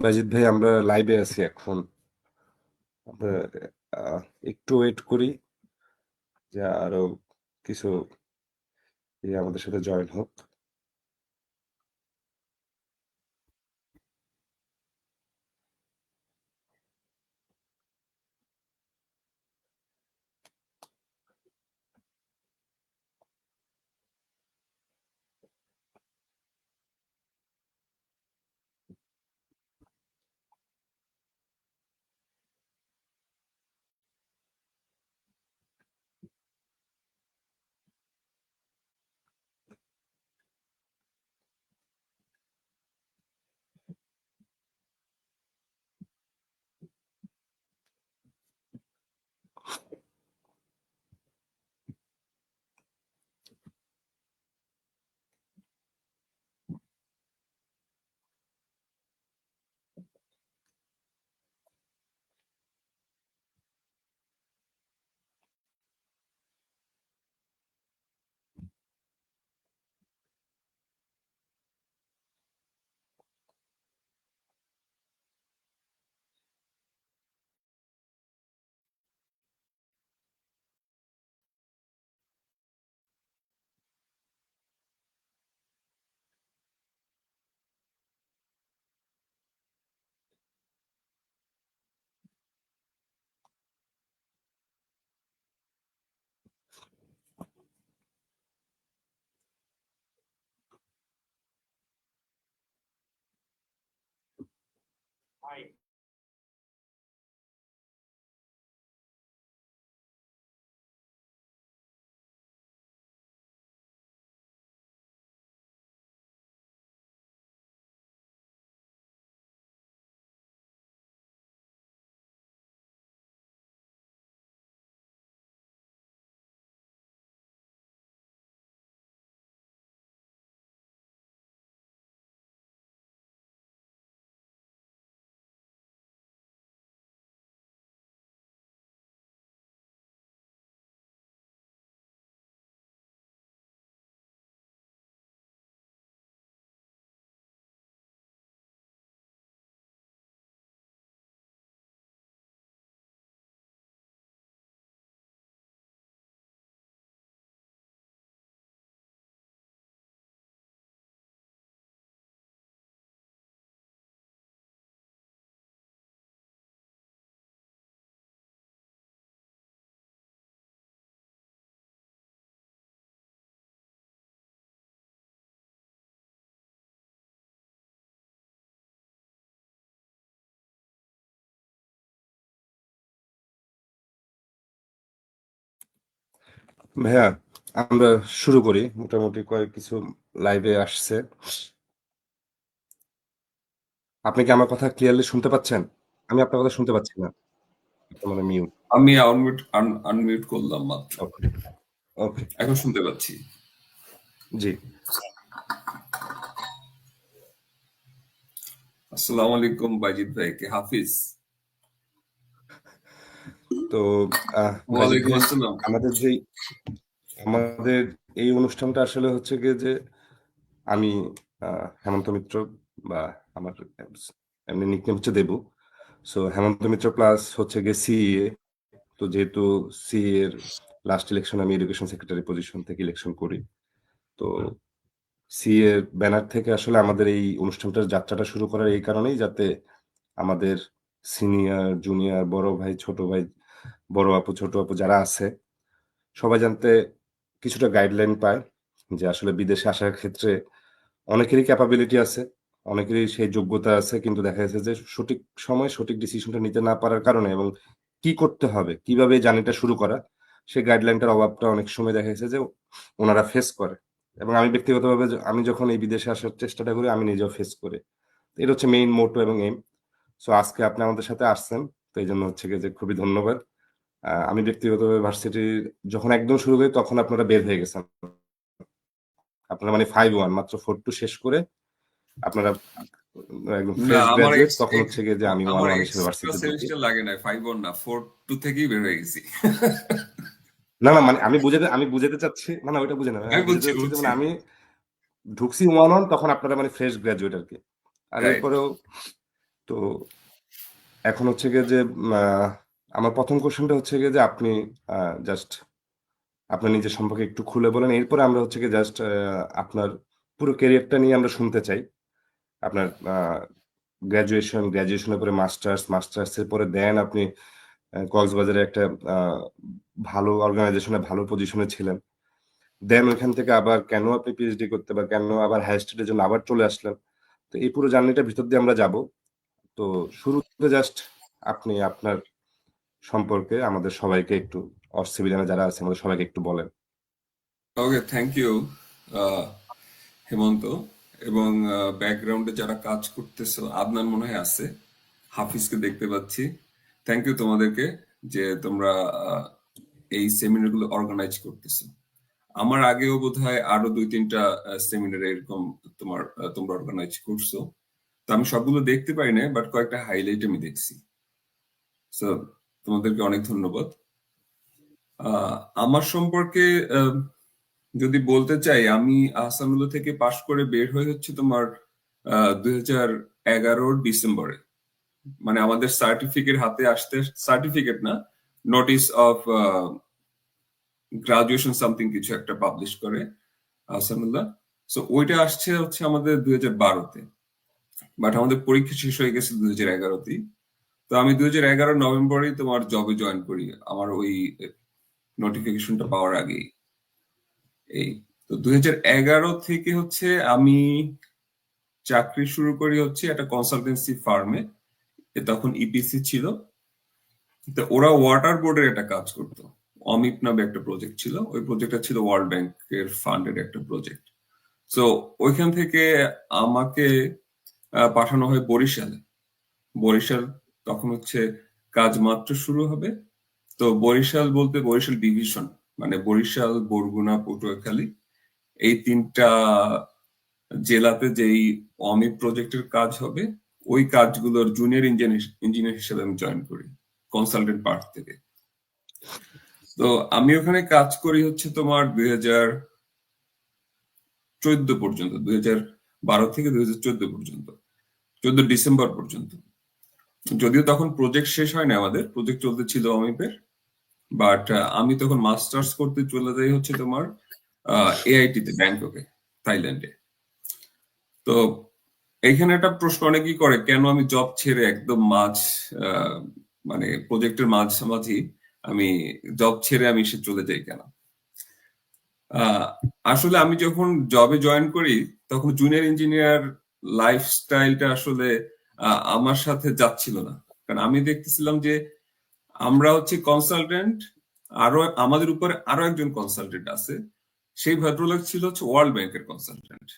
বাজিত ভাই, আমরা লাইভে আছি এখন। আমরা আহ, একটু ওয়েট করি যে আরো কিছু আমাদের সাথে জয়েন হোক। ভাইয়া, আমরা শুরু করি। মোটামুটি কয়েক কিছু লাইভে আসছে। আপনি কি আমার কথা ক্লিয়ারলি শুনতে পাচ্ছেন? আমি আপনার কথা শুনতে পাচ্ছি না। আপনার মানে মিউট। আমি আনমিউট করলাম মাত্র। ওকে, ওকে, এখন শুনতে পাচ্ছি। জি। আসসালামু আলাইকুম বাইজিৎ ভাই, কে হাফিজ। তো বাজিত ওয়ালাইকুম ভাই, আসসালাম। আমাদের যে আমাদের এই অনুষ্ঠানটা আসলে হচ্ছে গিয়ে যে আমি হেমন্ত মিত্র, বা আমার এমনি নিকনেম হচ্ছে দেবু। সো হেমন্ত মিত্র প্লাস হচ্ছে গিয়ে সিএ। তো যেহেতু সিএ এর লাস্ট ইলেকশন আমি এডুকেশন সেক্রেটারি পজিশন থেকে ইলেকশন করি, তো সিএ এর ব্যানার থেকে আসলে আমাদের এই অনুষ্ঠানটার যাত্রাটা শুরু করার এই কারণেই, যাতে আমাদের সিনিয়র জুনিয়র বড় ভাই ছোট ভাই, বড় আপু ছোট আপু যারা আছে সবাই জানতে কিছুটা গাইডলাইন পায় যে আসলে বিদেশে আসার ক্ষেত্রে অনেকেরই ক্যাপাবিলিটি আছে, অনেকেরই সেই যোগ্যতা আছে, কিন্তু দেখা যাচ্ছে যে সঠিক সময়ে সঠিক ডিসিশনটা নিতে না পারার কারণে, এবং কি করতে হবে, কিভাবে এই জার্নিটা শুরু করা, সেই গাইডলাইনটার অভাবটা অনেক সময় দেখা যাচ্ছে যে ওনারা ফেস করে। এবং আমি ব্যক্তিগতভাবে আমি যখন এই বিদেশে আসার চেষ্টাটা করি, আমি নিজেও ফেস করি। এটা হচ্ছে মেইন মোটো এবং এম। সো আজকে আপনি আমাদের সাথে আসছেন, তো এই জন্য হচ্ছে গিয়ে যে খুবই ধন্যবাদ। আমি ব্যক্তিগতভাবে ভার্সিটি যখন একদম শুরু করি তখন আপনারা বের হয়ে গেছেন। আপনারা মানে 5-1 মাত্র 4-2 শেষ করে আপনারা একদম না, ফ্রেশ আমার গ্রাজুয়েট, তখন হচ্ছে গিয়ে যে আমি আমার 1-1 হিসেবে এক্সট্রা ভার্সিটিতে ঢুকি। সেমিস্টার লাগে না, 5-1 না, 4-2 থেকেই বের হয়ে গেছি। না, না, মানে আমি বুঝাতে চাচ্ছি, না, না, ওইটা বুঝে না। আমি আমি বুঝাতে বুঝছি চাচ্ছি যে বুঝছি মানে আমি ঢুকছি 1-1, তখন আপনারা মানে ফ্রেশ গ্রাজুয়েট আরকি। আর রাইট। এরপরেও তো এখন হচ্ছে গিয়ে যে আমার প্রথম কোশ্চেনটা হচ্ছে গিয়ে যে আপনি জাস্ট আপনার নিজের সম্পর্কে একটু খুলে বলেন, এরপরে আমরা হচ্ছে গিয়ে জাস্ট আপনার পুরো ক্যারিয়ারটা নিয়ে আমরা শুনতে চাই। আপনার গ্র্যাজুয়েশনের পরে মাস্টার্সের পরে দেন আপনি কক্সবাজারে একটা ভালো অর্গানাইজেশনে ভালো পজিশনে ছিলেন। দেন ওইখান থেকে আবার কেন আপনি পিএইচডি করতে বা কেন আবার হায়ার স্টাডির জন্য আবার চলে আসলেন। তো এই পুরো জার্নিটার ভিতর দিয়ে আমরা যাব। তো শুরুতে জাস্ট আপনি আপনার সম্পর্কে আমাদের সবাইকে একটু, সিভিলিয়ানে যারা আছে আমাদের সবাইকে একটু বলেন। ওকে, থ্যাংক ইউ হেমন্ত। এবং ব্যাকগ্রাউন্ডে যারা কাজ করতেছো, আদনান মনে হয় আছে, হাফিজকে দেখতে পাচ্ছি। থ্যাংক ইউ তোমাদেরকে যে তোমরা এই সেমিনারগুলো অর্গানাইজ করতেছো। আমার আগেও বোধহয় আরো 2-3টা সেমিনার এরকম তোমরা অর্গানাইজ করছো। তো আমি সবগুলো দেখতে পারি না, বাট কয়েকটা হাইলাইট আমি দেখছি। সো তোমাদেরকে অনেক ধন্যবাদ। আমার সম্পর্কে যদি বলতে চাই, আমি আহসানুল্লাহ থেকে পাশ করে বের হয়ে হচ্ছে তোমার 2011 ডিসেম্বরে। মানে আমাদের সার্টিফিকেট হাতে আসতে, সার্টিফিকেট না, নোটিস অফ গ্রাজুয়েশন সামথিং কিছু একটা পাবলিশ করে আহসানুল্লাহ। সো ওইটা আসছে হচ্ছে আমাদের 2012-তে, বাট আমাদের পরীক্ষা শেষ হয়ে গেছে 2011-তেই। তো আমি 2011 নভেম্বরেই তোমার জবে জয়েন করি, আমার ওই নোটিফিকেশনটা পাওয়ার আগেই। এই তো 2011 থেকে হচ্ছে আমি চাকরি শুরু করি হচ্ছে একটা কনসালটেন্সি ফার্মে। তখন ইপিসি ছিল। তো ওরা ওয়াটার বোর্ডের একটা কাজ করতো, অমিপ নামে একটা প্রজেক্ট ছিল। ওই প্রজেক্টটা ছিল ওয়ার্ল্ড ব্যাংকের ফান্ডের একটা প্রজেক্ট। তো ওইখান থেকে আমাকে পাঠানো হয় বরিশালে। বরিশাল তখন হচ্ছে কাজ মাত্র শুরু হবে। তো বরিশাল বলতে বরিশাল ডিভিশন, মানে বরিশাল, বরগুনা, পটুয়াখালী, এই 3টা জেলাতে যেই অমিত প্রজেক্টের কাজ হবে, ওই কাজগুলোর জুনিয়র ইঞ্জিনিয়ার হিসেবে আমি জয়েন করি কনসালটেন্ট পার্ট থেকে। তো আমি ওখানে কাজ করি হচ্ছে তোমার 2014 পর্যন্ত, 2012 থেকে 2014 পর্যন্ত, 14 ডিসেম্বর পর্যন্ত। যদিও তখন প্রজেক্ট শেষ হয় না, আমাদের প্রজেক্ট চলতে ছিল অমিপের। বাট আমি তখন মাস্টার্স করতে চলে যাই হচ্ছে তোমার এআইটিতে, ব্যাংককে, থাইল্যান্ডে। তো এইখানে একটা প্রশ্ন অনেকেই করে, কেন আমি জব ছেড়ে একদম মানে প্রজেক্টের মাঝামাঝি আমি জব ছেড়ে আমি সে চলে যাই কেন। আসলে আমি যখন জবে জয়েন করি তখন জুনিয়র ইঞ্জিনিয়ার লাইফস্টাইলটা আসলে আমার সাথে যাচ্ছিল না। কারণ আমি দেখতেছিলাম যে আমরা হচ্ছে কনসালটেন্ট, আরো আমাদের উপরে আরো একজন কনসালটেন্ট আছে। সেই ভদ্রলোক ছিল হচ্ছে ওয়ার্ল্ড ব্যাংকের কনসালটেন্ট।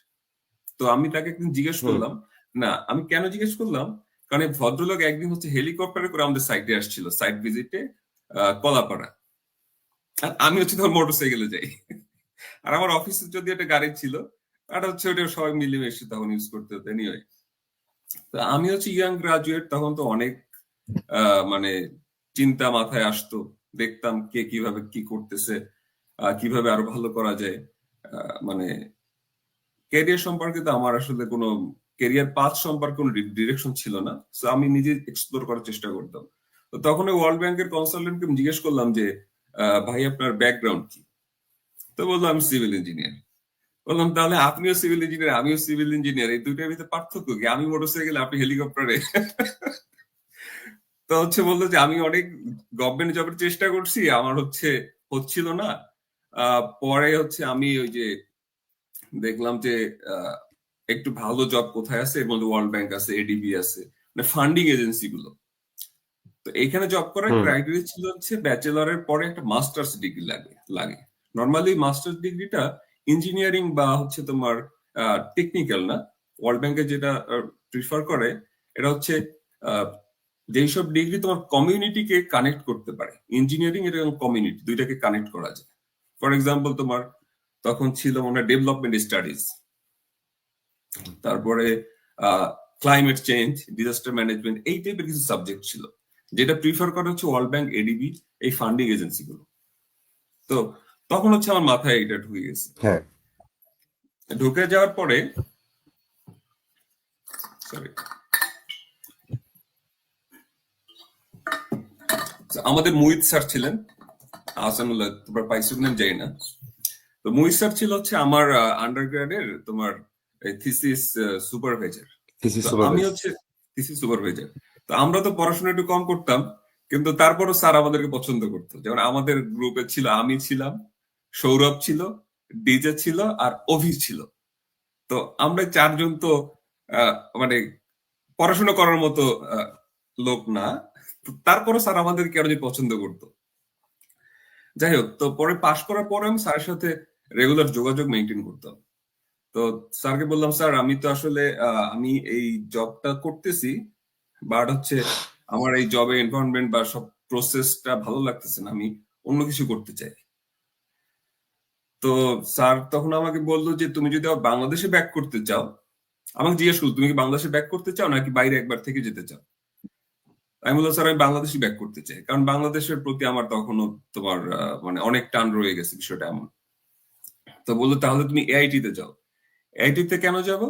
তো আমি তাকে একদিন জিজ্ঞেস করলাম, না আমি কেন জিজ্ঞেস করলাম, কারণ এই ভদ্রলোক একদিন হচ্ছে হেলিকপ্টারে করে আমাদের সাইটে আসছিল, সাইট ভিজিটে, কলাপাড়া। আর আমি হচ্ছে ধর মোটরসাইকেলে যাই। আর আমার অফিসে যদি একটা গাড়ি ছিল, আর হচ্ছে ওটা সবাই মিলেমিশে তখন ইউজ করতে হতো। এনিওয়ে, তো আমি হচ্ছে ইয়াং গ্রাজুয়েট, তখন তো অনেক মানে চিন্তা মাথায় আসতো। দেখতাম কে কিভাবে কি করতেছে, কিভাবে আরো ভালো করা যায়। মানে ক্যারিয়ার সম্পর্কে তো আমার আসলে কোনো ক্যারিয়ার পাথ সম্পর্কে কোনো ডিরেকশন ছিল না। তো আমি নিজে এক্সপ্লোর করার চেষ্টা করতাম। তো তখন ওই ওয়ার্ল্ড ব্যাংকের কনসালটেন্টকে জিজ্ঞেস করলাম যে ভাই আপনার ব্যাকগ্রাউন্ড কি? তো বললো আমি সিভিল ইঞ্জিনিয়ার। বললাম তাহলে আপনিও সিভিল ইঞ্জিনিয়ার, আমিও সিভিল ইঞ্জিনিয়ার, এই দুইটার ভিতরে পার্থক্য কি? আমি মোটরসাইকেলে, আপনি হেলিকপ্টারে। তো হচ্ছে বললো যে আমি অনেক গভর্নমেন্ট জবের চেষ্টা করছি, আমার হচ্ছিল না। পরে হচ্ছে আমি ওই যে দেখলাম যে একটু ভালো জব কোথায় আছে, এর মধ্যে ওয়ার্ল্ড ব্যাংক আছে, এডিবি আছে, মানে ফান্ডিং এজেন্সি গুলো। তো এখানে জব করার ক্রাইটেরিয়া ছিল হচ্ছে ব্যাচেলরের পরে একটা মাস্টার্স ডিগ্রি লাগে। নর্মালি মাস্টার্স ডিগ্রিটা ইঞ্জিনিয়ারিং বা হচ্ছে তোমার টেকনিক্যাল না। ওয়ার্ল্ড ব্যাংকে যেটা প্রিফার করে, এটা হচ্ছে যেসব ডিগ্রি তোমার কমিউনিটিকে কানেক্ট করতে পারে। ইঞ্জিনিয়ারিং এবং কমিউনিটি দুইটাকে কানেক্ট করা যায়। ফর এক্সাম্পল তোমার তখন ছিল মনে হয় ডেভেলপমেন্ট স্টাডিজ, তারপরে ক্লাইমেট চেঞ্জ, ডিজাস্টার ম্যানেজমেন্ট, এই টাইপের কিছু সাবজেক্ট ছিল, যেটা প্রিফার করা হচ্ছে ওয়ার্ল্ড ব্যাংক, এডিবি, এই ফান্ডিং এজেন্সি গুলো। তো তখন হচ্ছে আমার মাথায় এটা ঢুকে গেছে। হ্যাঁ, ঢুকে যাওয়ার পরে, সরি, আমাদের মুহিত স্যার ছিলেন, আহসানুল্লাহ, তোমার পাইছো কিনা জানি না। তো মুহিত স্যার ছিল হচ্ছে আমার আন্ডারগ্রেডের তোমার থিসিস সুপারভাইজার। থিসিস তো আমি সুপারভাইজার। হচ্ছে থিসিস সুপারভাইজার। তো আমরা তো পড়াশোনা একটু কম করতাম, কিন্তু তারপরও স্যার আমাদেরকে পছন্দ করতো। যেমন আমাদের গ্রুপে ছিল, আমি ছিলাম, সৌরভ ছিল, ডিজে ছিল, আর অভি ছিল। তো আমরা চারজন তো আহ, মানে পড়াশোনা করার মতো আহ, লোক না। তো তারপরও স্যার আমাদেরকে আরো যে পছন্দ করতো। যাই হোক, তো পরে পাশ করার পরে আমি স্যারের সাথে রেগুলার যোগাযোগ মেনটেন করতাম। তো স্যারকে বললাম, স্যার আমি তো আসলে আমি এই জবটা করতেছি, বাট হচ্ছে আমার এই জবে এনভায়রনমেন্ট বা সব প্রসেসটা ভালো লাগতেছে না, আমি অন্য কিছু করতে চাই। তো স্যার তখন আমাকে বললো যে তুমি যদি আবার বাংলাদেশে ব্যাক করতে চাও, আমাকে জিজ্ঞেস করলো তুমি কি বাংলাদেশে ব্যাক করতে চাও নাকি বাইরে একবার থেকে যেতে চাও। আমি বললাম, স্যার আমি বাংলাদেশে ব্যাক করতে চাই, কারণ বাংলাদেশের প্রতি আমার তখনও তোমার মানে অনেক টান রয়ে গেছে, বিষয়টা এমন। তো বললো তাহলে তুমি এআইটি তে যাও। এআইটি তে কেন যাব?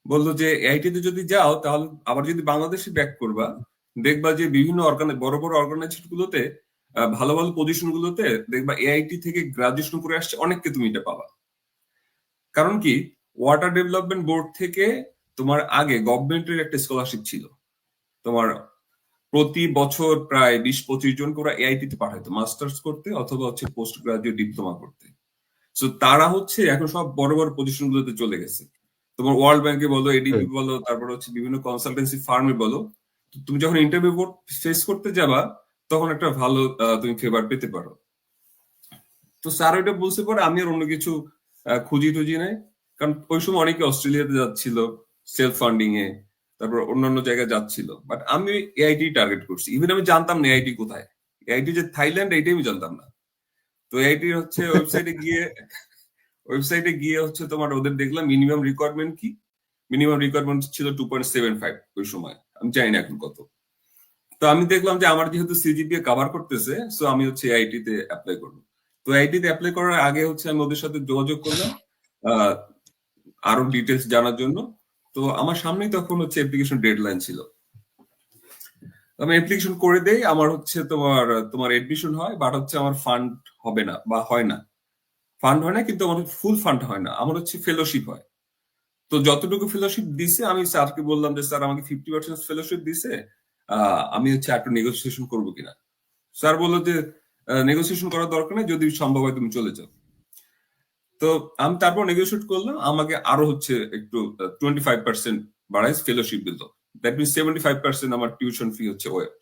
বললো যে এআইটি তে যদি যাও তাহলে আবার যদি বাংলাদেশে ব্যাক করবা, দেখবা যে বিভিন্ন বড় বড় অর্গানাইজেশন গুলোতে ভালো ভালো পজিশন গুলোতে দেখবা এআইটি থেকে গ্রাজুয়েশন করে আসছে অনেককে তুমি এটা পাবা। কারণ কি, ওয়াটার ডেভেলপমেন্ট বোর্ড থেকে তোমার আগে গভর্নমেন্টের একটা স্কলারশিপ ছিল, তোমার প্রতি বছর প্রায় 20-25 জন করে এআইটি তে পাঠাইতো মাস্টার্স করতে অথবা হচ্ছে পোস্ট গ্রাজুয়েট ডিপ্লোমা করতে। সো তারা হচ্ছে এখন সব বড় বড় পজিশন গুলোতে চলে গেছে। তোমার ওয়ার্ল্ড ব্যাংকে বলো, এডিবি বলো, তারপর হচ্ছে বিভিন্ন কনসালটেন্সি ফার্মে বলো, তো তুমি যখন ইন্টারভিউ ফেস করতে যাবা তখন একটা ভালো তুমি ফেভার পেতে পারো। তো স্যার ওইটা বলছে পরে আমি আর অন্য কিছু খুঁজি টুজি নাই, কারণ ওই সময় অনেকে অস্ট্রেলিয়াতে যাচ্ছিল সেলফ ফান্ডিং এ, তারপর অন্যান্য জায়গায় যাচ্ছিল, বাট আমি এআইটি টার্গেট করছি। ইভেন আমি জানতাম না এআইটি কোথায়, এআইটি যে থাইল্যান্ড এইটাই আমি জানতাম না। তো এআইটি হচ্ছে ওয়েবসাইটে গিয়ে হচ্ছে তোমার ওদের দেখলাম মিনিমাম রিকোয়ারমেন্ট কি। মিনিমাম রিকোয়ারমেন্ট ছিল 2.75 ওই সময়, আমি জানি না এখন কত। তো আমি দেখলাম যে আমার যেহেতু সিজিপিএ কভার করতেছে, সো আমি হচ্ছে আইটি তে অ্যাপ্লাই করবো। তো আইটি তে অ্যাপ্লাই করার আগে হচ্ছে আমি ওদের সাথে যোগাযোগ করলাম আহ, আরো ডিটেলস জানার জন্য। তো আমার সামনেই তখন হচ্ছে অ্যাপ্লিকেশন ডেডলাইন ছিল। আমি অ্যাপ্লিকেশন করে দেই, আমার হচ্ছে তোমার তোমার এডমিশন হয়, বাট হচ্ছে আমার ফান্ড হবে না বা হয় না। ফান্ড হয় না, কিন্তু আমার ফুল ফান্ড হয় না, আমার হচ্ছে ফেলোশিপ হয়। তো যতটুকু ফেলোশিপ দিছে আমি স্যারকে বললাম যে স্যার আমাকে 50% ফেলোশিপ দিছে, আমি হচ্ছে একটু নেগোসিয়েশন করবো কিনা। স্যার বললো যে নেগোসিয়েশন করার দরকার নেই, যদি সম্ভব হয় তুমি চলে যাও। তো আমি তারপর নেগোসিয়েট করলাম, আমাকে আরো হচ্ছে একটু 25% বাড়াই ফেলোশিপ দিল। দ্যাট মিনস 75% আমার টিউশন ফি হচ্ছে ওয়েট,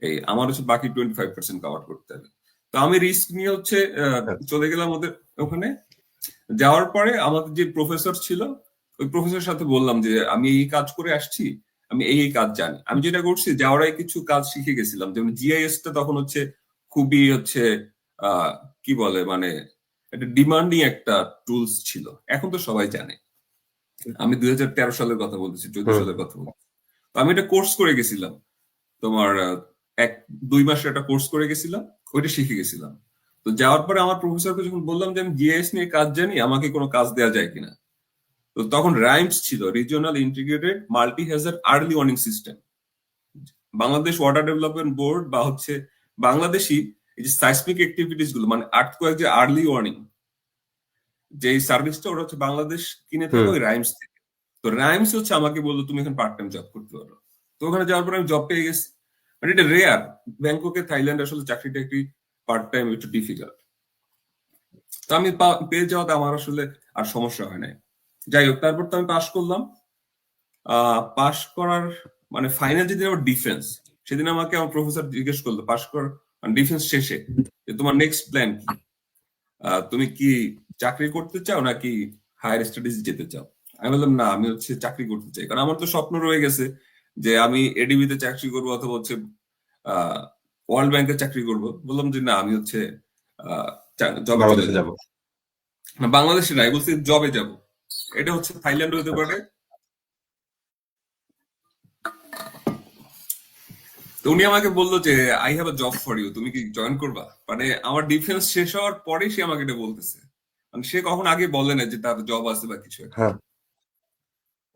এই আমার হচ্ছে বাকি 25% কভার করতে হবে। তো আমি রিস্ক নিয়ে হচ্ছে চলে গেলাম ওদের ওখানে। যাওয়ার পরে আমাদের যে প্রফেসর ছিল, ওই প্রফেসরের সাথে বললাম যে আমি এই কাজ করে আসছি, আমি এই কাজ জানি। আমি যেটা করছি যাওয়ার আগে কিছু কাজ শিখে গেছিলাম, যেমন জিআইএস টা তখন হচ্ছে খুবই হচ্ছে আহ কি বলে মানে একটা ডিমান্ডিং একটা টুলস ছিল, এখন তো সবাই জানে। আমি 2013 সালের কথা বলতেছি, 14 সালের কথা বলতেছি। তো আমি একটা কোর্স করে গেছিলাম, তোমার 1-2 মাসের একটা কোর্স করে গেছিলাম, ওইটা শিখে গেছিলাম। তো যাওয়ার পরে আমার প্রফেসরকে যখন বললাম যে আমি জিআইএস নিয়ে কাজ জানি, আমাকে কোনো কাজ দেওয়া যায় কিনা। তো তখন রাইমস ছিল, regional integrated multi Hazard early warning system. Bangladesh water development board বা হচ্ছে বাংলাদেশি এই যে সাইসমিক অ্যাক্টিভিটিস গুলো, মানে আর্থকোয়েক যে আর্লি ওয়ার্নিং যে সার্ভিসটা, ওটা হচ্ছে বাংলাদেশ কিনে থাকে ওই রাইমস থেকে। তো রাইমস হচ্ছে আমাকে বললো তুমি এখন পার্ট টাইম জব করতে পারো। তো ওখানে যাওয়ার পরে আমি জব পেয়ে গেছি। মানে এটা রেয়ার, ব্যাংককে থাইল্যান্ড আসলে চাকরিটা একটি পার্ট টাইম একটু ডিফিকাল্ট। তো আমি পেয়ে যাওয়াতে আমার আসলে আর সমস্যা হয় নাই। যাই হোক, তারপর তো আমি পাশ করলাম। পাশ করার মানে ফাইনাল যেদিন আমার ডিফেন্স, সেদিন আমাকে আমার প্রফেসর জিজ্ঞেস করলো পাশ করার ডিফেন্স শেষে যে তোমার নেক্সট প্ল্যান কি, তুমি কি চাকরি করতে চাও নাকি হায়ার স্টাডিজ যেতে চাও। আমি বললাম না, আমি হচ্ছে চাকরি করতে চাই, কারণ আমার তো স্বপ্ন রয়ে গেছে যে আমি এডিবি তে চাকরি করবো অথবা হচ্ছে ওয়ার্ল্ড ব্যাংকে চাকরি করব। বললাম যে না, আমি হচ্ছে জবে চলে বাংলাদেশে যাব। যাব। না, বাংলাদেশে নাই, বলছি জবে যাব। এটা হচ্ছে থাইল্যান্ড হতে পারে। তো উনি আমাকে বললো যে I have a job for you, তুমি কি জয়েন করবা। মানে আমার ডিফেন্স শেষ হওয়ার পরে সে আমাকে এটা বলতেছে, মানে সে কখন আগে বলে না যে তার জব আছে বা কিছু একটা। হ্যাঁ।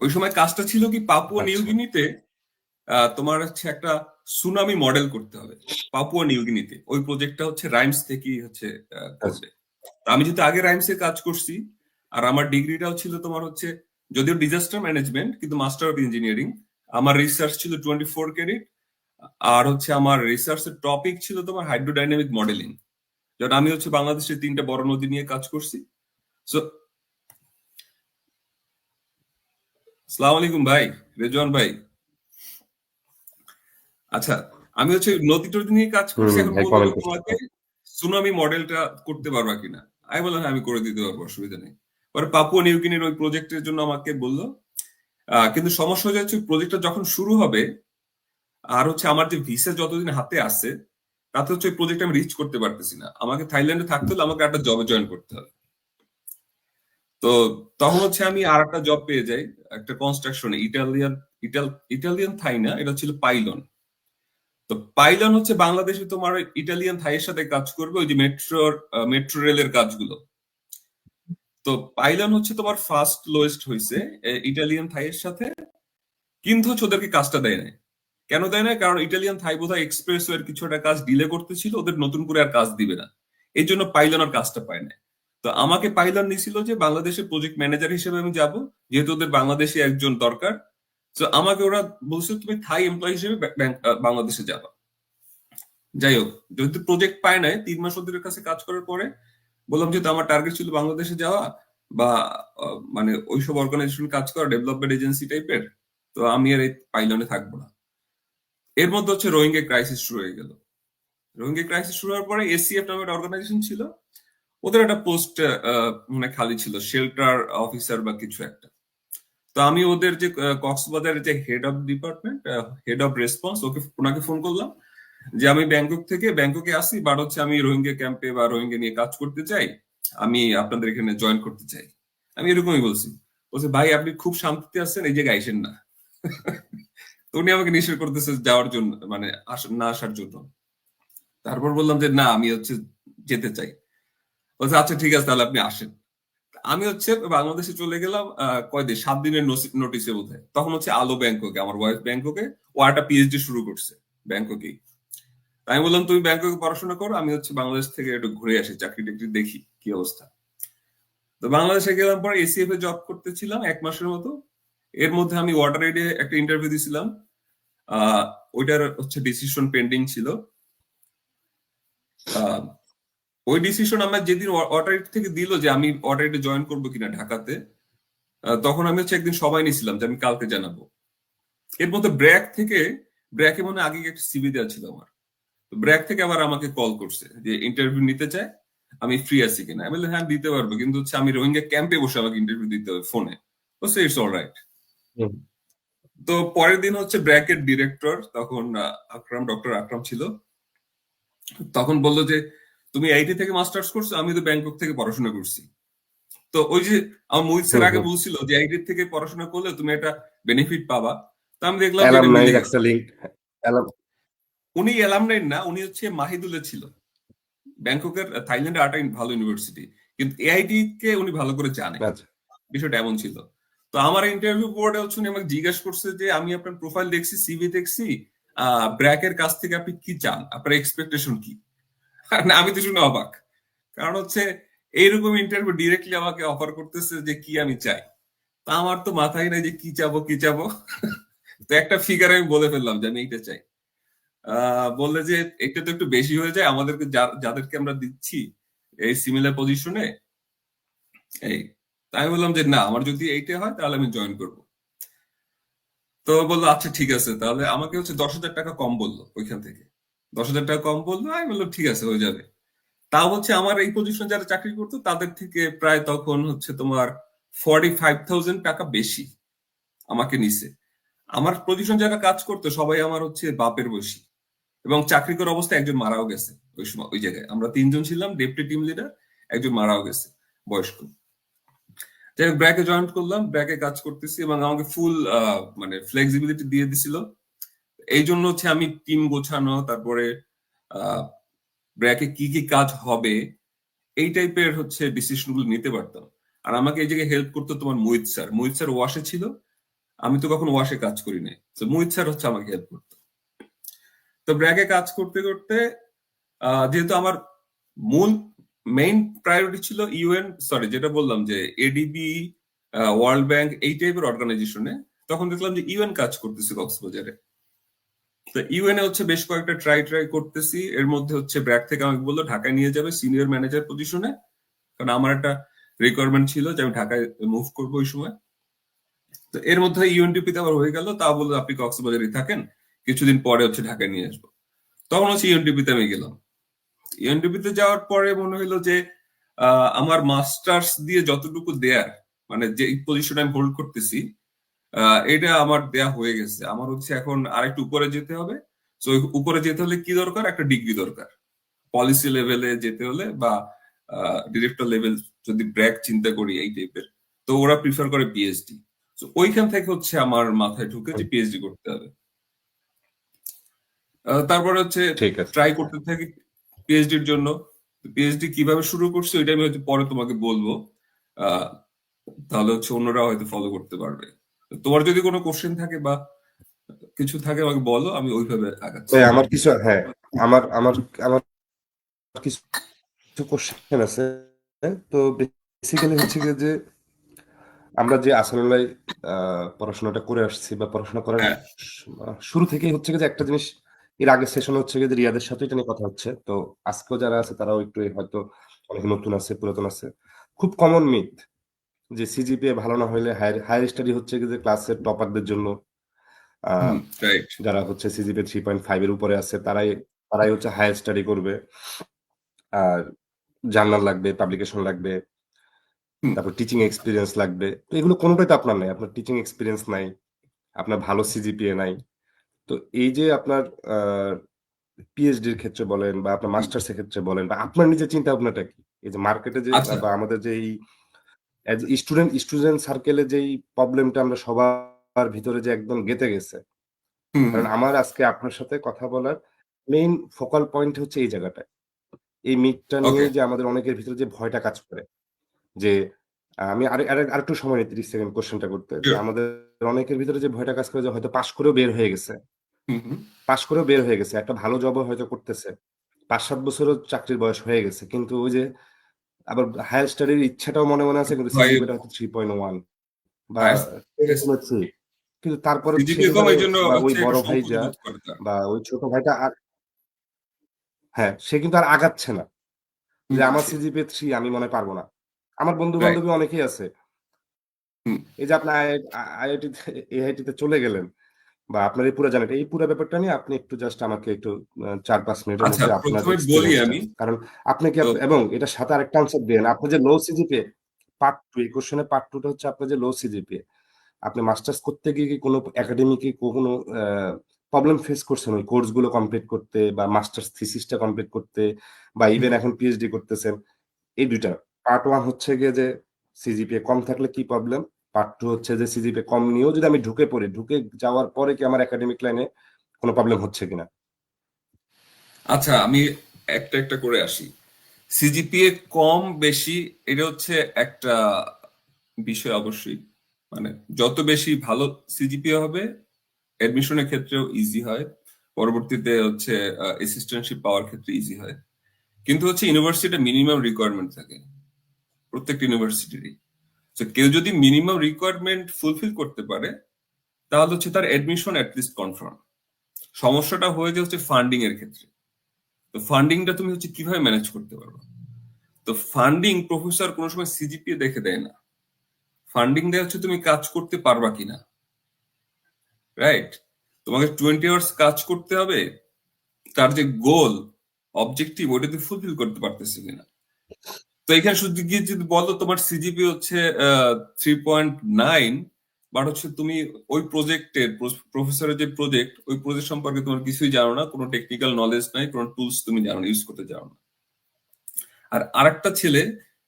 ওই সময় কাজটা ছিল কি, পাপুয়া নিউ আচ্ছা। গিনিতে তোমার হচ্ছে একটা সুনামি মডেল করতে হবে পাপুয়া নিউগিনিতে। ওই প্রজেক্টটা হচ্ছে রাইমস থেকেই হচ্ছে আচ্ছা। করবে। তো আমি যেহেতু আগে রাইমসে কাজ করছি, আর আমার ডিগ্রিটাও ছিল তোমার হচ্ছে যদিও ডিজাস্টার ম্যানেজমেন্ট, কিন্তু মাস্টার অফ ইঞ্জিনিয়ারিং। আমার রিসার্চ ছিল 24 ক্রেডিট, আর হচ্ছে আমার রিসার্চের টপিক ছিল তোমার হাইড্রোডাইনামিক মডেলিং। যেমন আমি হচ্ছে বাংলাদেশের 3টা বড় নদী নিয়ে কাজ করছি। সো আসসালামু আলাইকুম ভাই, রেজওয়ান ভাই। আচ্ছা, আমি হচ্ছে নদী টদী নিয়ে কাজ করছি। এখন বললো যে কমেন্ট করছি। তোমাকে সুনামি মডেলটা করতে পারবা কিনা। আমি বললাম হ্যাঁ আমি করে দিতে পারবো, অসুবিধা নেই। পরে পাপুয়া নিউগিনির ওই প্রজেক্টের জন্য আমাকে বললো। কিন্তু সমস্যা হয়ে যাচ্ছে প্রজেক্টটা যখন শুরু হবে, আর হচ্ছে আমার যে ভিসা যতদিন হাতে আছে, তাতে হচ্ছে ওই প্রজেক্ট আমি রিচ করতে পারতেছি না। আমাকে থাইল্যান্ডে থাকতে হলে আমাকে একটা জবে জয়েন করতে হবে। তো তখন হচ্ছে আমি আর একটা জব পেয়ে যাই, একটা কনস্ট্রাকশনে। ইটালিয়ান থাই না, এটা ছিল পাইলন। তো পাইলন হচ্ছে বাংলাদেশে তোমার ইটালিয়ান থাইয়ের সাথে কাজ করবে, ওই যে মেট্রো রেলের কাজগুলো। তো পাইলন হচ্ছে তোমার ফার্স্ট লোয়েস্ট হয়েছে ইটালিয়ান থাইয়ের সাথে, কিন্তু হচ্ছে ওদেরকে কাজটা দেয় না। কেন দেয় না? কারণ ইটালিয়ান থাই বোধহয় এক্সপ্রেস ওয়ের কিছু একটা কাজ ডিলে করতেছিল, ওদের নতুন করে আর কাজ দিবে না। এই জন্য পাইলন আর কাজটা পায় না। তো আমাকে পাইলন নিছিল যে বাংলাদেশের প্রজেক্ট ম্যানেজার হিসেবে আমি যাব, যেহেতু ওদের বাংলাদেশে একজন দরকার। তো আমাকে ওরা বলছিল তুমি থাই এমপ্লয়ি হিসেবে বাংলাদেশে যাবা। যাই হোক, যেহেতু প্রজেক্ট পায় নাই, 3 মাস ওদের কাছে কাজ করার পরে বললাম যেহেতু আমার টার্গেট ছিল বাংলাদেশে যাওয়া, বা মানে ওইসব অর্গানাইজেশন কাজ করা, ডেভেলপমেন্ট এজেন্সি টাইপের, তো আমি আর এই পাইলনে থাকবো না। এর মধ্যে হচ্ছে রোহিঙ্গা ক্রাইসিস শুরু হয়ে গেল। রোহিঙ্গা ক্রাইসিস শুরু হওয়ার পরে এসিএফ নামে একটা অর্গানাইজেশন ছিল, ওদের একটা পোস্ট মানে খালি ছিল, শেল্টার অফিসার বা কিছু একটা। তো আমি ওদের যে কক্সবাজারের যে head of department, head of response, ওনাকে ফোন করলাম যে আমি ব্যাংককে আসি, বাট হচ্ছে আমি রোহিঙ্গা ক্যাম্পে বা রোহিঙ্গা নিয়ে কাজ করতে চাই, আমি আপনাদের এখানে জয়েন করতে চাই। আমি এরকমই বলছি। বলছে ভাই আপনি খুব শান্তিতে আছেন, এই জায়গায় আইসেন না। তো উনি আমাকে নিষেধ করতেছে যাওয়ার জন্য, মানে না আসার জন্য। তারপর বললাম যে না আমি হচ্ছে যেতে চাই। বলছে আচ্ছা ঠিক আছে তাহলে আপনি আসেন। আমি হচ্ছে বাংলাদেশে চলে গেলাম কয়দিন, 7 দিনের নোটিসে বোধহয়। তখন হচ্ছে আলো ব্যাংককে, আমার ওয়াইফ ব্যাংককে, ও একটা পিএইচডি শুরু করছে ব্যাংককেই। আমি বললাম তুমি ব্যাংককে পড়াশোনা করো, আমি হচ্ছে বাংলাদেশ থেকে একটু ঘুরে আসি, চাকরি টাকরি দেখি কি অবস্থা। তো বাংলাদেশে গেলাম, পরে এসিএফ এ জব করতেছিলাম 1 মাসের মতো। এর মধ্যে আমি ওয়াটার এইডে একটা ইন্টারভিউ দিছিলাম, ওইটার হচ্ছে ডিসিশন পেন্ডিং ছিল। আহ, ওই ডিসিশন আমার যেদিন ওয়াটার এইড থেকে দিল যে আমি ওয়াটার এইডে জয়েন করবো কিনা ঢাকাতে, তখন আমি হচ্ছে একদিন সবাই নিয়েছিলাম যে আমি কালকে জানাবো। এর মধ্যে ব্র্যাকে মনে হয় আগে একটা সিভি দেওয়া ছিল আমার। তো ব্র্যাক থেকে আবার আমাকে কল করছে যে ইন্টারভিউ নিতে চায়, আমি ফ্রি আছি কিনা। আমি বললাম হ্যাঁ দিতে পারবো, কিন্তু হচ্ছে আমি রোহিঙ্গা ক্যাম্পে বসে আমাকে ইন্টারভিউ দিতে হবে ফোনে। বলছে ইটস অল রাইট। তো পরের দিন হচ্ছে ব্র্যাকের ডিরেক্টর, তখন ডক্টর আকরাম ছিল, তখন বললো যে তুমি আইটি থেকে মাস্টার্স করছো, আমি তো ব্যাংকক থেকে পড়াশোনা করছি। তো ওই যে আমার মোহিত স্যার আগে বলছিল যে আইটি থেকে পড়াশোনা করলে তুমি একটা বেনিফিট পাবা। তো আমি দেখলাম যে এটা মিলে গেছে। উনি অ্যালামনাই না, উনি হচ্ছে মাহিদুলে ছিল। ব্যাংককের থাইল্যান্ডে আরেকটা ভালো ইউনিভার্সিটি, কিন্তু এআইটি কে উনি ভালো করে জানে। আচ্ছা। বিষয়টা এমন ছিল। তো আমার ইন্টারভিউ বোর্ডে হচ্ছে উনি আমাকে জিজ্ঞাসা করছে যে আমি আপনার প্রোফাইল দেখছি, সিভি দেখছি, ব্র্যাকের কাছ থেকে আপনি কি চান, আপনার এক্সপেকটেশন কি? না, আমি তো শুনে অবাক। কারণ হচ্ছে এইরকম ইন্টারভিউ ডিরেক্টলি আমাকে অফার করতেছে যে কি আমি চাই। তা আমার তো মাথায় নাই যে কি চাবো কি চাবো। তো একটা ফিগার আমি বলে ফেললাম যে আমি এইটা চাই। বললে যে এটা তো একটু বেশি হয়ে যায় আমাদেরকে, যাদেরকে আমরা দিচ্ছি এই সিমিলার পজিশনে। এই তাই আমি বললাম যে না, আমার যদি এইটা হয় তাহলে আমি জয়েন করব। তো বললো আচ্ছা ঠিক আছে, তাহলে আমাকে হচ্ছে 10,000 টাকা কম বললো ওইখান থেকে। 10,000 টাকা কম বললো, আমি বললাম ঠিক আছে হয়ে যাবে। তাও হচ্ছে আমার এই পজিশন যারা চাকরি করতো তাদের থেকে প্রায় তখন হচ্ছে তোমার 45,000 টাকা বেশি আমাকে নিছে। আমার পজিশন যারা কাজ করতো সবাই আমার হচ্ছে বাপের বয়সী, এবং চাকরি করার অবস্থায় একজন মারাও গেছে ওই সময়। ওই জায়গায় আমরা 3 জন ছিলাম, ডেপুটি টিম লিডার, একজন মারাও গেছে বয়স্ক। যাই হোক, ব্র্যাকে জয়েন করলাম, ব্র্যাকে কাজ করতেছি, এবং আমাকে ফুল মানে ফ্লেক্সিবিলিটি দিয়ে দিছিল। এই জন্য হচ্ছে আমি টিম গোছানো, তারপরে ব্র্যাকে কি কি কাজ হবে, এই টাইপের হচ্ছে ডিসিশন গুলো নিতে পারতাম। আর আমাকে এই জায়গায় হেল্প করতো তোমার মোহিত স্যার ওয়াশে ছিল। আমি তো কখনো ওয়াশে কাজ করি নাই, তো মুহিত স্যার হচ্ছে আমাকে হেল্প করতো। তো ব্র্যাকে কাজ করতে করতে যেহেতু আমার মূল মেইন প্রায়োরিটি ছিল ইউএন, সরি যেটা বললাম যে এডিবি, ওয়ার্ল্ড ব্যাংক এই টাইপের অর্গানাইজেশনে, তখন দেখলাম যে ইউএন কাজ করতেছে কক্সবাজারে। তো ইউএন এ হচ্ছে বেশ কয়েকটা ট্রাই করতেছি, এর মধ্যে হচ্ছে ব্র্যাক থেকে আমাকে বললো ঢাকায় নিয়ে যাবে সিনিয়র ম্যানেজার পজিশনে, কারণ আমার একটা রিকোয়ারমেন্ট ছিল যে আমি ঢাকায় মুভ করবো ওই সময়। তো এর মধ্যে ইউএনডিপি তে আবার হয়ে গেল, তা বললো আপনি কক্সবাজারে থাকেন, কিছুদিন পরে হচ্ছে ঢাকায় নিয়ে আসবো। তখন হচ্ছে ইউএনডিপি তে আমি গেলাম। ইউএনডিপি তে যাওয়ার পরে মনে হইলো যে আমার মাস্টার্স দিয়ে যতটুকু দেয়ার, মানে যে পজিশন আমি হোল্ড করতেছি, এটা আমার দেয়া হয়ে গেছে। আমার হচ্ছে এখন আরেকটু উপরে যেতে হবে। তো উপরে যেতে হলে কি দরকার? একটা ডিগ্রি দরকার, পলিসি লেভেলে যেতে হলে বা ডিরেক্টর লেভেল যদি ব্র্যাক চিন্তা করি এই টাইপের, তো ওরা প্রিফার করে পিএইচডি। তো ওইখান থেকে হচ্ছে আমার মাথায় ঢুকে যে পিএইচডি করতে হবে। তারপরে হচ্ছে ঠিক আছে। ট্রাই করতে থাকি পিএইচডির জন্য। পিএইচডি কিভাবে শুরু করছি ওইটা আমি হয়তো পরে তোমাকে বলবো, আহ, তাহলে হচ্ছে অন্যরা হয়তো ফলো করতে পারবে। তোমার যদি কোনো কোশ্চেন থাকে বা কিছু থাকে আমাকে বলো, আমি ওইভাবে আগাচ্ছি। আমার কিছু, হ্যাঁ, আমার আমার আমার কিছু কোশ্চেন আছে। তো বেসিক্যালি হচ্ছে গিয়ে যে আমরা যে আসলে পড়াশোনাটা করে আসছি বা পড়াশোনা করার হ্যাঁ। শুরু থেকেই হচ্ছে গিয়ে যে একটা জিনিস, এর আগের সেশন হচ্ছে গিয়ে যে রিয়াদের সাথে এটা নিয়ে কথা হচ্ছে, তো আজকেও যারা আছে তারাও একটু হয়তো অনেক নতুন আছে, পুরাতন আছে। খুব কমন মিথ যে সিজিপিএ ভালো না হলে হায়ার হায়ার স্টাডি হচ্ছে গিয়ে যে ক্লাসের টপারদের জন্য, আহ, রাইট। যারা হচ্ছে সিজিপিএ 3.5 এর উপরে আছে তারাই তারাই হচ্ছে হায়ার স্টাডি করবে, আর জার্নাল লাগবে, পাবলিকেশন লাগবে, তারপর টিচিং এক্সপিরিয়েন্স লাগবে। তো এগুলো কোনোটাই তো আপনার নাই, আপনার টিচিং এক্সপিরিয়েন্স নাই, আপনার ভালো সিজিপিএ নাই। তো এই যে আপনার পিএইচডির ক্ষেত্রে বলেন বা আপনার মাস্টার্স এর ক্ষেত্রে বলেন বা আপনার নিজের চিন্তা ভাবনাটা কি, এই যে মার্কেটে যে আচ্ছা। বা আমাদের যে এই স্টুডেন্ট সার্কেলে যেই প্রবলেমটা আমরা সবার ভিতরে যে একদম গেঁথে গেছে। হুম কারণ হুম আমার আজকে আপনার সাথে কথা বলার মেইন ফোকাল পয়েন্ট হচ্ছে এই জায়গাটায়। এই মিথটা ওকে। নিয়েই যে আমাদের অনেকের ভিতরে যে ভয়টা কাজ করে যে আমি আরেকটু সময় নিই 30 সেকেন্ড কোশ্চেনটা করতে। যে শিওর। আমাদের অনেকের ভিতরে যে ভয়টা কাজ করে যে হয়তো পাশ করেও বের হয়ে গেছে। হুম হুম পাশ করেও বের হয়ে গেছে। একটা ভালো জবও হয়তো করতেছে। ৫-৭ বছরও চাকরির বয়স হয়ে গেছে। কিন্তু ওই যে আবার হায়ার স্টাডির ইচ্ছাটাও মনে, মনে আছে, কিন্তু ভাই, সিজিপিএটা হয়তো 3.1 বা হায়ার 10.3, কিন্তু তারপরেও সে সিজিপিএ কম মানে এই জন্য বা ওই হচ্ছে বড় একটু ভাই সংকোচ যা বোধ করে তার। বা ওই ছোট ভাইটা আর, হ্যাঁ, সে কিন্তু আর আগাচ্ছে না। যে হুম, আমার সিজিপিএ 3 আমি মনে হয় পারব না। আমার রাইট। বন্ধু-বান্ধবী অনেকেই আছে। হুম। এই যে আপনি আইআইটি তে এআইটি তে চলে গেলেন বা আপনার এই পুরা জার্নিটা, এই পুরা ব্যাপারটা নিয়ে আপনি একটু জাস্ট আমাকে একটু ৪-৫ মিনিটের আচ্ছা, মধ্যে আপনার প্রথমে বলি এক্সপেরিয়েন্সটা। আমি। কারণ আপনি কি তো এবং এটার সাথে আরেকটা আনসার দিয়েন। আপনি যে লো সিজিপিএ পার্ট 2, এই কোশ্চেনের পার্ট 2 টা হচ্ছে আপনার যে লো সিজিপিএ। আপনি মাস্টার্স করতে গিয়ে কি কোনো একাডেমিকে কোনো প্রবলেম ফেস করছেন ওই কোর্স গুলো কমপ্লিট করতে বা মাস্টার্স থিসিসটা কমপ্লিট করতে বা হুম, ইভেন এখন পিএইচডি করতেছেন? এই ২ টা। পার্ট 1 হচ্ছে গিয়ে যে সিজিপিএ কম থাকলে কি প্রবলেম? পার্ট 2 হচ্ছে যে সিজিপিএ কম নিয়েও যদি আমি ঢুকে পড়ি, ঢুকে যাওয়ার পরে কি আমার একাডেমিক লাইনে কোনো প্রবলেম হচ্ছে কিনা? আচ্ছা, আমি একটা একটা করে আসি। সিজিপিএ কম বেশি এটা হচ্ছে একটা বিষয় অবশ্যই। মানে যত বেশি ভালো সিজিপিএ হবে, এডমিশনের ক্ষেত্রেও ইজি হয়, পরবর্তীতে হচ্ছে অ্যাসিস্ট্যান্টশিপ পাওয়ার ক্ষেত্রে ইজি হয়। কিন্তু হচ্ছে ইউনিভার্সিটির মিনিমাম রিকোয়ারমেন্ট থাকে প্রত্যেকটা ইউনিভার্সিটিরই। তো কেউ যদি মিনিমাম রিকোয়ারমেন্ট ফুলফিল করতে পারে, তাহলে হচ্ছে তার এডমিশন অ্যাটলিস্ট কনফার্ম। সমস্যাটা হয়ে যায় হচ্ছে ফান্ডিং এর ক্ষেত্রে। তো ফান্ডিংটা তুমি হচ্ছে কিভাবে ম্যানেজ করতে পারবে? তো ফান্ডিং প্রফেসর কোনো সময় সিজিপিএ দেখে দেয় না। ফান্ডিং দেয় হচ্ছে তুমি কাজ করতে পারবা কিনা, রাইট? তোমাকে 20 আওয়ার্স কাজ করতে হবে, তার যে গোল, অবজেক্টিভ ওটা তুমি ফুলফিল করতে পারতেছে কিনা। তো এখানে শুধু গিয়ে যদি বলো তোমার সিজিপি হচ্ছে 3.9, বাট হচ্ছে তুমি ওই প্রজেক্টের প্রফেসরের যে প্রজেক্ট, ওই প্রজেক্ট সম্পর্কে তোমার কিছুই জানো না, কোনো টেকনিক্যাল নলেজ নাই, কোনো টুলস তুমি জানো না, ইউজ করতে জানো না। আর আরেকটা ছেলে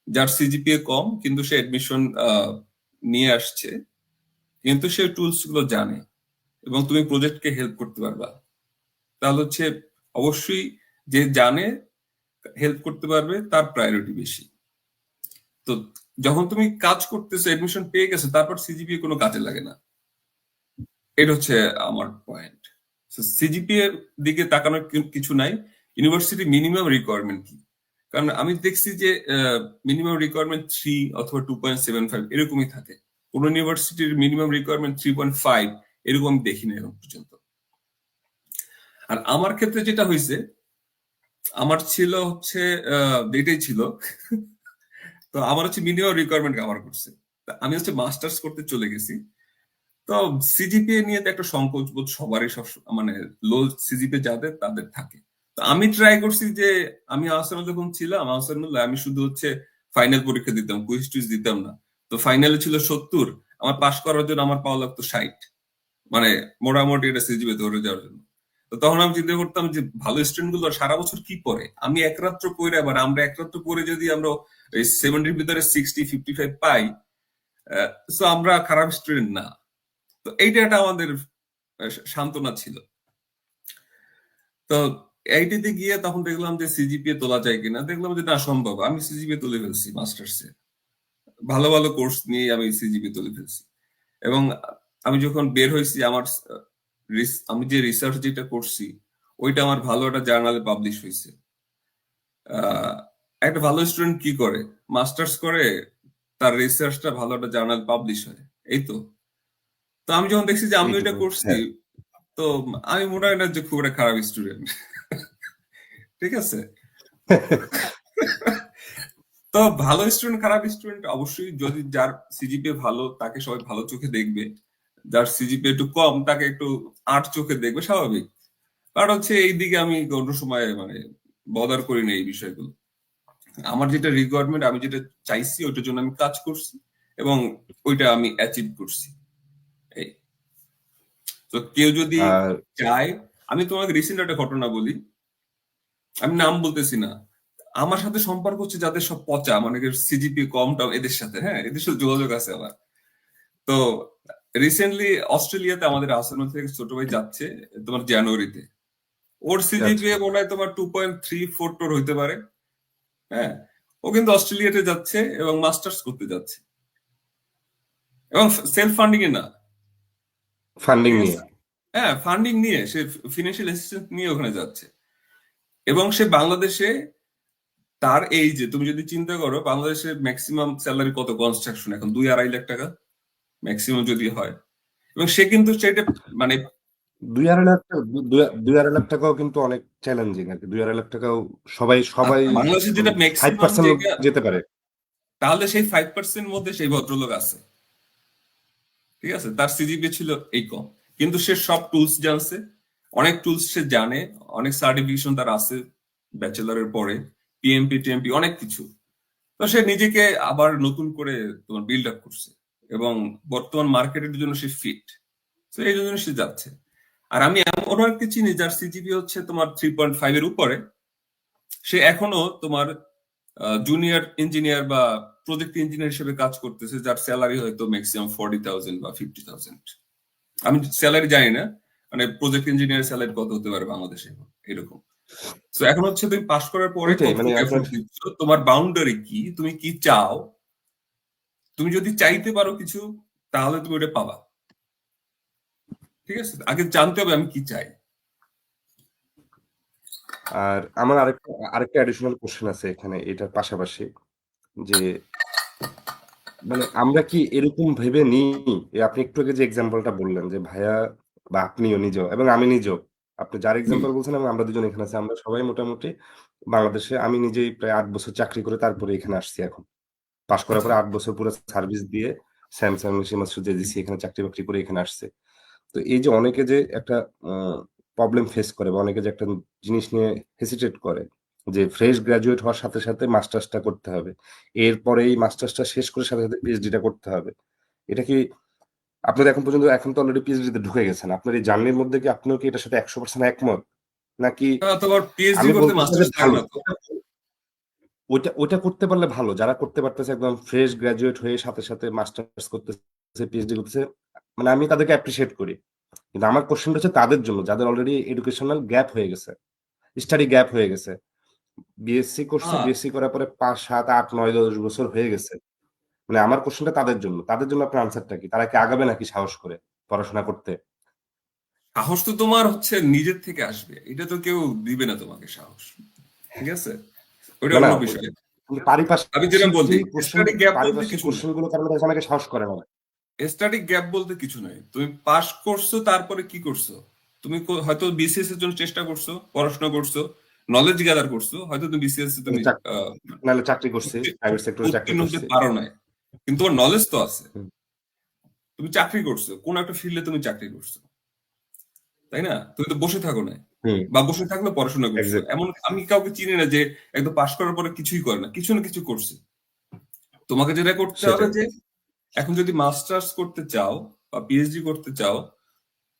যার সিজিপিএ কম কিন্তু সে এডমিশন নিয়ে আসছে, কিন্তু সে টুলস গুলো জানে এবং তুমি প্রজেক্টকে হেল্প করতে পারবা, তাহলে হচ্ছে অবশ্যই যে জানে হেল্প করতে পারবে তার প্রায়োরিটি বেশি। তো যখন তুমি কাজ করতেছো, এডমিশন পেয়ে গেছো, তারপর সিজিপিএ কোনো কাজে লাগে না। এটা হচ্ছে আমার পয়েন্ট। সিজিপিএ দিকে তাকানোর কিছু নাই, ইউনিভার্সিটি মিনিমাম রিকোয়ারমেন্ট কি। কারণ আমি দেখছি যে মিনিমাম রিকোয়ারমেন্ট 3 অথবা 2.75 এরকমই থাকে। কোন ইউনিভার্সিটির মিনিমাম রিকোয়ারমেন্ট 3.5 এরকম আমি দেখিনি এখন পর্যন্ত। আর আমার ক্ষেত্রে যেটা হয়েছে, আমার ছিল হচ্ছে এটাই ছিল তো আমার হচ্ছে মিনিমাম রিকোয়ারমেন্ট কভার করছে। তা আমি হচ্ছে মাস্টার্স করতে চলে গেছি। তো সিজিপিএ নিয়ে তো একটা সংকোচ বোধ সবারই সব, মানে লো সিজিপিএ যাদের তাদের থাকে। তো আমি ট্রাই করছি যে আমি আসামে যখন ছিলাম, আসামে আমি শুধু হচ্ছে ফাইনাল পরীক্ষা দিতাম, কুইজ টুইজ দিতাম না। তো ফাইনালে ছিল 70, আমার পাশ করার জন্য আমার পাওয়া লাগতো 60, মানে মোটামুটি এটা সিজিপিএ ধরে যাওয়ার জন্য। তো তখন আমি চিন্তা করতাম যে ভালো স্টুডেন্ট গুলো সারা বছর কি পড়ে, আমি এক রাত্র পড়ে, আবার আমরা এক রাত্র পড়ে যদি আমরা 70 ভিতরে 60-55 পাই, তো আমরা খারাপ স্টুডেন্ট না। তো এইটা একটা আমাদের সান্ত্বনা ছিল। তো এইটিতে গিয়ে তখন দেখলাম যে সিজিপিএ তোলা যায় কিনা, দেখলাম যে না, সম্ভব। আমি সিজিপিএ তুলে ফেলছি মাস্টার্সে, ভালো ভালো কোর্স নিয়ে আমি সিজিপিএ তুলে ফেলছি। এবং আমি যখন বের হয়েছি, আমার আমি যে রিসার্চ যেটা করছি ওইটা আমার ভালো একটা জার্নালে পাবলিশ হয়েছে। একটা ভালো স্টুডেন্ট কি করে, মাস্টার্স করে, তার রিসার্চটা ভালো একটা জার্নাল পাবলিশ হয়, এই তো। তো আমি যখন দেখছি যে আমি ওইটা এইটুকু, করছি, হ্যাঁ। তো আমি মনে হয় না যে খুব একটা খারাপ স্টুডেন্ট, ঠিক আছে। তো ভালো স্টুডেন্ট খারাপ স্টুডেন্ট অবশ্যই, যদি যার সিজিপিএ ভালো তাকে সবাই ভালো চোখে দেখবে, যার সিজিপিএ একটু কম তাকে একটু আট চোখে দেখবে, স্বাভাবিক। কারণ হচ্ছে এই দিকে আমি কোনো সময় মানে বদার করি না এই বিষয়গুলো। আমার যেটা রিকোয়ারমেন্ট, আমি যেটা চাইছি ওইটার জন্য আমি কাজ করছি এবং ওইটা আমি অ্যাচিভ করছি। এই তো কেউ যদি আর চায়, আমি তোমাকে রিসেন্ট একটা ঘটনা বলি, আমি নাম বলতেছি না। আমার সাথে সম্পর্ক হচ্ছে যাদের সব পচা, মানে সিজিপি কম টম, এদের সাথে, হ্যাঁ, এদের সাথে যোগাযোগ আছে আমার। তো রিসেন্টলি অস্ট্রেলিয়াতে আমাদের আসাম থেকে ছোট ভাই যাচ্ছে তোমার জানুয়ারিতে। ওর আচ্ছা, সিজিপিএ মনে হয় তোমার 2.34 টোর হইতে পারে। হ্যাঁ, ও কিন্তু অস্ট্রেলিয়াতে যাচ্ছে এবং মাস্টার্স করতে যাচ্ছে, এবং সেলফ ফান্ডিং এ না, ফান্ডিং ঠিক নিয়ে। আছে। হ্যাঁ, ফান্ডিং নিয়ে, সে ফিনান্সিয়াল অ্যাসিস্ট্যান্স নিয়ে ওখানে যাচ্ছে। এবং সে বাংলাদেশে, তার এই যে তুমি যদি চিন্তা করো বাংলাদেশের ম্যাক্সিমাম স্যালারি কত কনস্ট্রাকশন এখন, 2-2.5 লাখ টাকা ম্যাক্সিমাম যদি হয়। এবং সে কিন্তু সেটা মানে 2-2.5 লাখ টাকা, 2-2.5 লাখ টাকাও কিন্তু অনেক চ্যালেঞ্জিং আর কি। 2-2.5 লাখ টাকাও সবাই সবাই বাংলাদেশে মানে যেটা ফাইভ ম্যাক্সিমাম পার্সেন্ট জায়গা, যেতে পারে। তাহলে সেই 5% মধ্যে সেই ভদ্রলোক আছে, ঠিক আছে। তার সিজিপিএ ছিল এই কম, কিন্তু সে সব টুলস জানছে, অনেক টুলস সে জানে, অনেক সার্টিফিকেশন তার আছে ব্যাচেলারের পরে, পিএমপি টিএমপি অনেক কিছু। তো সে নিজেকে আবার নতুন করে তোমার বিল্ড আপ করছে এবং বর্তমান মার্কেটের জন্য সে ফিট। তো এই জন্য সে যাচ্ছে। আর আমি এমন একটা চিনি যার সিজিপি হচ্ছে তোমার 3.5 এর উপরে, সে এখনো তোমার জুনিয়র ইঞ্জিনিয়ার বা প্রজেক্ট ইঞ্জিনিয়ার হিসেবে কাজ করতেছে, যার স্যালারি হয়তো ম্যাক্সিমাম 40,000 বা 50,000। আমি স্যালারি জানি না, মানে প্রজেক্ট ইঞ্জিনিয়ার স্যালারি কত হতে পারে বাংলাদেশে এরকম। তো এখন হচ্ছে তুমি পাশ করার পরে ওইটাই মানে কতটুকু আপনার এফোর্ট দিচ্ছ, তোমার বাউন্ডারি কি, তুমি কি চাও। তুমি যদি চাইতে পারো কিছু, তাহলে তুমি ওটা পাবা, ঠিক আছে। আগে জানতে হবে আমি কি চাই। আর আমার আরেকটা আরেকটা অ্যাডিশনাল কোশ্চেন আছে এখানে এটার পাশাপাশি, যে মানে আমরা কি এরকম ভেবে নিই, আপনি একটু আগে যে এক্সাম্পলটা বললেন যে ভাইয়া বা আপনিও নিজেও এবং আমি নিজেও, আপনি যার হুম। এক্সাম্পল বলছেন এবং আমরা দুজন এখানে আছি, আমরা সবাই মোটামুটি বাংলাদেশে, আমি নিজেই প্রায় 8 বছর চাকরি করে তারপরে এখানে আসছি। এখন পাশ করার আচ্ছা। পরে 8 বছর পুরো সার্ভিস দিয়ে স্যামসাং, সিমাসু, জেজিসি এখানে চাকরি বাকরি করে এখানে আসছে। তো এই যে অনেকে যে একটা প্রবলেম ফেস করে বা অনেকে যে একটা জিনিস নিয়ে হেসিটেট করে যে ফ্রেশ গ্র্যাজুয়েট হওয়ার সাথে সাথে মাস্টার্সটা করতে হবে, এরপরেই মাস্টার্সটা শেষ করে সাথে সাথে পিএইচডিটা করতে হবে। এটা কি আপনার এখন পর্যন্ত, এখন তো অলরেডি পিএইচডিতে ঢুকে গেছেন, আপনার এই জার্নির মধ্যে কি আপনিও কি এটার সাথে 100% একমত, নাকি তোমার পিএইচডি আমি করতে বলতেছি যে মাস্টার্স লাগে ভালো না তো। ওইটা ওইটা করতে পারলে ভালো, যারা করতে পারতেছে একদম ফ্রেশ গ্র্যাজুয়েট হয়ে সাথে সাথে মাস্টার্স করতেছে, পিএইচডি করতেছে, মানে আমি তাদেরকে অ্যাপ্রিসিয়েট করি। কিন্তু আমার কোশ্চেনটা হচ্ছে তাদের জন্য যাদের অলরেডি এডুকেশনাল গ্যাপ হয়ে গেছে, স্টাডি গ্যাপ হয়ে গেছে, বিএসসি করছে, হ্যাঁ, বিএসসি করার পরে 5, 7, 8, 9, 10 বছর হয়ে গেছে। মানে আমার কোশ্চেনটা তাদের জন্য, তাদের জন্য আপনার আনসারটা কি, তারা কি আগাবে নাকি সাহস করে পড়াশোনা করতে, সাহস তো তোমার হচ্ছে নিজের থেকে আসবে, এটা তো কেউ দিবে না তোমাকে সাহস, ঠিক আছে? ওইটা না না অন্য ওই বিষয়। কিন্তু আমি যেটা পারিপার্শ্বিক যে বলছি, কোশ্চেন, স্টাডি গ্যাপ বলতে পারিপার্শ্বিক কিছু নাই। কোশ্চেন গুলো কারণে অনেকে সাহস করে না। স্টাডি গ্যাপ বলতে কিছু নাই, তুমি পাস করছো তারপরে কি করছো? তুমি হয়তো বিসিএস এর জন্য চেষ্টা করছো, পড়াশোনা করছো, নলেজ গ্যাদার করছো, হয়তো তুমি বিসিএস এ তুমি নাহলে চাকরি করছি, প্রাইভেট সেক্টরে চাকরি উত্তীর্ণ হতে করছি। পারো নাই, কিন্তু তোমার নলেজ তো আছে। হুম, তুমি চাকরি করছো, কোন একটা ফিল্ডে তুমি চাকরি করছো, তাই না? তুমি তো বসে থাকো না, হুম, বা বসে থাকলে পড়াশোনা করছো। এক্সাক্ট এমন আমি কাউকে চিনি না যে একদম পাশ করার পরে কিছুই করে না, কিছু না কিছু করছে। তোমাকে যেটা করতে হবে সেটাই। যে, এখন যদি মাস্টার্স করতে চাও বা পিএইচডি করতে চাও,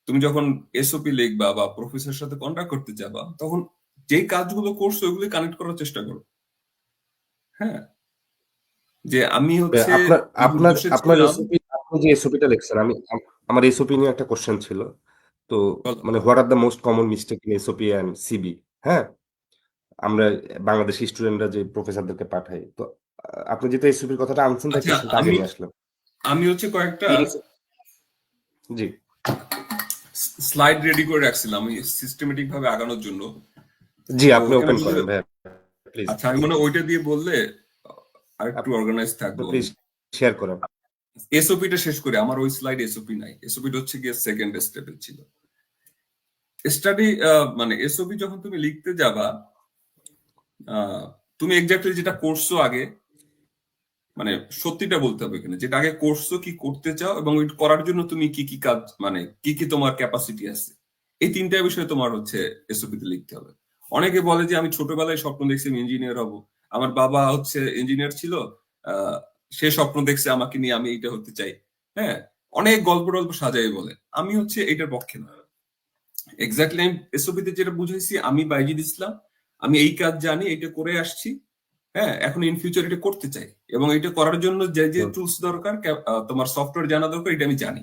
তুমি যখন এসওপি লিখবা বা প্রফেসরের সাথে কন্ট্যাক্ট করতে যাবা, তখন যেই কাজগুলো করছো ওইগুলো কানেক্ট করার চেষ্টা করো। হ্যাঁ, যে আমি হচ্ছে আপনার যখন আপনার আপনার বসেছিলাম। এসওপি, আপনি যে এসওপিটা লিখছেন, আমার এসওপি নিয়ে একটা কোশ্চেন ছিল। তো বলো। মানে what are the most common mistake in SOP and CV? হ্যাঁ, আমরা বাংলাদেশি স্টুডেন্টরা যে প্রফেসরদেরকে পাঠাই, তো আপনি যেহেতু এসওপির কথাটা আনছেন তাই আচ্ছা, কোশ্চেনটা আগে আমি নিয়ে আসলাম। আমি হচ্ছে কয়েকটা তিন জি স্লাইড রেডি করে রাখছিলাম আমি সিস্টেমেটিক ভাবে আগানোর জন্য। জি, তো আপনি আমি ওপেন বলতে, করেন ভাইয়া, প্লিজ। আচ্ছা, আমি মনে হয় ওইটা দিয়ে বললে আরেকটু অর্গানাইজ আপনি থাকবো আমি। প্লিজ শেয়ার করেন। এসওপিটা শেষ করে, আমার ওই স্লাইড এসওপি নাই, এসওপিটা হচ্ছে গিয়ে সেকেন্ড স্টেপে ছিল। স্টাডি মানে এসওপি যখন তুমি লিখতে যাবা, আহ, তুমি এক্স্যাক্টলি যেটা করছো আগে, মানে সত্যিটা বলতে হবে এখানে, যেটা আগে করছো, কি করতে চাও, এবং ওই করার জন্য তুমি কি কি কাজ, মানে কি কি তোমার ক্যাপাসিটি আছে, এই তিনটা বিষয়ে তোমার হচ্ছে এসওপি তে লিখতে হবে। অনেকে বলে যে আমি ছোটবেলায় স্বপ্ন দেখছি আমি ইঞ্জিনিয়ার হব, আমার বাবা হচ্ছে ইঞ্জিনিয়ার ছিল, আহ সে স্বপ্ন দেখছে আমাকে নিয়ে, আমি এইটা হতে চাই। হ্যাঁ, অনেক গল্প টল্প সাজাই বলে। আমি হচ্ছে এটার পক্ষে না। এক্স্যাক্টলি আমি এসওপি তে যেটা বুঝাইছি, আমি বাইজিদ ইসলাম, আমি এই কাজ জানি, এটা করে আসছি। হ্যাঁ, এখন ইন ফিউচার এটা করতে চাই, এবং এটা করার জন্য যে যে হুম, টুলস দরকার, তোমার সফটওয়্যার জানা দরকার, এটা আমি জানি।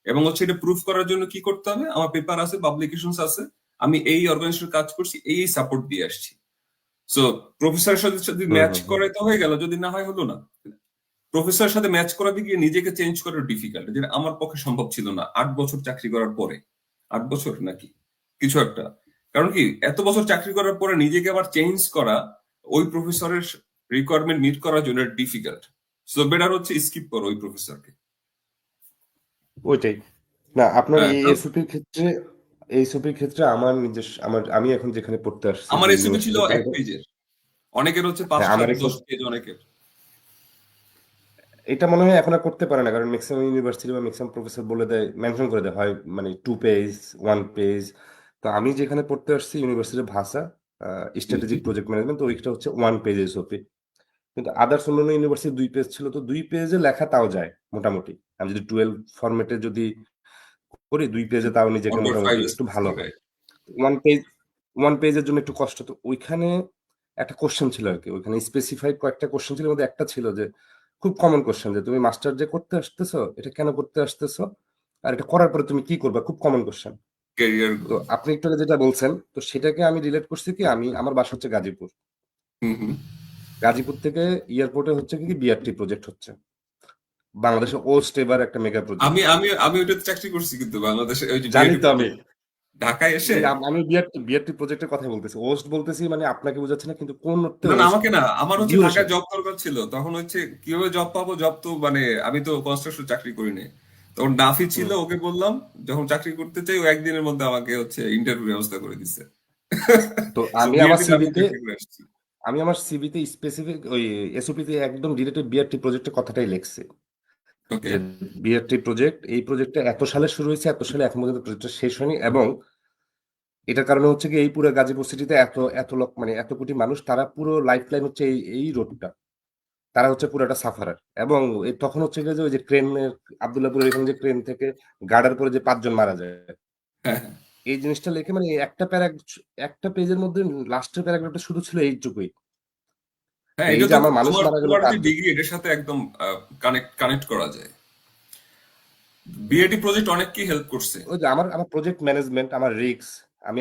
এবং হচ্ছে এটা প্রুফ করার জন্য কি করতে হবে, আমার পেপার আছে, পাবলিকেশনস আছে, আমি এই অর্গানাইজেশন কাজ করছি, এই সাপোর্ট দিয়ে আসছি। সো প্রফেসরের সাথে যদি হুম, ম্যাচ হুম, হুম। করে তো হয়ে গেল, যদি না হয় হলো না। প্রফেসরের সাথে ম্যাচ করাতে গিয়ে নিজেকে চেঞ্জ করা ডিফিকাল্ট, যেটা আমার পক্ষে সম্ভব ছিল না 8 বছর চাকরি করার পরে। 8 বছর নাকি কিছু একটা, কারণ কি এত বছর চাকরি করার পরে নিজেকে আবার চেঞ্জ করা ওই প্রফেসরের রিকোয়ারমেন্ট মিট করার জন্য ডিফিকাল্ট। সো বেটার হচ্ছে স্কিপ করো ওই প্রফেসরকে। ওইটাই। না আপনার হ্যাঁ, এই কারণ এসওপির ক্ষেত্রে আমার নিজস্ব, আমি এখন যেখানে পড়তে আসছি আমার যে এসিপি ছিল ইউনিভার্সিটিতে, 1 পেজের, অনেকের হচ্ছে পাঁচ হ্যাঁ সাত আমার দশ পেজ অনেকের। এটা মনে হয় এখন আর করতে পারে না, কারণ ম্যাক্সিমাম ইউনিভার্সিটি বা ম্যাক্সিমাম প্রফেসর বলে দেয়, মেনশন করে দেয় হয় মানে 2 পেজ, 1 পেজ। তো আমি যেখানে পড়তে আসছি ইউনিভার্সিটি ভাষা স্ট্র্যাটেজিক প্রজেক্ট ম্যানেজমেন্ট, তো ওইটা হচ্ছে 1 পেজ এসওপি। কিন্তু আদার্স অন্যান্য ইউনিভার্সিটি 2 পেজ ছিল, তো 2 পেজে লেখা তাও যায় মোটামুটি। আমি যদি 12 ফরম্যাটে যদি করি 2 পেজে, তাও নিজেকে অর্ডার মোটামুটি ফাইল একটু ভালো হয়। রাইট। 1 পেজ, 1 পেজের জন্য একটু কষ্ট। তো ওইখানে একটা কোশ্চেন ছিল আর কি, ওইখানে স্পেসিফাইড কয়েকটা কোশ্চেন ছিল, মধ্যে একটা ছিল যে খুব কমন কোশ্চেন, যে তুমি মাস্টার যে করতে আসতেছো এটা কেন করতে আসতেছো, আর এটা করার পরে তুমি কি করবা, খুব কমন কোশ্চেন। ক্যারিয়ার তো গোল। আপনি একটু আগে যেটা বলছেন, তো সেটাকে আমি রিলেট করছি কি, আমার বাসা হচ্ছে গাজীপুর। হুম হুম। গাজীপুর থেকে এয়ারপোর্টে হচ্ছে কি বিআরটি প্রজেক্ট হচ্ছে, বাংলাদেশের ওস্ট এবার একটা মেগা প্রজেক্ট। আমি আমি আমি ওইটাতে চাকরি করছি, কিন্তু বাংলাদেশে ওই যে জানি বিআইটি তো আমি, প্রজেক্ট ঢাকায় এসে। আমি বিআরটি বিআরটি প্রজেক্টের কথা বলতেছি, ওস্ট বলতেছি মানে আপনাকে বোঝাচ্ছে না, কিন্তু কোন অর্থে না না, ওস্ট, আমাকে না, আমার হচ্ছে ঢাকায় ডিউরেশন। জব দরকার ছিল, তখন হচ্ছে কিভাবে জব পাবো, জব তো মানে আমি তো কনস্ট্রাকশন চাকরি করিনি। তখন নাফি ছিল, হুম। ওকে বললাম যখন চাকরি করতে চাই, ও একদিনের মধ্যে আমাকে হচ্ছে ইন্টারভিউ ব্যবস্থা করে দিছে। তো সো আমি আমার বিআইটি তে আমি সিভিতে, চাকরি করে আসছি। স্পেসিফিক ওই এসওপিতে একদম ডিরেক্ট বিআরটি প্রজেক্টের কথাটাই লিখছি, ওকে। যে বিআরটি প্রজেক্ট, এই প্রজেক্টটা এত সালে শুরু হয়েছে, এত সালে এখন পর্যন্ত প্রজেক্টটা শেষ হয়নি, এবং এটার কারণে হচ্ছে কি এই পুরো গাজীপুর সিটিতে এত এত লোক, মানে এত কোটি মানুষ, তারা পুরো লাইফ লাইন হচ্ছে এই এই রোডটা, তারা হচ্ছে পুরোটা সাফারার। এবং তখন হচ্ছে কি যে ওই যে ক্রেনের, আবদুল্লাপুরের এখানে যে ক্রেন থেকে গার্ডার পরে যে 5 জন মারা যায়, হ্যাঁ হ্যাঁ এই জিনিসটা লিখে মানে একটা পেজের মধ্যে লাস্টের প্যারাগ্রাফটা শুরু ছিল এইটুকুই, হ্যাঁ, যে এই এটা যে তো আমার মানুষ তোমার মারা গেল তোমার যে 5 জন। ডিগ্রি, এটার সাথে একদম কানেক্ট কানেক্ট করা যায়। বিআইটি প্রজেক্ট অনেককেই হেল্প করছে। ওই যে আমার আমার প্রজেক্ট ম্যানেজমেন্ট, আমার রিস্ক, আমি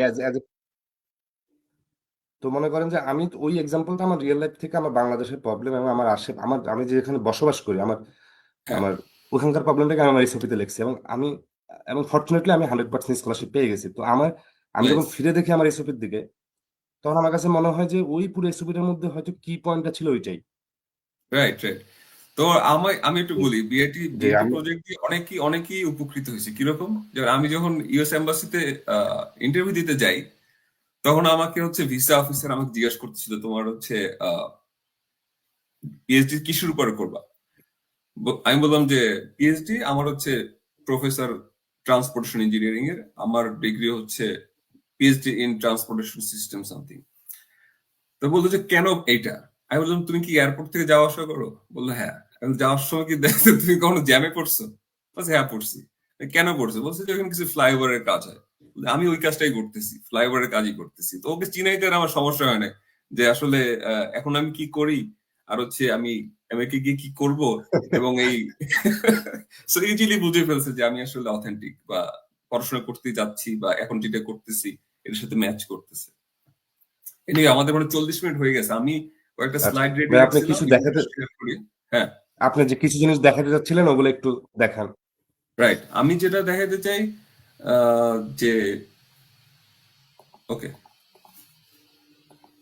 তো মনে করেন যে আমি তো ওই এক্সাম্পলটা আমার রিয়েল লাইফ থেকে, আমার বাংলাদেশের প্রবলেম এবং আমি যেখানে বসবাস করি, আমার হ্যাঁ আমার ওখানকার প্রবলেমটাকে আমি আমার রেসিপিতে লিখছি। এবং আমি এবং ফরচুনেটলি আমি 100% স্কলারশিপ পেয়ে গেছি। তো আমি যখন নাইস। ফিরে দেখি আমার এসওপির দিকে, তখন আমার কাছে মনে হয় যে ওই পুরো এসওপিটার মধ্যে হয়তো কি পয়েন্টটা ছিল ওইটাই। Right, right. তো আমি একটু তো বলি, বিআইটি যে বিআইটি আমি প্রজেক্ট দিয়ে অনেকেই উপকৃত হয়েছে। কিরকম? যে আমি যখন ইউএস এম্বাসিতে ইন্টারভিউ দিতে যাই, তখন আমাকে হচ্ছে ভিসা অফিসার আমাকে জিজ্ঞাসা করতেছিল, তোমার হচ্ছে পিএইচডি কিসের উপরে করবা? আমি বললাম যে পিএইচডি আমার হচ্ছে প্রফেসর ট্রান্সপোর্টেশন ইঞ্জিনিয়ারিং এর, আমার ডিগ্রি হচ্ছে PhD in transportation system something. তো বললো যে কেন এইটা? আমি বললাম তুমি কি এয়ারপোর্ট থেকে যাওয়া আসা করো? বললো হ্যাঁ। আমি বললাম, যাওয়ার সময় কি তুমি কখনো জ্যামে পড়ছো? বলছে হ্যাঁ পড়ছি। কেন পড়ছো? বলছে যে ওখানে কিছু ফ্লাইওভারের কাজ হয়। বললাম, আমি ওই কাজটাই করতেছি, ফ্লাইওভারের কাজই করতেছি। তো ওকে চিনাইতে আর আমার সমস্যা হয় না যে আসলে এখন আমি কি করি, আর হচ্ছে আমি আমেরিকা গিয়ে কি করব, এবং এই সো ইজিলি বুঝে ফেলছে যে আমি আসলে অথেন্টিক, বা পড়াশোনা করতে যাচ্ছি, বা এখন যেটা করতেছি এর সাথে ম্যাচ করতেছে। এনিওয়ে আমাদের মানে ৪০ মিনিট হয়ে গেছে। আমি কয়েকটা আচ্ছা স্লাইড রেডি ভাই, আপনি রাখছিলাম, কিছু এটা দেখাতে, শেয়ার করি। হ্যাঁ, আপনি যে কিছু জিনিস দেখাতে চাচ্ছিলেন ওগুলো একটু দেখান। রাইট। আমি যেটা দেখাতে চাই যে ওকে,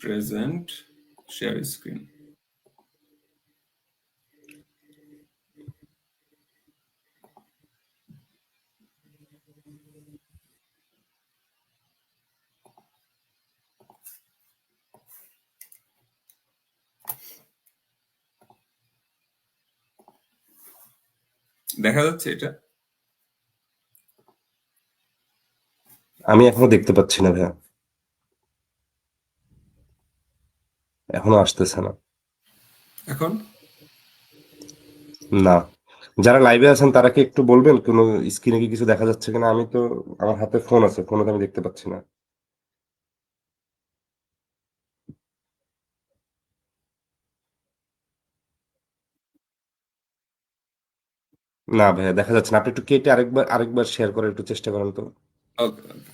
প্রেজেন্ট, শেয়ার স্ক্রিন। দেখা যাচ্ছে এটা? আমি এখনো দেখতে পাচ্ছি না ভাইয়া, এখনো আসতেছে না। এখন না, যারা লাইভে আছেন তারা কি একটু বলবেন কোনো স্ক্রিনে কি কিছু দেখা যাচ্ছে কিনা? আমি তো, আমার হাতে ফোন আছে, ফোনে তো আমি দেখতে পাচ্ছি না। না ভাইয়া, দেখা যাচ্ছে না। আপনি একটু কেটে আরেকবার শেয়ার করার একটু চেষ্টা করেন তো। ওকে, ওকে।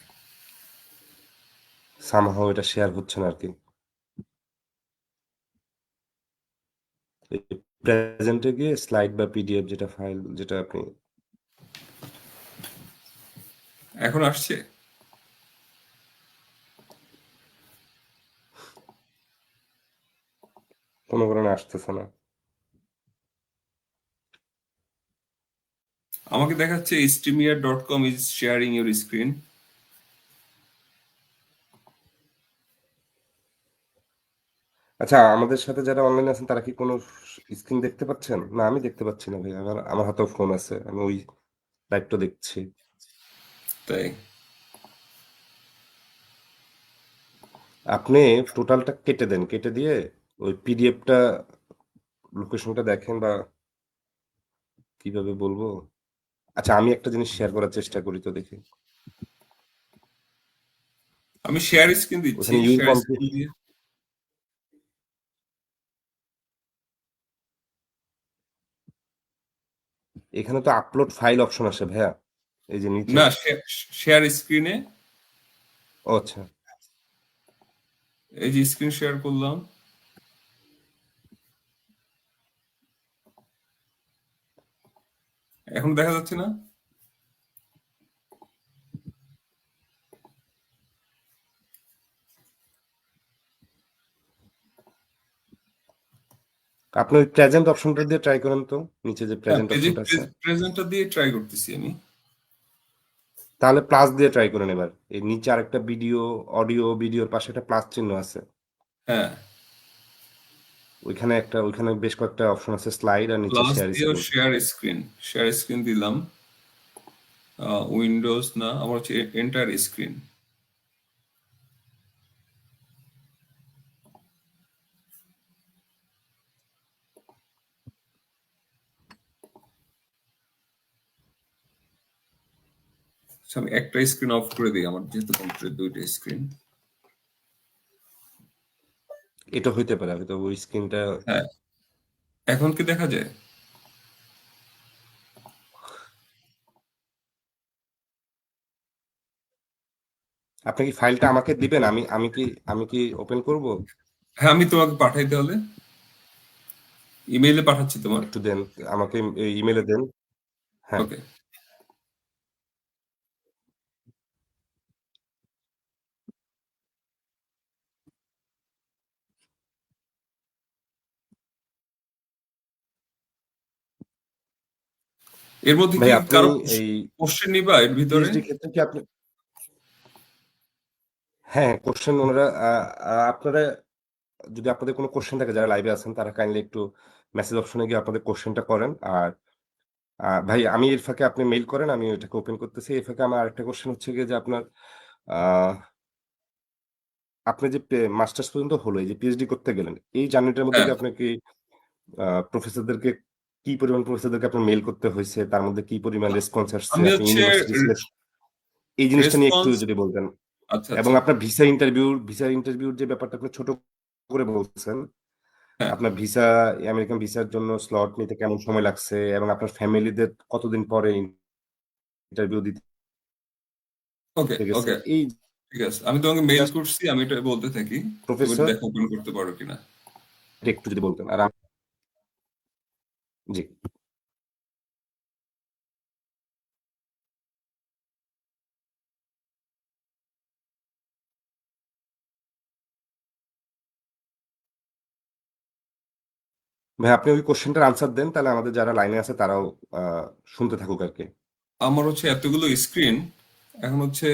সামহাও এটা শেয়ার হচ্ছে না আর কি। প্রেজেন্টে গিয়ে স্লাইড বা পিডিএফ যেটা ফাইল, যেটা আপনি, এখন আসছে? কোনো কারণে আসতেছে না। আমাকে দেখাচ্ছে streamier.com is sharing your screen. আচ্ছা, আমাদের সাথে যারা অনলাইনে আছেন তারা কি কোনো স্ক্রিন দেখতে পাচ্ছেন? না, আমি দেখতে পাচ্ছি না ভাই। আমার হাতেও ফোন আছে, আমি ওই লাইভটা দেখছি। তাই? আপনি টোটালটা কেটে দেন, কেটে দিয়ে ওই পিডিএফটা লোকেশনটা দেখেন, বা কিভাবে বলবো। আচ্ছা, আমি একটা জিনিস শেয়ার করার চেষ্টা করি তো, দেখি। আমি শেয়ার স্ক্রিন দিচ্ছি, ওখানে ইউর শেয়ার কম্পিউটার, স্ক্রিন দিয়ে। এখানে তো আপলোড ফাইল অপশন আসে ভাইয়া, এই যে নিচে। না, শেয়ার স্ক্রিনে, ও আচ্ছা, এই যে স্ক্রিন শেয়ার করলাম। এখন দেখা যাচ্ছে না? আপনি ওই প্রেজেন্ট অপশনটা দিয়ে ট্রাই করেন তো, নিচে যে হ্যাঁ, প্রেজেন্ট অপশনটা আছে। প্রেজেন্টটা দিয়ে ট্রাই করতেছি আমি। তাহলে প্লাস দিয়ে ট্রাই করেন এবার। এই নিচে আরেকটা ভিডিও, অডিও ভিডিওর পাশে একটা প্লাস চিহ্ন আছে। হ্যাঁ, ওইখানে বেশ কয়েকটা অপশন আছে, স্লাইড আর নিচে প্লাস শেয়ার দিয়েও স্ক্রিন। শেয়ার স্ক্রিন দিলাম। উইন্ডোজ না, আমার হচ্ছে এন্টার স্ক্রিন। আমি একটা স্ক্রিন অফ করে দিই, আমার যেহেতু কম্পিউটার দুইটা স্ক্রিন। এটা হইতে পারে, হয়তো ওই স্ক্রিনটা। হ্যাঁ, এখন কি দেখা যায়? আপনি কি ফাইলটা আমাকে দিবেন? আমি কি ওপেন করব? হ্যাঁ, আমি তোমাকে পাঠাই তাহলে, ইমেইলে পাঠাচ্ছি তোমার। একটু দেন আমাকে, ইমেলে দেন। হ্যাঁ। ওকে। এর মধ্যে ভাই কি আপনি কারো এই কোশ্চেন নিবা এর ভিতরে? পিএইচডি ক্ষেত্রে কি আপনি, হ্যাঁ কোশ্চেন ওনারা আপনারা যদি আপনাদের কোনো কোশ্চেন থাকে যারা লাইভে আছেন তারা কাইন্ডলি একটু মেসেজ অপশনে গিয়ে আপনাদের কোশ্চেনটা করেন। আর ভাই আমি এর ফাঁকে আপনি মেইল করেন, আমি ওইটাকে ওপেন করতেছি। এর ফাঁকে আমার আরেকটা কোশ্চেন হচ্ছে গিয়ে যে আপনার আহ, আপনি যে মাস্টার্স পর্যন্ত হলো, এই যে পিএইচডি করতে গেলেন, এই জার্নিটার মধ্যে হ্যাঁ, কি আপনাকে প্রফেসরদেরকে কি পরিমাণ প্রফেসরদেরকে আপনার মেইল করতে হয়েছে, তার মধ্যে কি পরিমাণ রেসপন্স আসছে, আমি আপনি হচ্ছে ইউনিভার্সিটি সিলেকশন, এই জিনিসটা নিয়ে একটু রেসপন্স। যদি বলতেন। আচ্ছা এবং আচ্ছা। আপনার ভিসা ইন্টারভিউর যে ব্যাপারটা আপনি ছোট করে বলছেন, হ্যাঁ, আপনার ভিসা, আমেরিকান ভিসার জন্য স্লট নিতে কেমন সময় লাগছে, এবং আপনার ফ্যামিলিদের কতদিন পরে ইন্টারভিউ দিতে ওকে গেছে, ওকে, এই ঠিক আছে। আমি তোমাকে মেইল জাস্ট করছি, আমি এটা বলতে থাকি। তুমি প্রফেসর দেখো ওপেন করতে পারো কিনা। একটু যদি বলতেন। আর জি ভাই, আপনি ওই কোশ্চেনটার আনসার দেন, তাহলে আমাদের যারা লাইনে আছে তারাও শুনতে থাকুক আর কি। আমার হচ্ছে এতগুলো স্ক্রিন, এখন হচ্ছে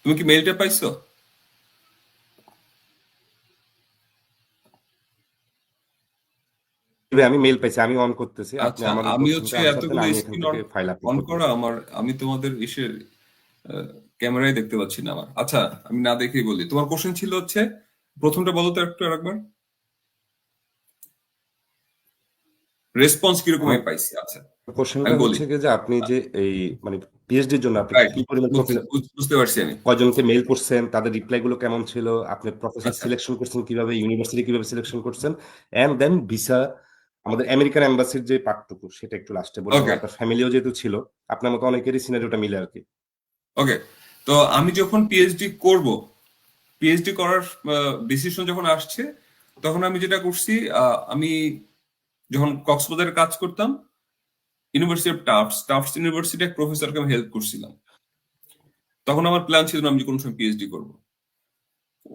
তুমি কি মেইলটা পাইছো? ভাই, আমি মেইল পাইছি, আমি অন করতেছি, আপনি আচ্ছা, আমার ওই আমি হচ্ছে কোশ্চেনটা আনসার দেন, এতগুলো আমি এখান স্ক্রিন থেকে অন ফাইল আপলোড অন করে করা দিচ্ছি। আমার, আমি তোমাদের ইসের ক্যামেরায় দেখতে পাচ্ছি না আমার। আচ্ছা, আমি না দেখেই বলি। তোমার কোশ্চেন ছিল হচ্ছে, প্রথমটা বলো তো একটু আরেকবার। রেসপন্স কিরকম আমার আমি পাইছি? আচ্ছা, কোশ্চেনটা আমি বলি। হচ্ছে কি যে আপনি যে এই মানে পিএইচডির জন্য আপনি রাইট, কি পরিমাণ বুঝতে পারছি আমি। কয়জনকে মেইল করছেন, তাদের রিপ্লাই গুলো কেমন ছিল, আপনি প্রফেসর আচ্ছা, সিলেকশন করছেন কিভাবে, ইউনিভার্সিটি কিভাবে সিলেকশন করছেন, এন্ড দেন ভিসা, আমাদের আমেরিকান এম্বাসির যে পার্টটুকু সেটা একটু লাস্টে বলুন, এবং ওকে আপনার ফ্যামিলিও যেহেতু ছিল, আপনার মতো অনেকেরই সিনারিওটা মিলে আর কি। ওকে। তো আমি যখন পিএইচডি করব, পিএইচডি করার ডিসিশন যখন আসছে, তখন আমি যেটা করছি, আমি যখন কক্সবাজারে কাজ করতাম, ইউনিভার্সিটি অফ টাফটস ইউনিভার্সিটি এক প্রফেসরকে আমি হেল্প করছিলাম। তখন আমার প্ল্যান ছিল না আমি যে কোনো সময় পিএইচডি করব।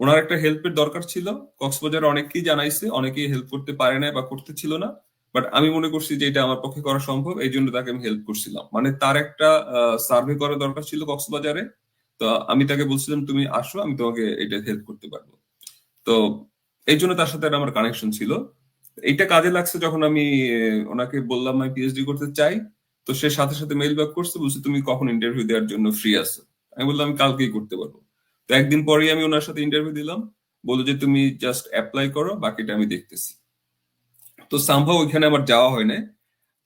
ওনার একটা হেল্পের দরকার ছিল। কক্সবাজারে অনেকেই জানাইছে, অনেকেই হেল্প করতে পারে না বা করতে ছিল না। বাট আমি মনে করছি যে এটা আমার পক্ষে করা সম্ভব, এই জন্য তাকে আমি হেল্প করছিলাম। মানে তার একটা সার্ভে করা দরকার ছিল কক্সবাজারে। তো আমি তাকে বলছিলাম তুমি আসো, আমি তোমাকে এটা হেল্প করতে পারবো। তো এই জন্য তার সাথে একটা আমার কানেকশন ছিল। এইটা কাজে লাগছে যখন আমি ওনাকে বললাম আমি পিএইচডি করতে চাই। তো সে সাথে সাথে মেইল ব্যাক করছে, বলছে তুমি কখন ইন্টারভিউ দেওয়ার জন্য ফ্রি আছো। আমি বললাম আমি কালকেই করতে পারবো। তো একদিন পরেই আমি ওনার সাথে ইন্টারভিউ দিলাম। বললো যে তুমি জাস্ট অ্যাপ্লাই করো, বাকিটা আমি দেখতেছি। তো সামহাও ওইখানে আমার যাওয়া হয় না।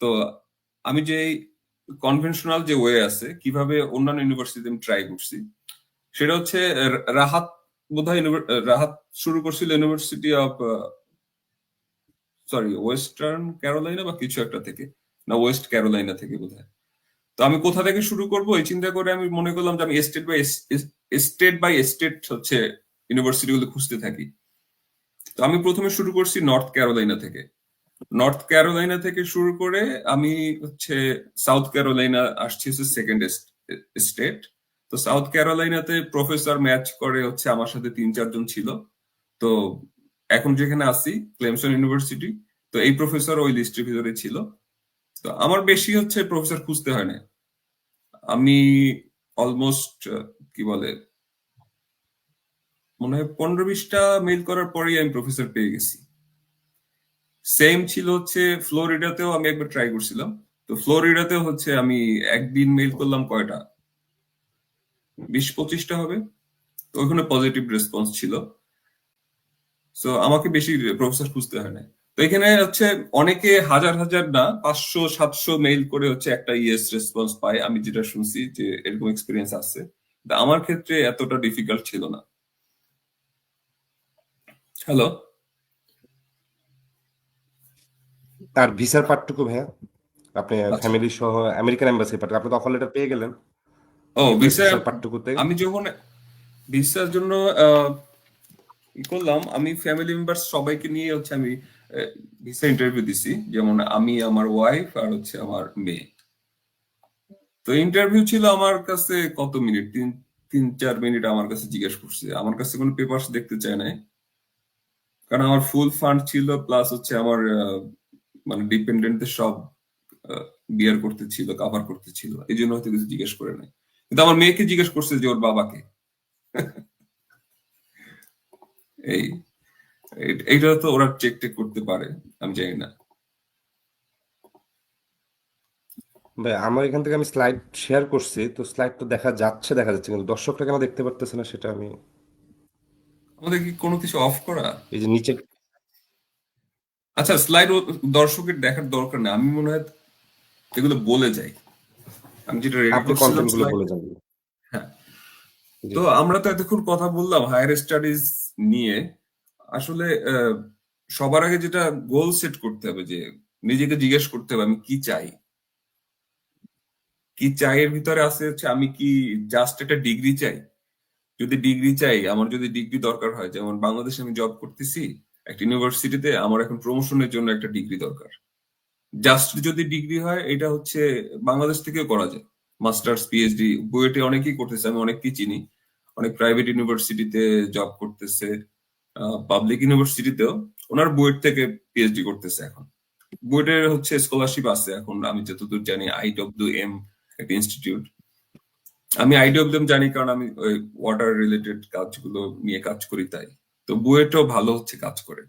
তো আমি যে কনভেনশনাল যে ওয়ে আছে কিভাবে অন্যান্য ইউনিভার্সিটিতে আমি ট্রাই করছি, সেটা হচ্ছে রাহাত, বোধহয় রাহাত শুরু করছিল university of, sorry, western Carolina বা কিছু একটা থেকে, না ওয়েস্ট ক্যারোলাইনা থেকে বোধহয়। তো আমি কোথা থেকে শুরু করব এই চিন্তা করে আমি মনে করলাম যে আমি স্টেট বাই স্টেট হচ্ছে ইউনিভার্সিটি গুলো খুঁজতে থাকি। তো আমি প্রথমে শুরু করছি নর্থ ক্যারোলাইনা থেকে। নর্থ ক্যারোলাইনা থেকে শুরু করে আমি হচ্ছে সাউথ ক্যারোলাইনা আসছি হচ্ছে সেকেন্ড স্টেট। তো সাউথ ক্যারোলাইনাতে প্রফেসর ম্যাচ করে হচ্ছে আমার সাথে 3-4 জন ছিল। তো এখন যেখানে আছি ক্লেমসন ইউনিভার্সিটি, তো এই প্রফেসর ওই লিস্টের ভিতরে ছিল। তো আমার বেশি হচ্ছে প্রফেসর খুঁজতে হয় না। আমি অলমোস্ট কি বলে, মনে হয় 15-20টা মেইল করার পরেই আমি প্রফেসর পেয়ে গেছি। সেম ছিল হচ্ছে ফ্লোরিডাতেও আমি একবার ট্রাই করছিলাম। তো ফ্লোরিডাতেও হচ্ছে আমি একদিন মেইল করলাম কয়টা, 20-25টা হবে। তো ওইখানে পজিটিভ রেসপন্স ছিল। সো আমাকে বেশি প্রফেসর খুঁজতে হয় না। তো এখানে হচ্ছে অনেকে হাজার হাজার না, 500-700 মেইল করে হচ্ছে একটা ইয়েস রেসপন্স পায়, আমি যেটা শুনছি যে এরকম এক্সপিরিয়েন্স আছে। তা আমার ক্ষেত্রে এতটা ডিফিকাল্ট ছিল না। হ্যালো। তার ভিসার পার্টটুকু ভাইয়া, আপনি আচ্ছা। ফ্যামিলি সহ আমেরিকান এম্বাসি পার্ট, আপনি তো অফার লেটার পেয়ে গেলেন, ও ইউএস ভিসা, ভিসার পার্টটুকুতে। আমি যখন ভিসার জন্য ই করলাম, আমি ফ্যামিলি মেম্বার্স সবাইকে নিয়ে হচ্ছে আমি ভিসা ইন্টারভিউ দিছি। যেমন আমি, আমার ওয়াইফ আর হচ্ছে আমার মেয়ে। তো ইন্টারভিউ ছিল আমার কাছে কত মিনিট, 3-4 মিনিট আমার কাছে জিজ্ঞেস করছে। আমার কাছে কোনো পেপারস দেখতে চায় নাই, কারণ আমার ফুল ফান্ড ছিল, প্লাস হচ্ছে আমার মানে ডিপেন্ডেন্টদের সব বিয়ার করতেছিল, কাভার করতেছিল, এই জন্য হয়তো কিছু জিজ্ঞেস করে নাই। কিন্তু আমার মেয়েকে জিজ্ঞেস করছে যে ওর বাবাকে। এই এইটা তো ওরা চেক টেক করতে পারে, আমি জানি না। ভাই আমার এখান থেকে আমি স্লাইড শেয়ার করছি, তো স্লাইড তো দেখা যাচ্ছে কিন্তু দর্শকরা কেন দেখতে পারতেছে না সেটা আমি, আমাদের কি কোনো কিছু অফ করা? এই যে নিচে আচ্ছা, স্লাইড দর্শকের দেখার দরকার নেই, আমি মনে হয় এগুলো বলে যাই। আমি যেটা রেডি আপনি করছিলাম কন্টেন্ট গুলো স্লাইড। বলে যাবেন। হ্যাঁ, জি। তো আমরা তো এতক্ষণ কথা বললাম হায়ার স্টাডিজ নিয়ে। আসলে সবার আগে যেটা গোল সেট করতে হবে, যে নিজেকে জিজ্ঞেস করতে হবে আমি কি চাই। কি চাই এর ভিতরে আছে হচ্ছে আমি কি জাস্ট একটা ডিগ্রি চাই। যদি ডিগ্রি চাই, আমার যদি ডিগ্রি দরকার হয়, যেমন বাংলাদেশে আমি জব করতেছি একটা ইউনিভার্সিটিতে, আমার এখন প্রমোশনের জন্য একটা ডিগ্রি দরকার। জাস্ট যদি ডিগ্রি হয়, এটা হচ্ছে বাংলাদেশ থেকেও করা যায়। মাস্টার্স, পিএইচডি, বুয়েটে অনেকেই করতেছে, আমি অনেককেই চিনি। অনেক প্রাইভেট ইউনিভার্সিটিতে জব করতেছে, পাবলিক ইউনিভার্সিটিতেও ওনার বুয়েট থেকে পিএইচডি করতেছে এখন। বুয়েটের হচ্ছে স্কলারশিপ আছে এখন, আমি যতদূর জানি IWM একটা ইনস্টিটিউট। আমি IWM জানি কারণ আমি ওই ওয়াটার রিলেটেড কাজগুলো নিয়ে কাজ করি, তাই। তো বুয়েটও ভালো হচ্ছে কাজ করে।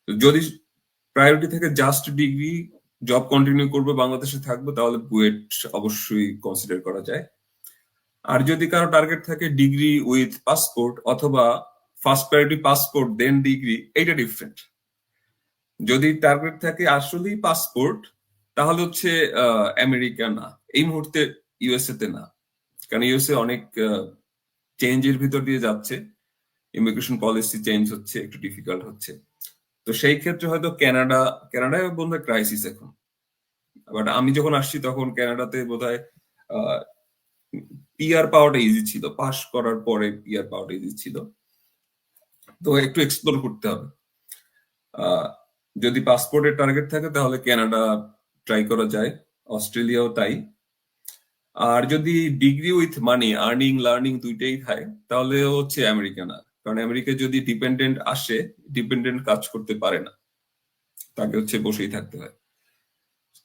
তো যদি প্রায়োরিটি থেকে জাস্ট ডিগ্রি, জব কন্টিনিউ করবো, বাংলাদেশে থাকবো, তাহলে বুয়েট অবশ্যই কনসিডার করা যায়। আর যদি কারো টার্গেট থাকে ডিগ্রি উইথ পাসপোর্ট, অথবা ফার্স্ট প্রায়োরিটি পাসপোর্ট দেন ডিগ্রি, এইটা ডিফারেন্ট। যদি টার্গেট থাকে আসলেই পাসপোর্ট, তাহলে হচ্ছে আমেরিকা না, এই মুহূর্তে ইউএসএ তে না। কারণ ইউএসএ অনেক চেঞ্জের ভিতর দিয়ে যাচ্ছে, ইমিগ্রেশন পলিসি চেঞ্জ হচ্ছে, একটু ডিফিকাল্ট হচ্ছে। তো সেই ক্ষেত্রে হয়তো কানাডায় বোধহয় ক্রাইসিস এখন। বাট আমি যখন আসছি তখন কানাডাতে বোধহয় পিআর পাওয়াটা ইজি ছিল, পাস করার পরে পিআর পাওয়াটা ইজি ছিল। তো একটু এক্সপ্লোর করতে হবে। আহ, যদি পাসপোর্টের টার্গেট থাকে তাহলে কানাডা ট্রাই করা যায়, অস্ট্রেলিয়াও তাই। আর যদি degree with money, earning learning দুইটাই থাকে, তাহলে হচ্ছে আমেরিকা না। কারণ আমেরিকা যদি ডিপেন্ডেন্ট আসে, ডিপেন্ডেন্ট কাজ করতে পারে না, তাকে হচ্ছে বসেই থাকতে হয়।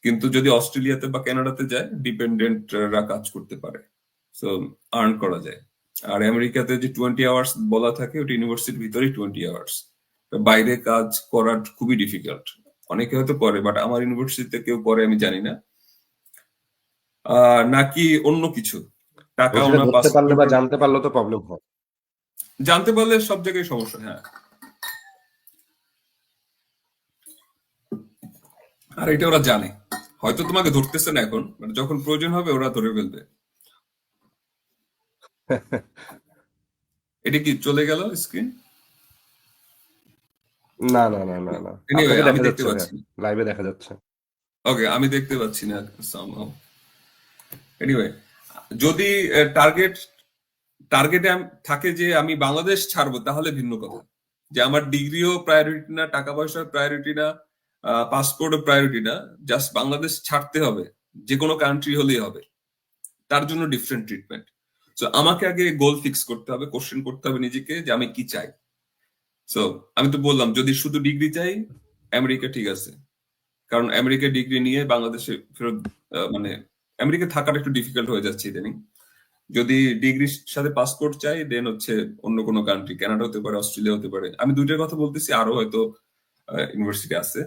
কিন্তু যদি অস্ট্রেলিয়াতে বা কানাডাতে যায়, ডিপেন্ডেন্টরা কাজ করতে পারে, সো আর্ন করা যায়। আর আমেরিকাতে যে 20 আওয়ার্স বলা থাকে, ওটা ইউনিভার্সিটির ভিতরেই 20 আওয়ার্স, বাইরে কাজ করা খুবই ডিফিকাল্ট। অনেকে হয়তো করে, বাট আমার ইউনিভার্সিটিতে কেউ করে আমি জানি না। নাকি অন্য কিছু, টাকাও সেটা না, ধরতে পারলে পাসপোর্ট বা জানতে পারলে তো প্রবলেম হয়। জানতে পারলে সব জায়গায় সমস্যা, হ্যাঁ। আর এটা ওরা জানে, হয়তো তোমাকে ধরতেছে না এখন, but যখন প্রয়োজন হবে ওরা ধরে ফেলবে। এটা কি চলে গেল স্ক্রিন? না না না না না, এনিওয়ে, আপনাকে আমি দেখা দেখতে যাচ্ছে ভাইয়া, পাচ্ছি না। লাইভে দেখা যাচ্ছে। ওকে, আমি দেখতে পাচ্ছি না somehow। এনিওয়ে, যদি টার্গেট টার্গেটে থাকে যে আমি বাংলাদেশ ছাড়বো, তাহলে ভিন্ন কথা। যে আমার ডিগ্রিও প্রায়োরিটি না, টাকা পয়সার প্রায়োরিটি না, পাসপোর্টও প্রায়োরিটি না, জাস্ট বাংলাদেশ ছাড়তে হবে, যে কোনো কান্ট্রি হলেই হবে, তার জন্য ডিফারেন্ট ট্রিটমেন্ট। সো আমাকে আগে গোল ফিক্স করতে হবে, কোশ্চেন করতে হবে নিজেকে যে আমি কি চাই। সো আমি তো বললাম, যদি শুধু ডিগ্রি চাই, আমেরিকা ঠিক আছে। কারণ আমেরিকা ডিগ্রি নিয়ে বাংলাদেশে ফেরত মানে আমেরিকা থাকাটা একটু ডিফিকাল্ট হয়ে যাচ্ছে ইদানিং। যদি ডিগ্রির সাথে পাসপোর্ট চাই, দেন হচ্ছে অন্য কোনো কান্ট্রি, কানাডা হতে পারে, অস্ট্রেলিয়া হতে পারে। আমি দুইটার কথা বলতেছি, আরো হয়তো ইউনিভার্সিটি আছে।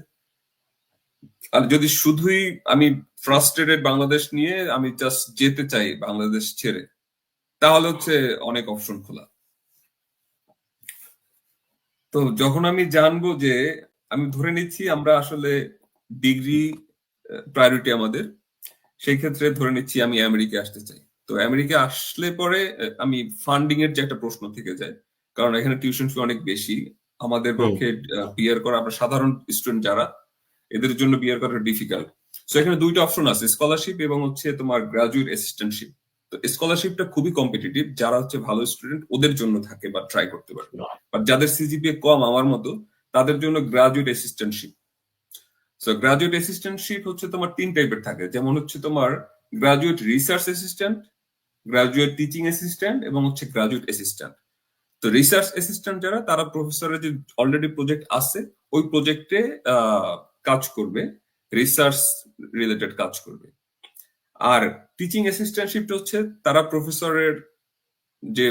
আর যদি শুধুই আমি ফ্রাস্ট্রেটেড বাংলাদেশ নিয়ে, আমি জাস্ট যেতে চাই বাংলাদেশ ছেড়ে, তাহলে হচ্ছে অনেক অপশন খোলা। তো যখন আমি জানবো যে, আমি ধরে নিচ্ছি আমরা আসলে ডিগ্রি প্রায়োরিটি আমাদের, সেই ক্ষেত্রে ধরে নিচ্ছি আমি আমেরিকা আসতে চাই। তো আমেরিকা আসলে পরে আমি ফান্ডিং এর যে একটা প্রশ্ন থেকে যায়, কারণ এখানে টিউশন ফি অনেক বেশি। আমাদের হুম। পক্ষে বিয়ার করা, আমরা সাধারণ স্টুডেন্ট যারা, এদের জন্য বিয়ার করা ডিফিকাল্ট। সো এখানে দুইটা অপশন আছে, স্কলারশিপ এবং হচ্ছে তোমার গ্রাজুয়েট অ্যাসিস্ট্যান্টশিপ। তো স্কলারশিপটা খুবই কম্পিটিটিভ, যারা হচ্ছে ভালো স্টুডেন্ট ওদের জন্য থাকে বা ট্রাই করতে পারে। আর যাদের সিজিপিএ কম আমার মতো, তাদের জন্য graduate assistantship. So graduate assistantship হচ্ছে তোমার 3 টাইপের থাকে, যেমন হচ্ছে তোমার graduate research assistant, graduate teaching assistant এবং হচ্ছে গ্রাজুয়েট অ্যাসিস্ট্যান্ট। তো রিসার্চ অ্যাসিস্ট্যান্ট যারা, তারা প্রফেসরের যে অলরেডি প্রজেক্ট আছে, ওই প্রজেক্টে কাজ করবে, রিসার্চ রিলেটেড কাজ করবে। আর টিচিং অ্যাসিস্ট্যান্টশিপটা হচ্ছে তারা প্রফেসরের যে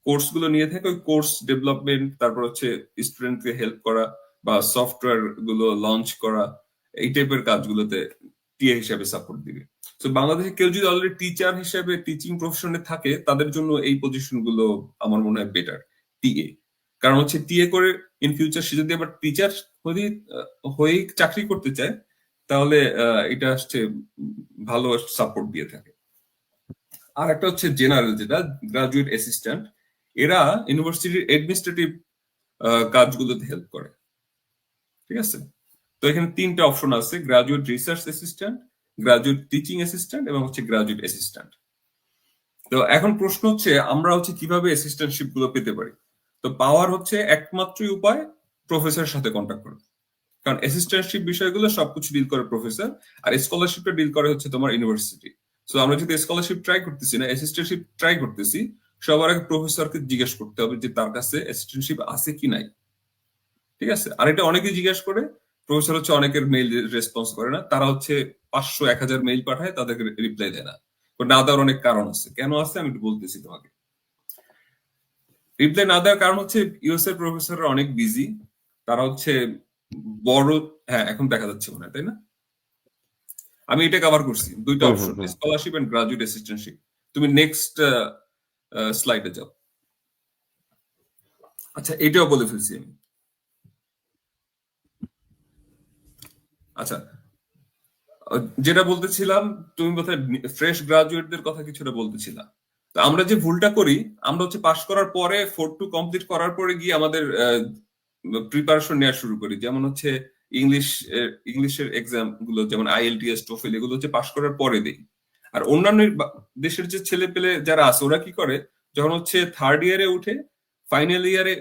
কোর্স গুলো নিয়ে থাকে ওই কোর্স ডেভেলপমেন্ট, তারপর হচ্ছে স্টুডেন্টকে হেল্প করা বা সফটওয়্যার গুলো লঞ্চ করা, এই টাইপের কাজগুলোতে টিএ হিসাবে সাপোর্ট দিবে। তো বাংলাদেশে কেউ যদি অলরেডি টিচার হিসেবে টিচিং প্রফেশনে থাকে তাদের জন্য এই পজিশন গুলো আমার মনে হয় বেটার টিএ। কারণ হচ্ছে টিএ করে ইন ফিউচার সে যদি আবার টিচার হয়েই চাকরি করতে চায় তাহলে এটা হচ্ছে ভালো সাপোর্ট দিয়ে থাকে। আর একটা হচ্ছে জেনারেল, যেটা গ্রাজুয়েট অ্যাসিস্ট্যান্ট, এরা ইউনিভার্সিটির অ্যাডমিনিস্ট্রেটিভ কাজগুলোতে হেল্প করে। ঠিক আছে, তো এখানে তিনটা অপশন আছে, graduate research assistant, graduate teaching assistant এবং হচ্ছে গ্রাজুয়েট অ্যাসিস্ট্যান্ট। তো এখন প্রশ্ন হচ্ছে আমরা হচ্ছে কিভাবে অ্যাসিস্ট্যান্টশিপ গুলো পেতে পারি। তো পাওয়ার হচ্ছে একমাত্রই উপায় প্রফেসরের সাথে কন্ট্যাক্ট করা। কারণ অ্যাসিস্ট্যান্টশিপ বিষয়গুলো সবকিছু ডিল করে প্রফেসর, আর স্কলারশিপটা ডিল করে হচ্ছে তোমার ইউনিভার্সিটি। তো আমরা যদি স্কলারশিপ ট্রাই করতেছি না, অ্যাসিস্ট্যান্টশিপ ট্রাই করতেছি, সবার আগে প্রফেসরকে জিজ্ঞেস করতে হবে যে তার কাছে অ্যাসিস্ট্যান্টশিপ আছে কি নাই। ঠিক আছে, আর এটা অনেকে জিজ্ঞেস করে, প্রফেসর হচ্ছে অনেকের মেইল রেসপন্স করে না, তারা হচ্ছে 500-1000 মেইল পাঠায়, তাদেরকে রিপ্লাই দেয় না। না দেওয়ার অনেক কারণ আছে, কেন আছে আমি একটু বলতেছি তোমাকে। রিপ্লাই না দেওয়ার কারণ হচ্ছে ইউএস এর প্রফেসররা অনেক বিজি, তারা হচ্ছে বড়, হ্যাঁ এখন দেখা যাচ্ছে মনে হয়, তাই না? আমি এটা কভার করছি দুইটা hmm hmm option, hmm scholarship and graduate assistantship. তুমি নেক্সট স্লাইডে যাও। আচ্ছা, এটাও বলে ফেলছি আমি। আচ্ছা, যেটা বলতেছিলাম, তুমি বোধহয় ফ্রেশ গ্রাজুয়েটদের কথা কিছুটা বলতেছিলা। তো আমরা যে ভুলটা করি, আমরা হচ্ছে পাশ করার পরে 4-2 কমপ্লিট করার পরে গিয়ে আমাদের প্রিপারেশন নেওয়া শুরু করি। যেমন হচ্ছে ইংলিশের এক্সাম গুলো, যেমন আইএলটিএস, টোফেল, এগুলো হচ্ছে পাশ করার পরে দেই। আর অন্যান্য দেশের যে ছেলে পেলে যারা আছে ওরা কি করে, যখন হচ্ছে থার্ড ইয়ারে উঠে, ফাইনাল ইয়ারে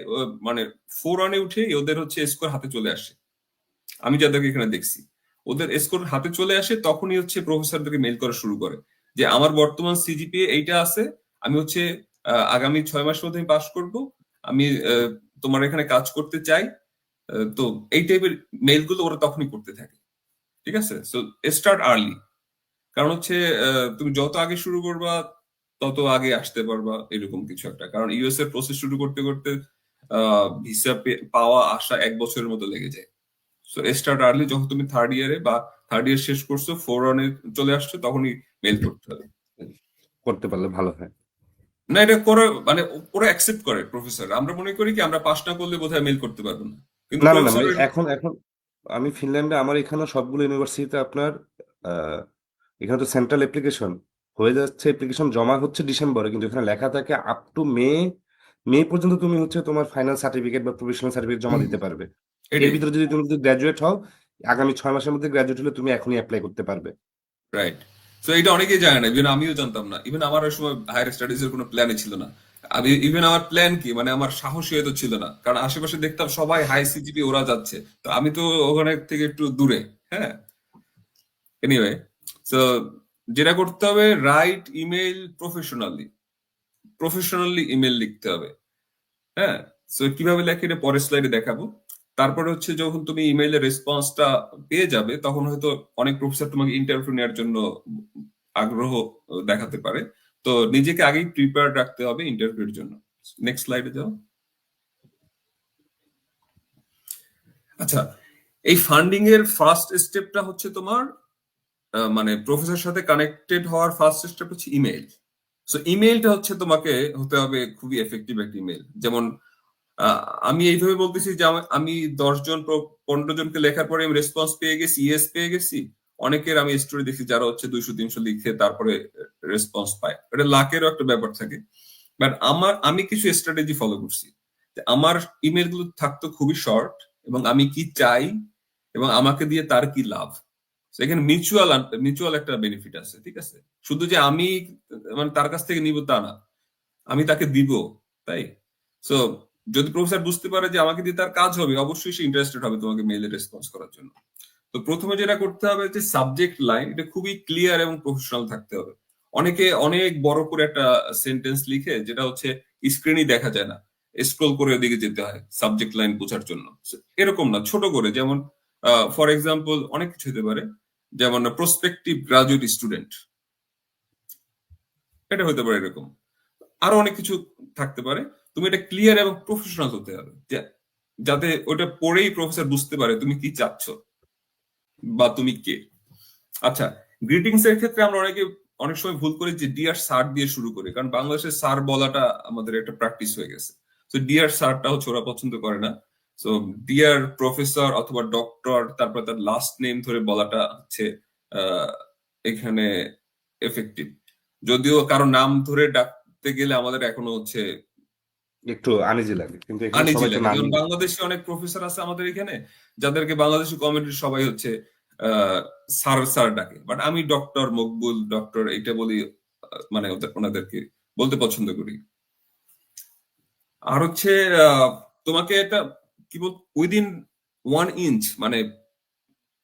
মানে 4-1 উঠে ওদের হচ্ছে স্কোর হাতে চলে আসে। আমি যাদেরকে এখানে দেখছি ওদের স্কোর হাতে চলে আসে, তখনই হচ্ছে প্রফেসরদেরকে মেইল করা শুরু করে যে আমার বর্তমান সিজিপিএ এইটা আছে, আমি হচ্ছে আগামী 6 মাসের মধ্যে আমি পাস করব, আমি তোমার এখানে কাজ করতে চাই। তো এই টাইপের মেইল গুলো ওরা তখনই করতে থাকে। ঠিক আছে, সো স্টার্ট আর্লি। কারণ হচ্ছে তুমি যত আগে শুরু করবা তত আগে আসতে পারবা, এরকম কিছু একটা। কারণ ইউএস এর প্রসেস শুরু করতে করতে ভিসা পাওয়া আসা 1 বছরের মতো লেগে যায়। সো স্টার্ট আর্লি, যখন তুমি থার্ড ইয়ারে বা থার্ড ইয়ার শেষ করছো, 4-1 চলে আসছো, তখনই মেল করতে হবে। করতে পারলে ভালো হয়। না, এটা করে মানে ওরা অ্যাকসেপ্ট করে প্রফেসর। আমরা মনে করি কি আমরা পাস না করলে বোধহয় মেল করতে পারবো না, কিন্তু না না না, প্রফেসর। এখন এখন আমি ফিনল্যান্ডে, আমার এখানে সবগুলো ইউনিভার্সিটিতে আপনার এখানে তো সেন্ট্রাল অ্যাপ্লিকেশন হয়ে যাচ্ছে, অ্যাপ্লিকেশন জমা হচ্ছে ডিসেম্বরে, কিন্তু এখানে লেখা থাকে আপ টু মে, মে পর্যন্ত তুমি হচ্ছে তোমার ফাইনাল সার্টিফিকেট বা প্রফেশনাল সার্টিফিকেট জমা দিতে পারবে। এর এটাই ভিতরে যদি তুমি যদি গ্র্যাজুয়েট হও, আগামী 6 মাসের মধ্যে গ্র্যাজুয়েট হলে তুমি এখনই অ্যাপ্লাই করতে পারবে। রাইট। তো এটা অনেকেই জানে না, ইভেন আমিও জানতাম না। ইভেন আমার ওই সময় হায়ার স্টাডিজ এর কোনো প্ল্যানই ছিল না। আমি ইভেন আমার প্ল্যান কি, মানে আমার সাহসী হয়তো ছিল না, কারণ আশেপাশে দেখতাম সবাই হাই সিজিপি ওরা যাচ্ছে, তো আমি তো ওখানে থেকে একটু দূরে। হ্যাঁ, এনিওয়ে, তো যেটা করতে হবে, right email professionally, professionally email লিখতে হবে। হ্যাঁ, সো কিভাবে লেখে এটা পরের স্লাইডে দেখাবো। তারপরে হচ্ছে যখন তুমি ইমেইলের রেসপন্সটা পেয়ে যাবে, তখন হয়তো অনেক প্রফেসর তোমাকে ইন্টারভিউ নেওয়ার জন্য আগ্রহ দেখাতে পারে। তো নিজেকে আগেই প্রিপেয়ার রাখতে হবে ইন্টারভিউর জন্য। নেক্সট স্লাইডে যাও। আচ্ছা, এই ফান্ডিং এর ফার্স্ট স্টেপটা হচ্ছে তোমার মানে প্রফেসরের সাথে কানেক্টেড হওয়ার ফার্স্ট স্টেপ হচ্ছে ইমেইল। সো ইমেইলটা হচ্ছে তোমাকে হতে হবে খুবই এফেক্টিভ একটা ইমেইল। যেমন আহ, আমি এইভাবে বলতেছি যে আমি 10 জন 15 জনকে লেখার পরে আমি রেসপন্স পেয়ে গেছি, ইয়েস পেয়ে গেছি। অনেকের আমি স্টোরি দেখছি যারা হচ্ছে 200-300 লিখে তারপরে রেসপন্স পায়। এটা লাকেরও একটা ব্যাপার থাকে। বাট আমি কিছু স্ট্র্যাটেজি ফলো করছি। যে আমার ইমেল গুলো থাকতো খুবই শর্ট, এবং আমি কি চাই এবং আমাকে দিয়ে তার কি লাভ। So এখানে মিউচুয়াল একটা বেনিফিট আছে। ঠিক আছে, শুধু যে আমি মানে তার কাছ থেকে নিব তা না, আমি তাকে দিব, তাই। সো যদি প্রফেসর বুঝতে পারে যে আমাকে দিয়ে তার কাজ হবে, অবশ্যই সে ইন্টারেস্টেড হবে তোমাকে মেইলে রেসপন্স করার জন্য। তো প্রথমে যেটা করতে হবে যে সাবজেক্ট লাইন, এটা খুবই ক্লিয়ার এবং প্রফেশনাল থাকতে হবে। অনেকে অনেক বড় করে একটা সেন্টেন্স লিখে, যেটা হচ্ছে স্ক্রিনই দেখা যায় না, স্ক্রল করে ওদিকে যেতে হয় সাবজেক্ট লাইন বোঝার জন্য। So, এরকম না, ছোট করে, যেমন ফর এক্সাম্পল অনেক কিছু হতে পারে। যেমন প্রসপেক্টিভ গ্রাজুয়েট স্টুডেন্ট, এটা হতে পারে এরকম। আরো অনেক কিছু থাকতে পারে। তুমি এটা ক্লিয়ার এবং প্রফেশনাল হতে হবে, যাতে ওটা পড়েই প্রফেসর বুঝতে পারে তুমি কি চাচ্ছ বা তুমি কে। আচ্ছা, গ্রিটিংস এর ক্ষেত্রে আমরা অনেক সময় ভুল করি যে ডিয়ার স্যার দিয়ে শুরু করি, কারণ বাংলাদেশের স্যার বলাটা আমাদের একটা প্র্যাকটিস হয়ে গেছে। তো ডিয়ার স্যারটা হচ্ছে ওরা পছন্দ করে না। সো ডিয়ার প্রফেসর অথবা ডক্টর, তারপর তার লাস্ট নেম ধরে বলাটা হচ্ছে এখানে এফেক্টিভ। যদিও কারো নাম ধরে ডাকতে গেলে আমাদের এখনো হচ্ছে একটু আনিজি লাগে, কিন্তু এখানে আনিজি সবাইকে লাগে। নামই যেমন বাংলাদেশি অনেক প্রফেসর আছে আমাদের এখানে, যাদেরকে বাংলাদেশি কমিউনিটির সবাই হচ্ছে স্যার স্যার ডাকে, বাট আমি ডক্টর মকবুল, ডক্টর এইটা বলি, মানে ওনাদেরকে বলতে পছন্দ করি। আর হচ্ছে তোমাকে এটা কি বল, উইদিন 1 ইঞ্চ, মানে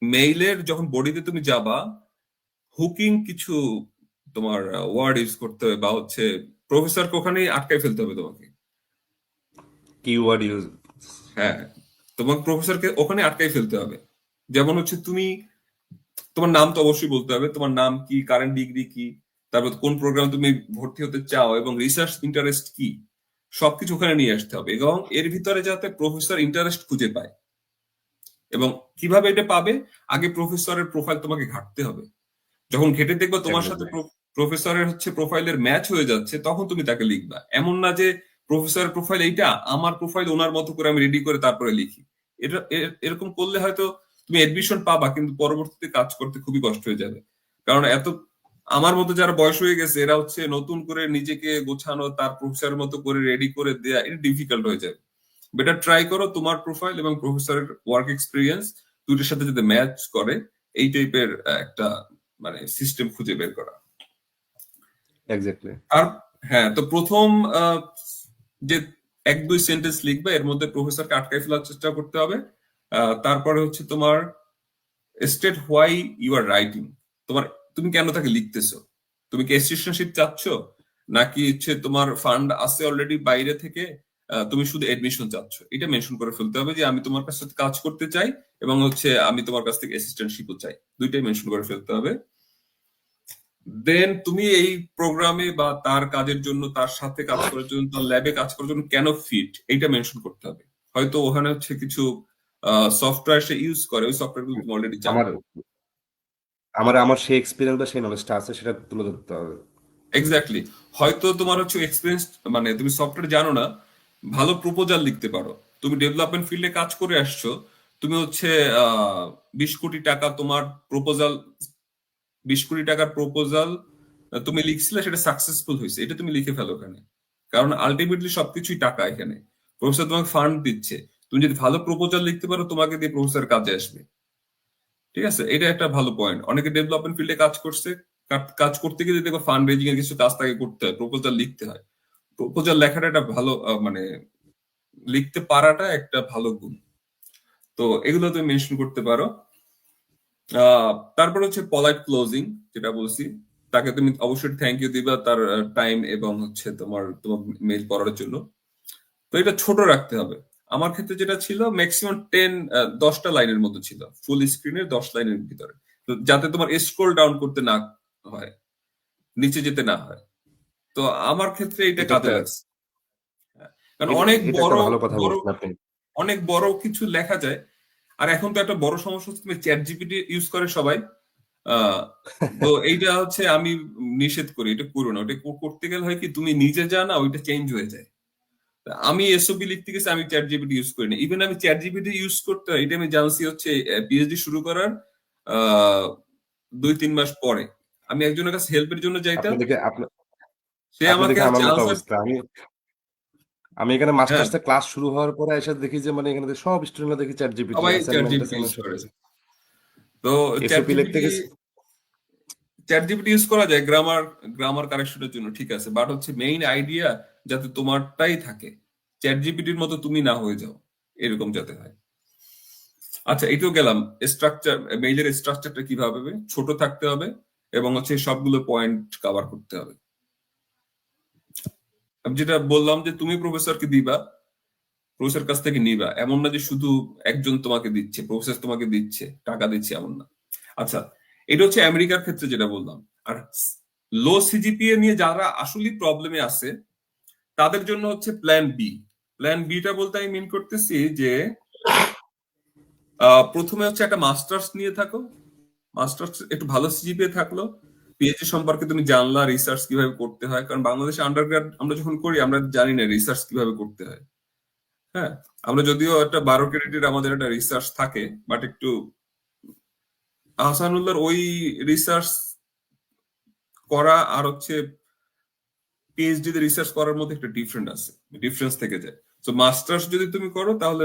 মেইলের যখন বডিতে তুমি যাবা, হুকিং কিছু তোমার ওয়ার্ড ইউজ করতে হবে, বা হচ্ছে প্রফেসরকে ওখানেই আটকাই ফেলতে হবে তোমাকে। Keyword use. হ্যাঁ, তোমার প্রফেসরকে ওখানে আটকাই ফেলতে হবে। যেমন হচ্ছে তুমি তোমার নাম তো অবশ্যই বলতে হবে, তোমার নাম কি, কারেন্ট ডিগ্রি কি, তারপর কোন প্রোগ্রাম তুমি ভর্তি হতে চাও, এবং রিসার্চ ইন্টারেস্ট কি, সবকিছু ওখানে নিয়ে আসতে হবে। এবং এর ভিতরে যাতে প্রফেসর ইন্টারেস্ট খুঁজে পায়, এবং কিভাবে এটা পাবে, আগে প্রফেসরের প্রোফাইল তোমাকে ঘাটতে হবে। যখন ঘেটে দেখবে তোমার সাথে প্রফেসরের হচ্ছে প্রোফাইলের ম্যাচ হয়ে যাচ্ছে, তখন তুমি তাকে লিখবা। এমন না যে প্রফেসরের প্রোফাইল এইটা, আমার প্রোফাইল ওনার মতো করে আমি রেডি করে তারপরে লিখি। এটা এরকম করলে হয়তো তুমি এডমিশন পাবা, কিন্তু পরবর্তীতে কাজ করতে খুবই কষ্ট হয়ে যাবে। কারণ আমার মতো যারা বয়স হয়ে গেছে, এরা হচ্ছে নতুন করে নিজেকে গোছানো, তার প্রফেসরের মতো করে রেডি করে দেয়া, এটা ডিফিকাল্ট হয়ে যাবে। বেটার ট্রাই করো তোমার প্রোফাইল এবং প্রফেসরের ওয়ার্ক এক্সপিরিয়েন্স দুটোর সাথে যদি ম্যাচ করে, এই টাইপের একটা মানে সিস্টেম খুঁজে বের করা। এক্স্যাক্টলি। আর হ্যাঁ, তো প্রথম যে 1-2 সেন্টেন্স লিখবে, এর মধ্যে প্রফেসরকে আটকাই ফেলার চেষ্টা করতে হবে। তারপরে হচ্ছে তোমার state why you are writing, তুমি কেন তাকে লিখতেছো। তুমি কি অ্যাসিস্ট্যান্টশিপ চাচ্ছ, নাকি হচ্ছে তোমার ফান্ড আছে অলরেডি বাইরে থেকে, তুমি শুধু এডমিশন চাচ্ছ। এটা মেনশন করে ফেলতে হবে যে আমি তোমার কাছ থেকে কাজ করতে চাই, এবং হচ্ছে আমি তোমার কাছ থেকে অ্যাসিস্ট্যান্টশিপও চাই, দুইটাই মেনশন করে ফেলতে হবে। দেন তুমি এই প্রোগ্রামে বা তার কাজের জন্য, তার সাথে কাজ করার জন্য, তার ল্যাবে কাজ করার জন্য কেন ফিট, এইটা মেনশন করতে হবে। হয়তো ওখানে হচ্ছে কিছু সফটওয়্যার সে ইউজ করে, ওই সফটওয়্যার গুলো তুমি অলরেডি জানো। আমার আমার আমার সেই এক্সপিরিয়েন্স বা সেই নলেজটা আছে, সেটা তুলে ধরতে হবে। এক্স্যাক্টলি। হয়তো তোমার হচ্ছে এক্সপিরিয়েন্স, মানে তুমি সফটওয়্যার জানো না, ভালো প্রপোজাল লিখতে পারো, তুমি ডেভেলপমেন্ট ফিল্ডে কাজ করে আসছো, তুমি হচ্ছে 20 কোটি টাকা তোমার প্রপোজাল, 20 কোটি টাকার প্রপোজাল তুমি লিখছিলে, সেটা সাকসেসফুল হয়েছে, এটা তুমি লিখে ফেলো ওখানে। কারণ আলটিমেটলি সবকিছুই টাকা এখানে, প্রফেসর তোমাকে ফান্ড দিচ্ছে। তুমি যদি ভালো প্রপোজাল লিখতে পারো, তোমাকে দিয়ে প্রফেসর কাজে আসবে। ঠিক আছে, এটা একটা ভালো পয়েন্ট। অনেকে ডেভেলপমেন্ট ফিল্ডে কাজ করছে, কাজ করতে গিয়ে দেখো ফান্ড রেজিং এর কিছু কাজ তাকে করতে হয়, প্রপোজাল লিখতে হয়। প্রপোজাল লেখাটা একটা ভালো মানে লিখতে পারাটা একটা ভালো গুণ। তো এগুলো তুমি মেনশন করতে পারো। তারপর হচ্ছে পলাইট ক্লোজিং, যেটা বলছি, তাকে তুমি অবশ্যই থ্যাংক ইউ দিবা তার টাইম এবং হচ্ছে তোমার তোমার মেইল পড়ার জন্য। তো এটা ছোট রাখতে হবে। আমার ক্ষেত্রে যেটা ছিল, ম্যাক্সিমাম 10টা লাইনের মতো ছিল, ফুল স্ক্রিনের 10 লাইনের ভিতরে, তো যাতে তোমার স্ক্রল ডাউন করতে না হয়, নিচে যেতে না হয়। তো আমার ক্ষেত্রে এটা কাজে এটাতে লাগছে। কারণ এটা অনেক এটা একটা বড় ভালো কথা বড় বলছেন আপনি। অনেক বড় কিছু লেখা যায়। আর এখন তো একটা বড় সমস্যা হচ্ছে, তুমি চ্যাট জিপিটি ইউজ করে সবাই। আহ, তো এইটা হচ্ছে আমি নিষেধ করি, এটা করো না। ওটা করতে গেলে হয় কি, তুমি নিজে জানা ওইটা চেঞ্জ হয়ে যায়। আমি এসওপি লিখতে গেছি, আমি চ্যাট জিপিটি ইউজ করি না। ইভেন আমি চ্যাট জিপিটি ইউজ করতে হয়, এটা আমি জানছি হচ্ছে পিএইচডি শুরু করার 2-3 মাস পরে। আমি একজনের কাছে হেল্পের জন্য আপনি যাইতাম, দেখে সে আপনি আমাকে দেখে হচ্ছে আমার মতো আনসার। অবস্থা। আমি আমি এখানে হ্যাঁ, মাস্টার্সে ক্লাস শুরু হওয়ার পরে এসে দেখি যে মানে এখানে সব স্টুডেন্টরা দেখি চ্যাট জিপিটি সবাই chat assignment GPT use assignment সব করে। কিছু। তো চ্যাট এসওপি লিখতে জিপিটি গেছি। চ্যাট জিপিটি ইউজ করা যায় গ্রামার গ্রামার কারেকশনের জন্য, ঠিক আছে, বাট হচ্ছে মেইন আইডিয়া যাতে তোমারটাই থাকে, চ্যাট জিপিটির মতো তুমি না হয়ে যাও, এরকম যাতে হয়। আচ্ছা, এটাও গেলাম। স্ট্রাকচার, মেইলের স্ট্রাকচারটা কিভাবে হবে, ছোট থাকতে হবে, এবং হচ্ছে সবগুলো পয়েন্ট কভার করতে হবে। আমি যেটা বললাম যে তুমি প্রফেসরকে দিবা, প্রফেসর কাছ থেকে নিবা, এমন না যে শুধু একজন তোমাকে দিচ্ছে, প্রফেসর তোমাকে দিচ্ছে, টাকা দিচ্ছে, এমন না। আচ্ছা, এটা হচ্ছে আমেরিকার ক্ষেত্রে যেটা বললাম। আর লো সিজিপিএ নিয়ে যারা আসলে প্রবলেমে আছে তাদের জন্য হচ্ছে প্ল্যান বি। প্ল্যান বিটা বলতে আমি মিন করতেছি যে প্রথমে হচ্ছে একটা মাস্টার্স নিয়ে থাকো, মাস্টার্স একটু ভালো সিজিপিএ থাকলো, পিএইচডি সম্পর্কে তুমি জানলা রিসার্চ কিভাবে করতে হয়, কারণ বাংলাদেশে আন্ডারগ্রাড আমরা যখন করি আমরা জানি না রিসার্চ কিভাবে করতে হয়। হ্যাঁ, আমরা যদিও একটা 12 ক্রেডিটের আমাদের একটা রিসার্চ থাকে, বাট একটু আহসানুল্লাহর ওই রিসার্চ করা আর হচ্ছে পিএইচডি তে রিসার্চ করার মধ্যে একটা ডিফারেন্স থেকে যায়। তো মাস্টার্স যদি তুমি করো তাহলে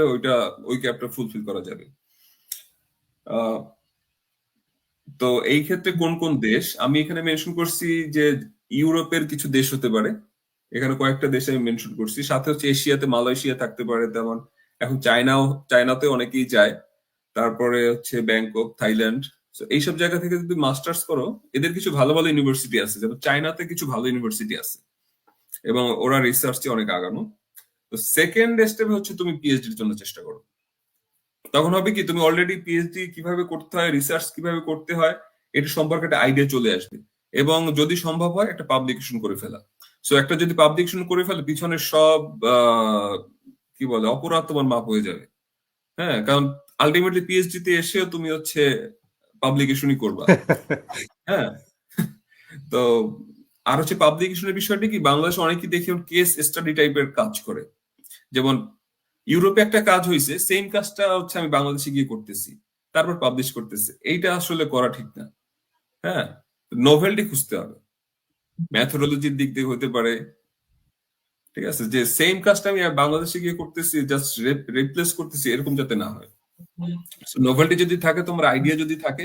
ওই গ্যাপটা ফুলফিল করা যাবে। আহ, তো এই ক্ষেত্রে কোন কোন দেশ আমি এখানে মেনশন করছি যে ইউরোপের কিছু দেশ হতে পারে, এখানে কয়েকটা দেশ আমি মেনশন করছি, সাথে হচ্ছে এশিয়াতে মালয়েশিয়া থাকতে পারে, তেমন এখন চায়নাতে অনেকেই যায়, তারপরে হচ্ছে ব্যাংকক, থাইল্যান্ড। তো এইসব জায়গা থেকে যদি মাস্টার্স করো, এদের কিছু ভালো ভালো ইউনিভার্সিটি আছে, যেমন চায়নাতে কিছু ভালো ইউনিভার্সিটি আছে এবং ওরা রিসার্চে অনেক আগানো। তো সেকেন্ড স্টেপে হচ্ছে তুমি পিএইচডির জন্য চেষ্টা করো। তখন হবে কি, তুমি অলরেডি পিএইচডি কিভাবে করতে হয়, রিসার্চ কিভাবে করতে হয়, এটা সম্পর্কে একটা আইডিয়া চলে আসবে। এবং যদি সম্ভব হয় একটা পাবলিকেশন করে ফেলা। সো একটা যদি পাবলিকেশন করে ফেলে, পিছনের সব কি বলে অপরাধ তোমার মাপ হয়ে যাবে। হ্যাঁ, কারণ আলটিমেটলি পিএইচডি তে এসেও তুমি হচ্ছে পাবলিকেশনই করবা। হ্যাঁ, তো আর হচ্ছে পাবলিকেশনের বিষয়টা কি, বাংলাদেশে অনেকেই দেখি কেস স্টাডি টাইপের কাজ করে। যেমন ইউরোপে একটা কাজ হয়েছে, সেম কাজটা হচ্ছে আমি বাংলাদেশে গিয়ে করতেছি, তারপর পাবলিশ করতেছে, এইটা আসলে করা ঠিক না। হ্যাঁ, নোভেলটি খুঁজতে হবে, ম্যাথোডোলজির দিক দিয়ে হতে পারে। ঠিক আছে, যে সেম কাজটা আমি বাংলাদেশে গিয়ে করতেছি, জাস্ট রিপ্লেস করতেছি, এরকম যাতে না হয়। নোভেলটি যদি থাকে, তোমার আইডিয়া যদি থাকে,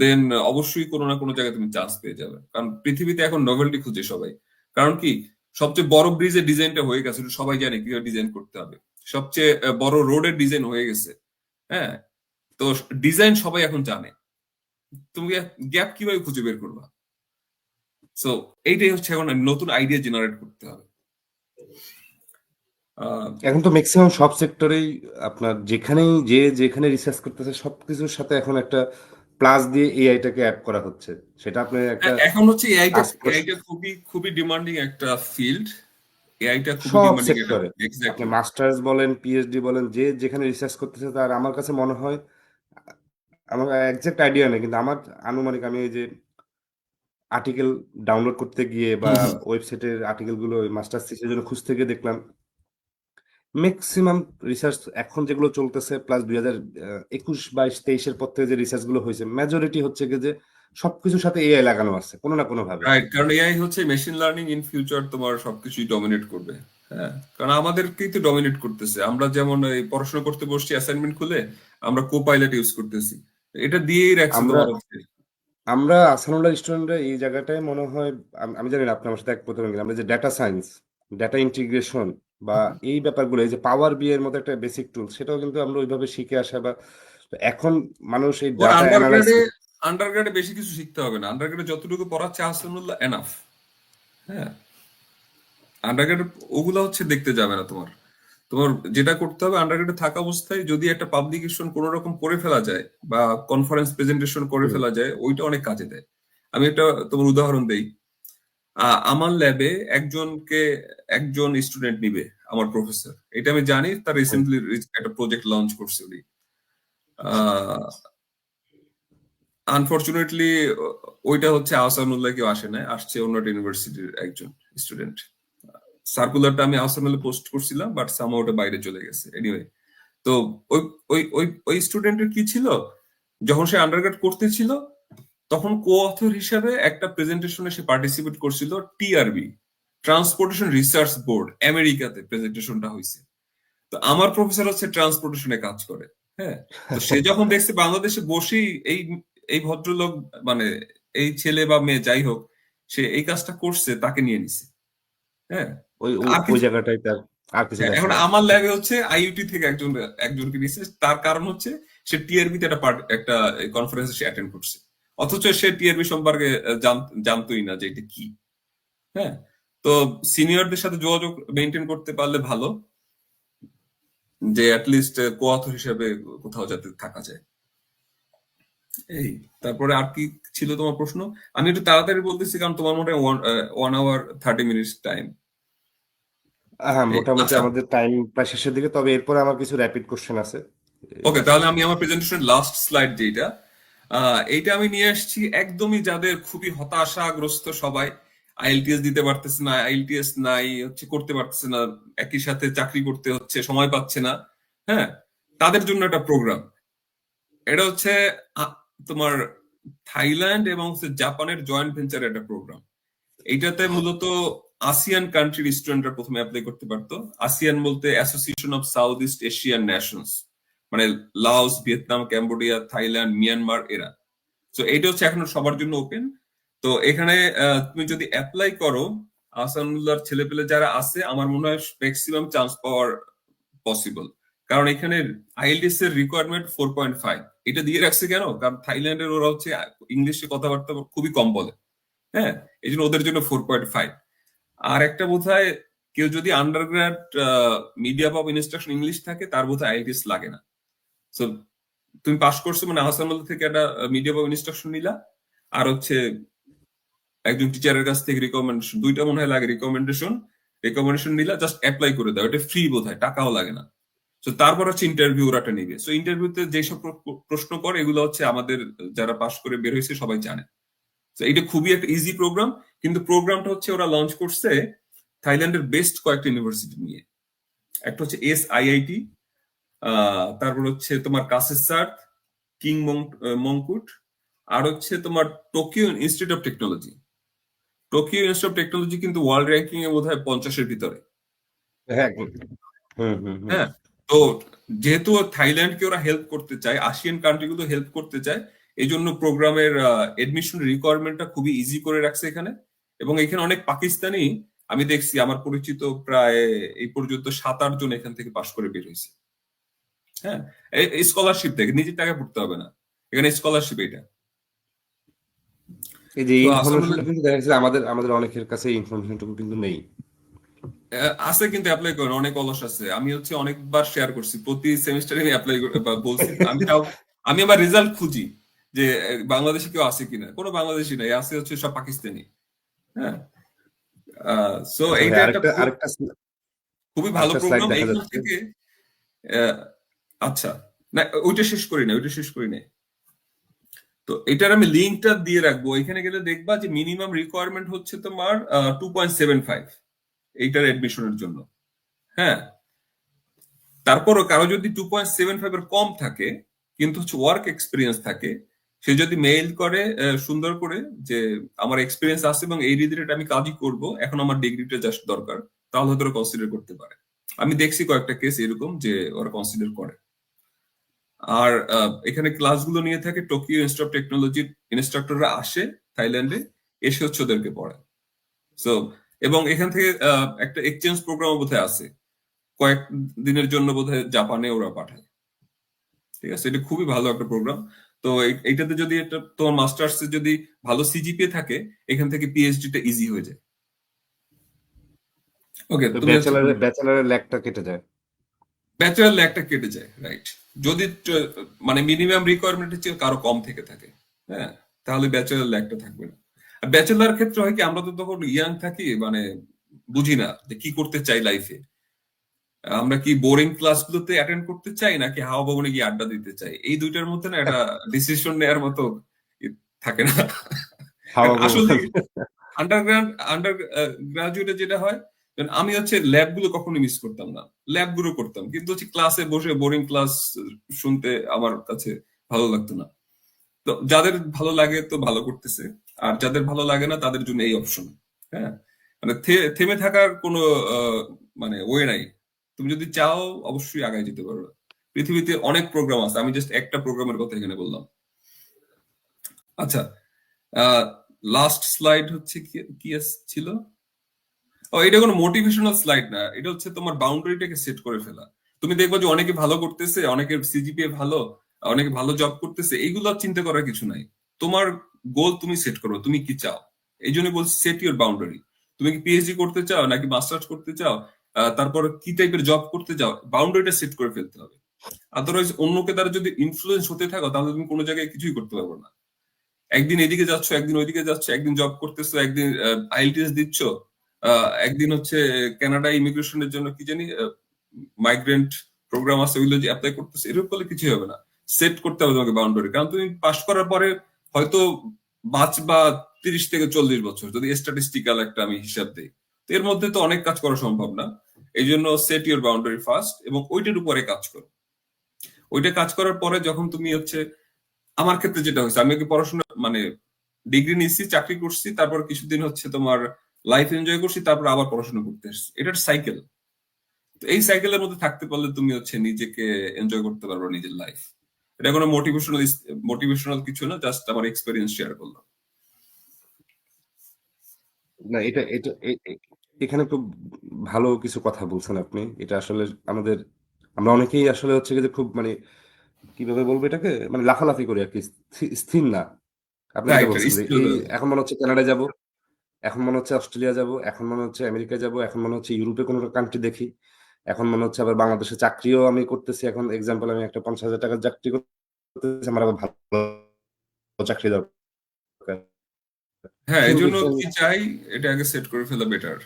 দেন অবশ্যই কোনো না কোনো জায়গায় তুমি চান্স পেয়ে যাবে। কারণ পৃথিবীতে এখন নোভেলটি খুঁজে সবাই। কারণ কি, সবচেয়ে বড় ব্রিজের ডিজাইনটা হয়ে গেছে, এটা সবাই জানে কিভাবে ডিজাইন করতে হবে। সবচেয়ে বড় রোডের ডিজাইন হয়ে গেছে। হ্যাঁ, তো ডিজাইন সবাই এখন জানে, তুমি গ্যাপ কিভাবে খুঁজে বের করবা? সো এইটাই হচ্ছে এখন নতুন আইডিয়া জেনারেট করতে হবে। আহ, এখন তো ম্যাক্সিমাম সব সেক্টরেই আপনার যেখানেই যেখানে রিসার্চ করতেছে সবকিছুর সাথে এখন একটা প্লাস দিয়ে এআইটাকে অ্যাড করা হচ্ছে। সেটা আপনি একটা এখন হচ্ছে এআইটা টাস্ক ফোর্স, এআইটা খুবই খুবই ডিমান্ডিং একটা ফিল্ড। এআইটা খুবই সব ডিমান্ডিং একটা, সেক্টরে আপনি এক্স্যাক্টলি। মাস্টার্স বলেন পিএইচডি বলেন, যেখানে রিসার্চ করতেছে তার আমার কাছে মনে হয়, আমার একজ্যাক্ট আইডিয়া নেই কিন্তু আমার আনুমানিক, আমি এই যে আর্টিকেল ডাউনলোড করতে গিয়ে বা হুম হুম। ওয়েবসাইটের আর্টিকেলগুলো মাস্টার্স থিসিসের জন্য খুঁজতে গিয়ে দেখলাম ম্যাক্সিমাম রিসার্চ এখন যেগুলো চলতেছে প্লাস 2021, 22, 23-এর পর থেকে যে রিসার্চ গুলো হয়েছে মেজরিটি হচ্ছে কি যে সবকিছুর সাথে এআই লাগানো আছে কোনো না কোনো ভাবে। রাইট, কারণ এআই হচ্ছে মেশিন লার্নিং ইন ফিউচার তোমার সবকিছুই ডমিনেট করবে। হ্যাঁ, কারণ আমাদেরকেই তো ডমিনেট করতেছে। আমরা যেমন এই পড়াশোনা করতে বসছি, অ্যাসাইনমেন্ট খুলে আমরা কো পাইলট ইউজ করতেছি, এটা দিয়েই রাখছে আমরা তোমার হচ্ছে। আমরা আসানুল্লাহ স্টুডেন্টরা এই জায়গাটায় মনে হয়, আমি জানি না আপনি আমার সাথে এক প্রথমে গেলাম, আমরা যে ডেটা সায়েন্স, ডেটা ইন্টিগ্রেশন বা এই ব্যাপারগুলো, এই যে পাওয়ার বি এর মতো একটা বেসিক টুল, সেটাও কিন্তু আমরা ওইভাবে শিখে আসা বা এখন মানুষ এই ওর ডাটা আন্ডারগ্রেডে অ্যানালাইসিস। আন্ডারগ্রেডে বেশি কিছু শিখতে হবে না, আন্ডারগ্রেডে যতটুকু পড়াচ্ছে আহসানুল্লাহ এনাফ। হ্যাঁ, আন্ডারগ্রেড ওগুলা হচ্ছে দেখতে যাবে না তোমার। তোমার যেটা করতে হবে, আন্ডারগ্রেডে থাকা অবস্থায় যদি একটা পাবলিকেশন কোনো রকম করে ফেলা যায় বা কনফারেন্স প্রেজেন্টেশন করে ফেলা যায়, ওইটা অনেক কাজে দেয়। আমি একটা তোমার উদাহরণ দেই। আমার ল্যাবে একজন স্টুডেন্ট নিবে, আমার প্রফেসর, এটা আমি জানি, তার রিসেন্টলি একটা প্রজেক্ট লঞ্চ করছে উনি। আনফরচুনেটলি ওইটা হচ্ছে আহসানুল্লাহ কেউ আসে না, আসছে অন্য একটা ইউনিভার্সিটির একজন স্টুডেন্ট। সার্কুলারটা আমি আহসানুল্লাহ পোস্ট করছিলাম, বাট সামহাও ওটা বাইরে চলে গেছে। এনিওয়ে, তো ওই ওই ওই ওই স্টুডেন্টের কি ছিল, যখন সে আন্ডারগ্রেড করতেছিল তখন কো অথর হিসাবে একটা প্রেজেন্টেশনে সে পার্টিসিপেট করছিল, টিআরবি, ট্রান্সপোর্টেশন রিসার্চ বোর্ড, আমেরিকাতে প্রেজেন্টেশনটা হয়েছে। তো আমার প্রফেসর হচ্ছে ট্রান্সপোর্টেশনে কাজ করে। হ্যাঁ, তো সে যখন দেখছে বাংলাদেশে বসেই এই এই ভদ্রলোক, মানে এই ছেলে বা মেয়ে যাই হোক, সে এই কাজটা করছে, তাকে নিয়ে নিছে। হ্যাঁ, ওই আর ওই কিছু। জায়গাটাই তার আর কিছু হ্যাঁ, দেখে এখন নাই। আমার ল্যাবে হচ্ছে আইইউটি থেকে একজনকে নিছে, তার কারণ হচ্ছে সে টিআরবি তে একটা কনফারেন্সে সে অ্যাটেন্ড করছে, অথচ সে টিআরবি সম্পর্কে জানতোই না যে এটা কি। হ্যাঁ, তো সিনিয়রদের সাথে যোগাযোগ মেনটেন করতে পারলে ভালো, যে অ্যাটলিস্ট কো অথর হিসেবে কোথাও যাতে থাকা যায়। এই তারপরে আর কি ছিল তোমার প্রশ্ন? আমি একটু তাড়াতাড়ি বলতেছি কারণ তোমার মনে হয় 1 hour 30 minutes টাইম। হ্যাঁ, মোটামুটি আচ্ছা, আমাদের টাইম প্রায় শেষের দিকে, তবে এরপরে আমার কিছু র্যাপিড কোশ্চেন আছে, ওকে, জাস্ট। তাহলে আমি আমার প্রেজেন্টেশন লাস্ট স্লাইড যেটা এইটা আমি নিয়ে আসছি একদমই যাদের খুবই হতাশাগ্রস্ত সবাই, আইএলটিএস দিতে পারতেছে না, আইএলটিএস নাই হচ্ছে, করতে পারতেছে না, একই সাথে চাকরি করতে হচ্ছে, সময় পাচ্ছে না, হ্যাঁ, তাদের জন্য একটা প্রোগ্রাম। এটা হচ্ছে আ- তোমার থাইল্যান্ড এবং হচ্ছে জাপানের জয়েন্ট ভেঞ্চার একটা প্রোগ্রাম। এইটাতে মূলত আসিয়ান কান্ট্রির স্টুডেন্টরা প্রথমে অ্যাপ্লাই করতে পারতো। আসিয়ান বলতে association of South East Asian nations, মানে Laos, Vietnam, Cambodia, Thailand, Myanmar, এরা। তো এইটা হচ্ছে এখন সবার জন্য ওপেন। তো এখানে তুমি যদি অ্যাপ্লাই করো, আহসানুল্লাহর ছেলেপেলে যারা আছে, আমার মনে হয় ম্যাক্সিমাম চান্স পাওয়ার পসিবল। কারণ এখানে আইএলটিএস এর রিকোয়ারমেন্ট 4.5। এটা দিয়ে রাখছে কেন? কারণ থাইল্যান্ডের ওরা হচ্ছে ইংলিশে কথাবার্তা খুবই কম বলে, হ্যাঁ, এই জন্য ওদের জন্য 4.5। আর একটা বোধহয় কেউ যদি undergrad media of instruction English থাকে, তার বোধহয় আইএলটিএস লাগে না। সো তুমি পাস করছো মানে আহসানুল্লাহ থেকে একটা মিডিয়া অফ ইনস্ট্রাকশন নিলা, আর হচ্ছে একজন টিচারের কাছ থেকে রিকমেন্ডেশন, দুইটা মনে হয় লাগে রিকমেন্ডেশন। রিকমেন্ডেশন নিলা, জাস্ট অ্যাপ্লাই করে দাও, এটা ফ্রি বোধহয়, টাকাও লাগে না। তো তারপর হচ্ছে ইন্টারভিউ ওরাটা নিবে। সো ইন্টারভিউতে যেসব প্রশ্ন করে এগুলো হচ্ছে আমাদের যারা পাস করে বের হয়েছে সবাই জানে। তো এটা খুবই একটা ইজি প্রোগ্রাম। কিন্তু প্রোগ্রামটা হচ্ছে ওরা লঞ্চ করছে থাইল্যান্ডের বেস্ট কয়েকটা ইউনিভার্সিটি নিয়ে। একটা হচ্ছে SIIT, তারপর হচ্ছে তোমার কাসেসার্ট, কিং মংকুট, আর হচ্ছে তোমার Tokyo institute of technology. Tokyo institute of technology কিন্তু ওয়ার্ল্ড র্যাঙ্কিং এ বোধহয় 50-এর ভিতরে। হ্যাঁ। হুম, হুম, হুম। হ্যাঁ, তো যেহেতু থাইল্যান্ডকে ওরা হেল্প করতে চায়, আসিয়ান কান্ট্রি গুলো হেল্প করতে চায়, এই জন্য প্রোগ্রামের এডমিশন রিকোয়ারমেন্টটা খুবই ইজি করে রাখছে এখানে। এবং এখানে অনেক পাকিস্তানি আমি দেখছি, আমার পরিচিত প্রায় এই পর্যন্ত 7-8 জন এখান থেকে পাশ করে বের হয়েছে। হ্যাঁ, স্কলারশিপ থেকে, নিজের টাকা পড়তে হবে না, এখানে স্কলারশিপ এটা। এই যে তো আসানুল্লাহ ইনফরমেশনটা কিন্তু দেখা যাচ্ছে আমাদের আমাদের অনেকের কাছে এই ইনফরমেশনটুকু কিন্তু নেই। আছে, কিন্তু অ্যাপ্লাই করেন, অনেক অলস আছে। আমি হচ্ছে অনেকবার শেয়ার করছি, প্রতি সেমিস্টারে আমি অ্যাপ্লাই বলছি, আমি তাও আমি আবার রেজাল্ট খুঁজি যে বাংলাদেশে কেউ আছে কিনা, কোনো বাংলাদেশি নাই, আছে হচ্ছে সব পাকিস্তানি। হ্যাঁ, সো আচ্ছা ভাই, এইটা একটা আরেকটা আরেকটা খুবই ভালো আরেকটা স্লাইড প্রোগ্রাম দেখা এইখান যাচ্ছে। থেকে। আহ, আচ্ছা, না ওইটা শেষ করি না, ওইটা শেষ করি না। তো এটার আমি লিঙ্কটা দিয়ে রাখবো, এখানে গেলে দেখবা যে মিনিমাম রিকোয়ারমেন্ট হচ্ছে তোমার 2.75 এইটার এডমিশনের জন্য। হ্যাঁ, তারপরও কারো যদি 2.75 এর কম থাকে কিন্তু হচ্ছে ওয়ার্ক এক্সপিরিয়েন্স থাকে, সে যদি মেইল করে সুন্দর করে যে আমার এক্সপিরিয়েন্স আছে এবং এই রিলেটেড আমি কাজই করব, এখন আমার ডিগ্রিটা জাস্ট দরকার, তাহলে হয়তো কনসিডার করতে পারে। আমি দেখছি কয়েকটা কেস এরকম যে ওরা কনসিডার করে। আর এখানে ক্লাসগুলো নিয়ে থাকে টোকিও ইনস্টিটিউট অফ টেকনোলজির ইনস্ট্রাক্টররা আসে থাইল্যান্ডে, এসে হচ্ছে ওদেরকে পড়ায়। সো এবং এখান থেকে একটা এক্সচেঞ্জ প্রোগ্রাম বোধহয় আছে, কয়েক দিনের জন্য বোধহয় জাপানে ওরা পাঠায়। ঠিক আছে, এটা খুবই ভালো একটা প্রোগ্রাম। তো এইটাতে যদি একটা তোমার মাস্টার্স যদি ভালো সিজিপিএ থাকে, এখান থেকে পিএইচডি টা ইজি হয়ে যায়। ওকে, তো তুমি হচ্ছে ব্যাচেলারের ল্যাগটা কেটে যায়। ব্যাচেলার ল্যাগটা কেটে যায়, রাইট? যদি মানে মিনিমাম রিকোয়ারমেন্টের চেয়ে কারো কম থেকে থাকে, হ্যাঁ, তাহলে ব্যাচেলার ল্যাগটা থাকবে না। আর ব্যাচেলার ক্ষেত্রে হয় কি, আমরা তো তখন ইয়াং থাকি, মানে বুঝি না যে কি করতে চাই লাইফে। আমরা কি বোরিং ক্লাসগুলোতে অ্যাটেন্ড করতে চাই নাকি হাওয়া ভবনে গিয়ে আড্ডা দিতে চাই, এই দুইটার মধ্যে না একটা ডিসিশন নেয়ার মতো ই থাকে না। হাওয়া আসলে ভবন। আন্ডার গ্রাজুয়েটে যেটা হয়, যেমন আমি হচ্ছে ল্যাব গুলো কখনো মিস করতাম না, ল্যাব গুলো করতাম, কিন্তু হচ্ছে ক্লাসে বসে বোরিং ক্লাস শুনতে আমার কাছে ভালো লাগতো না। তো যাদের ভালো লাগে তো ভালো করতেছে, আর যাদের ভালো লাগে না তাদের জন্য এই অপশন। হ্যাঁ, মানে থেমে থাকার কোনো মানে ওয়ে নাই। তুমি যদি চাও অবশ্যই আগায় যেতে পারো। পৃথিবীতে অনেক প্রোগ্রাম আছে, আমি জাস্ট একটা প্রোগ্রামের কথা এখানে বললাম। আচ্ছা, লাস্ট স্লাইড হচ্ছে কি কি ছিল? ও, এটা কোনো মোটিভেশনাল স্লাইড না, এটা হচ্ছে তোমার বাউন্ডারিটাকে সেট করে ফেলা। তুমি দেখবা যে অনেকে ভালো করতেছে, অনেকের সিজিপিএ ভালো, অনেকে ভালো জব করতেছে, এইগুলো আর চিন্তা করার কিছু নাই। তোমার গোল তুমি সেট করো, তুমি কি চাও। এই জন্য বলছি সেট ইউর বাউন্ডারি। তুমি কি পিএইচডি করতে চাও নাকি মাস্টার্স করতে চাও, তারপর কি টাইপের জব করতে চাও, বাউন্ডারিটা সেট করে ফেলতে হবে। আদারওয়াইজ অন্যকে দ্বারা যদি ইনফ্লুয়েন্স হতে থাকো তাহলে তুমি কোনো জায়গায় কিছুই করতে পারবে না। একদিন এদিকে যাচ্ছ, একদিন ওইদিকে যাচ্ছ, একদিন জব করতেছো, একদিন আইএলটিএস দিচ্ছ, একদিন হচ্ছে কানাডা ইমিগ্রেশনের জন্য কি জানি মাইগ্রেন্ট প্রোগ্রাম আছে ওইগুলো যে অ্যাপ্লাই করতেছো, এরকম করলে কিছুই হবে না। সেট করতে হবে তোমাকে বাউন্ডারি, কারণ তুমি পাশ করার পরে হয়তো বাঁচবা 30 থেকে 40 বছর, যদি স্ট্যাটিস্টিক্যাল একটা আমি হিসাব দিই। তো এর মধ্যে তো অনেক কাজ করা সম্ভব না। এই জন্য সেট ইউর বাউন্ডারি ফার্স্ট এবং ওইটার উপরে কাজ করো। ওইটা কাজ করার পরে যখন তুমি হচ্ছে, আমার ক্ষেত্রে যেটা হয়েছে, আমি আগে পড়াশোনা মানে ডিগ্রি নিচ্ছি, চাকরি করছি, তারপর কিছুদিন হচ্ছে তোমার লাইফ এনজয় করছি, তারপর আবার পড়াশোনা করতে এসেছি। এটার সাইকেল। তো এই সাইকেলের মধ্যে থাকতে পারলে তুমি হচ্ছে নিজেকে এনজয় করতে পারবে নিজের লাইফ। এটা কোনো মোটিভেশনাল কিছু না, জাস্ট আমার এক্সপেরিয়েন্স শেয়ার করলাম। না, এটা এটা এখানে খুব ভালো কিছু কথা বলছেন আপনি। এটা আসলে আমাদের, আমরা অনেকেই আসলে হচ্ছে যে খুব মানে কিভাবে বলবো এটাকে, মানে লাফালাফি করি আর কি, স্থির না। আপনি যেটা রাইট, বলছেন যে স্কিল। এই এখন মনে হচ্ছে কানাডা যাব, এখন মনে হচ্ছে অস্ট্রেলিয়া যাব, এখন মনে হচ্ছে আমেরিকা যাব, এখন মনে হচ্ছে ইউরোপে কোনো কান্ট্রি দেখি, এখন মনে হচ্ছে আবার বাংলাদেশে চাকরিও আমি করতেছি। এখন এক্সাম্পল আমি একটা 50,000 টাকার চাকরি করতেছি, আমার আবার ভালো চাকরি দরকার। হ্যাঁ, এই Different জন্য different, কি চাই, এটা আগে সেট করে ফেলা বেটার।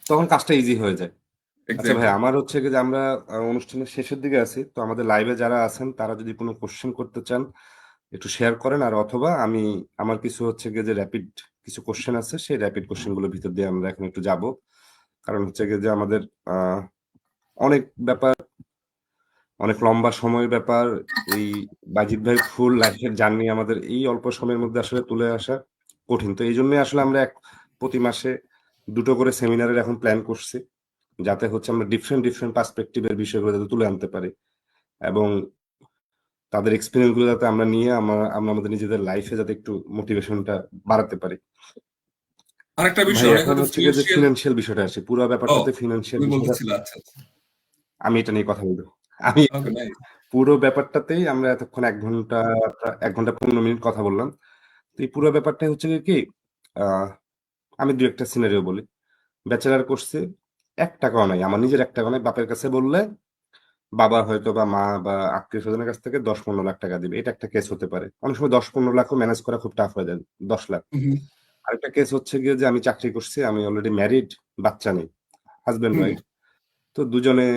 তখন কাজটা ইজি হয়ে যায়। আচ্ছা ভাই, এক্স্যাক্টলি। আমার হচ্ছে কি যে আমরা অনুষ্ঠানের শেষের দিকে আছি, তো আমাদের লাইভে যারা আছেন তারা যদি কোনো কোশ্চেন করতে চান একটু শেয়ার করেন, আর অথবা আমি আমার কিছু হচ্ছে গিয়ে যে র্যাপিড কিছু কোশ্চেন আছে, সেই র্যাপিড কোশ্চেন গুলোর ভিতর দিয়ে আমরা এখন একটু যাব। কারণ হচ্ছে গিয়ে যে আমাদের অনেক ব্যাপার, অনেক লম্বা সময়ের ব্যাপার। এই বাজিত ভাই ফুল লাইফের জার্নি আমাদের এই অল্প সময়ের মধ্যে আসলে তুলে আসা কঠিন। তো এই জন্যই আসলে আমরা প্রতি মাসে দুটো করে সেমিনারের এখন প্ল্যান করছি, যাতে হচ্ছে আমরা ডিফারেন্ট ডিফারেন্ট পার্সপেক্টিভের বিষয়গুলো যাতে তুলে আনতে পারি, এবং তাদের এক্সপিরিয়েন্স গুলো যাতে আমরা নিয়ে আমরা আমাদের নিজেদের লাইফে যাতে একটু মোটিভেশনটা বাড়াতে পারি। আরেকটা ভাই বিষয়, অনেক এখন হয়তো হচ্ছে গিয়ে যে ফিনান্সিয়াল। ফিনান্সিয়াল বিষয়টা আছে, পুরো ও, ব্যাপারটাতে ফিনান্সিয়াল তুমি বিষয়টা বলতেছিলে, আচ্ছা আচ্ছা। আমি এটা নিয়ে কথা বলবো। আমি ওকে, নাইস। পুরো ব্যাপারটাতেই আমরা এতক্ষণ 1 ঘন্টা 15 মিনিট কথা বললাম। তো এই পুরো ব্যাপারটাই হচ্ছে গিয়ে কি, আহ আমি দু একটা সিনারিও বলি। ব্যাচেলার করছে, 1 টাকাও নাই, আমার নিজের 1 টাকা নাই, বাপের কাছে বললে বাবা হয়তো বা মা বা আত্মীয় স্বজনের কাছ থেকে 10-15 লাখ টাকা দিবে, এটা একটা কেস হতে পারে। অনেক সময় 10-15 লাখও ম্যানেজ করা খুব টাফ হয়ে যায়, 10 লাখ। আরেকটা কেস হচ্ছে গিয়ে যে আমি চাকরি করছি, আমি অলরেডি ম্যারিড, বাচ্চা নেই, হাজবেন্ড ওয়াইফ। তো দুজনে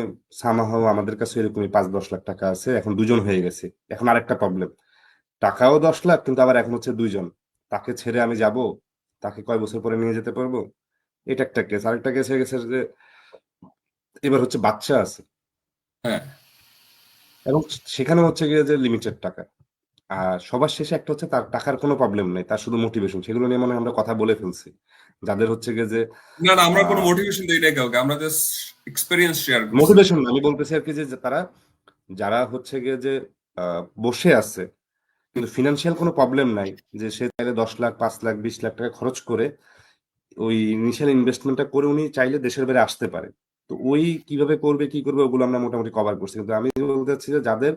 সামাহাও আমাদের কাছে এরকমই 5-10 লাখ টাকা আছে, এখন দুজন হয়ে গেছে। এখন আরেকটা প্রবলেম, টাকাও 10 লাখ, কিন্তু আবার এখন হচ্ছে দুইজন, তাকে ছেড়ে আমি যাব, তাকে কয় বছর পরে নিয়ে যেতে পারবো, এটা একটা কেস। আরেকটা কেস হয়ে গেছে যে এবার হচ্ছে বাচ্চা আছে, হ্যাঁ। এবং সেখানে হচ্ছে গিয়ে যে লিমিটেড টাকা। আর সবার শেষে একটা হচ্ছে তার টাকার কোনো প্রবলেম নাই, তার শুধু মোটিভেশন। সেগুলো নিয়ে মনে হয় আমরা কথা বলে ফেলছি, যাদের হচ্ছে গিয়ে যে না না, আমরা কোনো মোটিভেশন দেই না কাউকে, আমরা জাস্ট এক্সপেরিয়েন্স শেয়ার করছি। মোটিভেশন, আমি বলতেছি আর কি যে যে তারা যারা হচ্ছে গিয়ে যে বসে আছে কিন্তু ফিনান্সিয়াল কোনো প্রবলেম নাই, যে সে চাইলে 10 লাখ 5 লাখ 20 লাখ টাকা খরচ করে ওই ইনিশিয়াল ইনভেস্টমেন্টটা করে উনি চাইলে দেশের বাইরে আসতে পারে। তো ওই কিভাবে করবে কি করবে ওগুলো আমরা মোটামুটি কভার করছি, কিন্তু আমি বলতে চাচ্ছি যে যাদের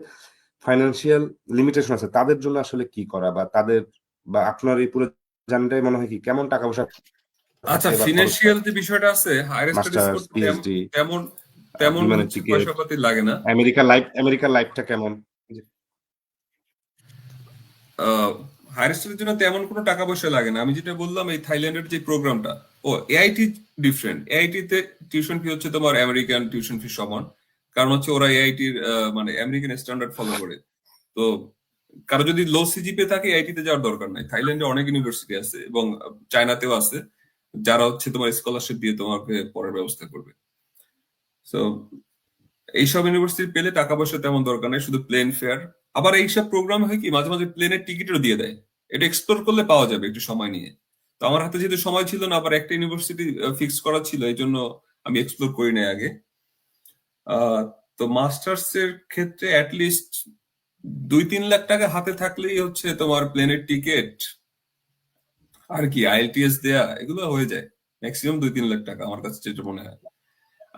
ফাইন্যান্সিয়াল লিমিটেশন আছে তাদের জন্য আসলে কি করা, বা তাদের, বা আপনার এই পুরো জার্নিটাই মনে হয় কি কেমন টাকা পয়সা আচ্ছা, থাকে বা খরচ ফিনান্সিয়াল হয়, যে বিষয়টা আছে, হায়ার স্টাডিজ মাস্টার্স করতে পিএইচডি, তেমন তেমন বিমানের হচ্ছে টিকিট, পয়সা পাতি লাগে না। আমেরিকার লাইফটা কেমন? হায়ার স্টাডির জন্য তেমন কোনো টাকা পয়সা লাগে না। আমি যেটা বললাম, এই থাইল্যান্ডের যে প্রোগ্রামটা, ও এআইটি ডিফারেন্ট। এআইটি তে টিউশন ফি হচ্ছে তোমার আমেরিকান টিউশন ফি সমান, কারণ হচ্ছে ওরা এআইটির মানে আমেরিকান স্ট্যান্ডার্ড ফলো করে। তো কারো যদি লো সিজিপি থাকে এআইটি তে যাওয়ার দরকার নাই। থাইল্যান্ডে অনেক ইউনিভার্সিটি আছে এবং চায়নাতেও আছে, যারা হচ্ছে তোমার স্কলারশিপ দিয়ে তোমাকে পড়ার ব্যবস্থা করবে। তো এইসব ইউনিভার্সিটি পেলে টাকা পয়সা তেমন দরকার নেই, শুধু প্লেন ফেয়ার। আবার এইসব প্রোগ্রাম হয় কি, মাঝে মাঝে প্লেনের টিকিটও দিয়ে দেয়। এটা এক্সপ্লোর করলে পাওয়া যাবে একটু সময় নিয়ে। তো আমার হাতে যেহেতু সময় ছিল না, আবার একটা ইউনিভার্সিটি ফিক্স করা ছিল, এই জন্য আমি এক্সপ্লোর করি নাই আগে। আহ, তো মাস্টার্স এর ক্ষেত্রে অ্যাটলিস্ট 2-3 লাখ টাকা হাতে থাকলেই হচ্ছে তোমার প্লেনের টিকিট আর কি আইএলটিএস দেয়া, এগুলো হয়ে যায়। ম্যাক্সিমাম 2-3 লাখ টাকা আমার কাছে যেটা মনে হয়।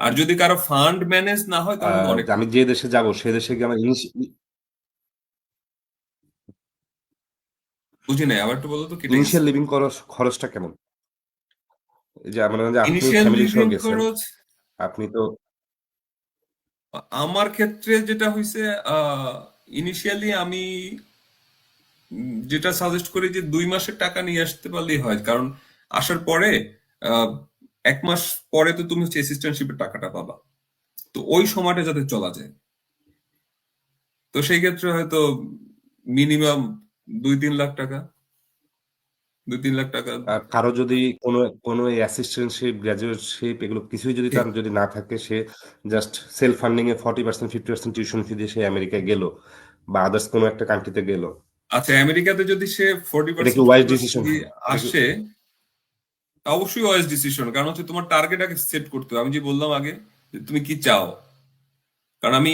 আর যদি কারো ফান্ড ম্যানেজ না হয় তাহলে তো অনেক আমি টাকা। যে দেশে যাব সে দেশে গিয়ে আমার বুঝি নাই, আবার একটু বলো তো, কেটে গেছে। ইনিশিয়াল লিভিং খরচটা কেমন? এই যে মনে করেন যে আপনি ইনিশিয়াল ফ্যামিলি সহ লিভিং গেছেন, খরচ। আপনি তো আমার ক্ষেত্রে যেটা হয়েছে, ইনিশিয়ালি আমি যেটা সাজেস্ট করি যে 2 মাসের টাকা নিয়ে আসতে পারলেই হয়, কারণ আসার পরে আহ, 1 মাস পরে তো তুমি হচ্ছে অ্যাসিস্ট্যান্টশিপের টাকাটা পাবা, তো ওই সময়টা যাতে চলা যায়। তো সেই ক্ষেত্রে হয়তো মিনিমাম 2-3 লাখ টাকা, 2-3 লাখ টাকা। আর কারো যদি কোনো কোনো অ্যাসিস্ট্যান্টশিপ, গ্র্যাজুয়েটশিপ এগুলো কিছুই যদি ঠিক। তার যদি না থাকে, সে জাস্ট সেলফ ফান্ডিং এ 40% 50% টিউশন ফি দিয়ে সে আমেরিকায় গেল বা আদার্স কোনো একটা কান্ট্রিতে গেল, আচ্ছা, আমেরিকাতে যদি সে ফোর্টি এটা কি percent wise fifty percent decision? দিয়ে আসে, অবশ্যই ওয়াইজ ডিসিশন। কারণ হচ্ছে তোমার টার্গেট আগে সেট করতে হবে। আমি যে বললাম আগে যে তুমি কি চাও, কারণ আমি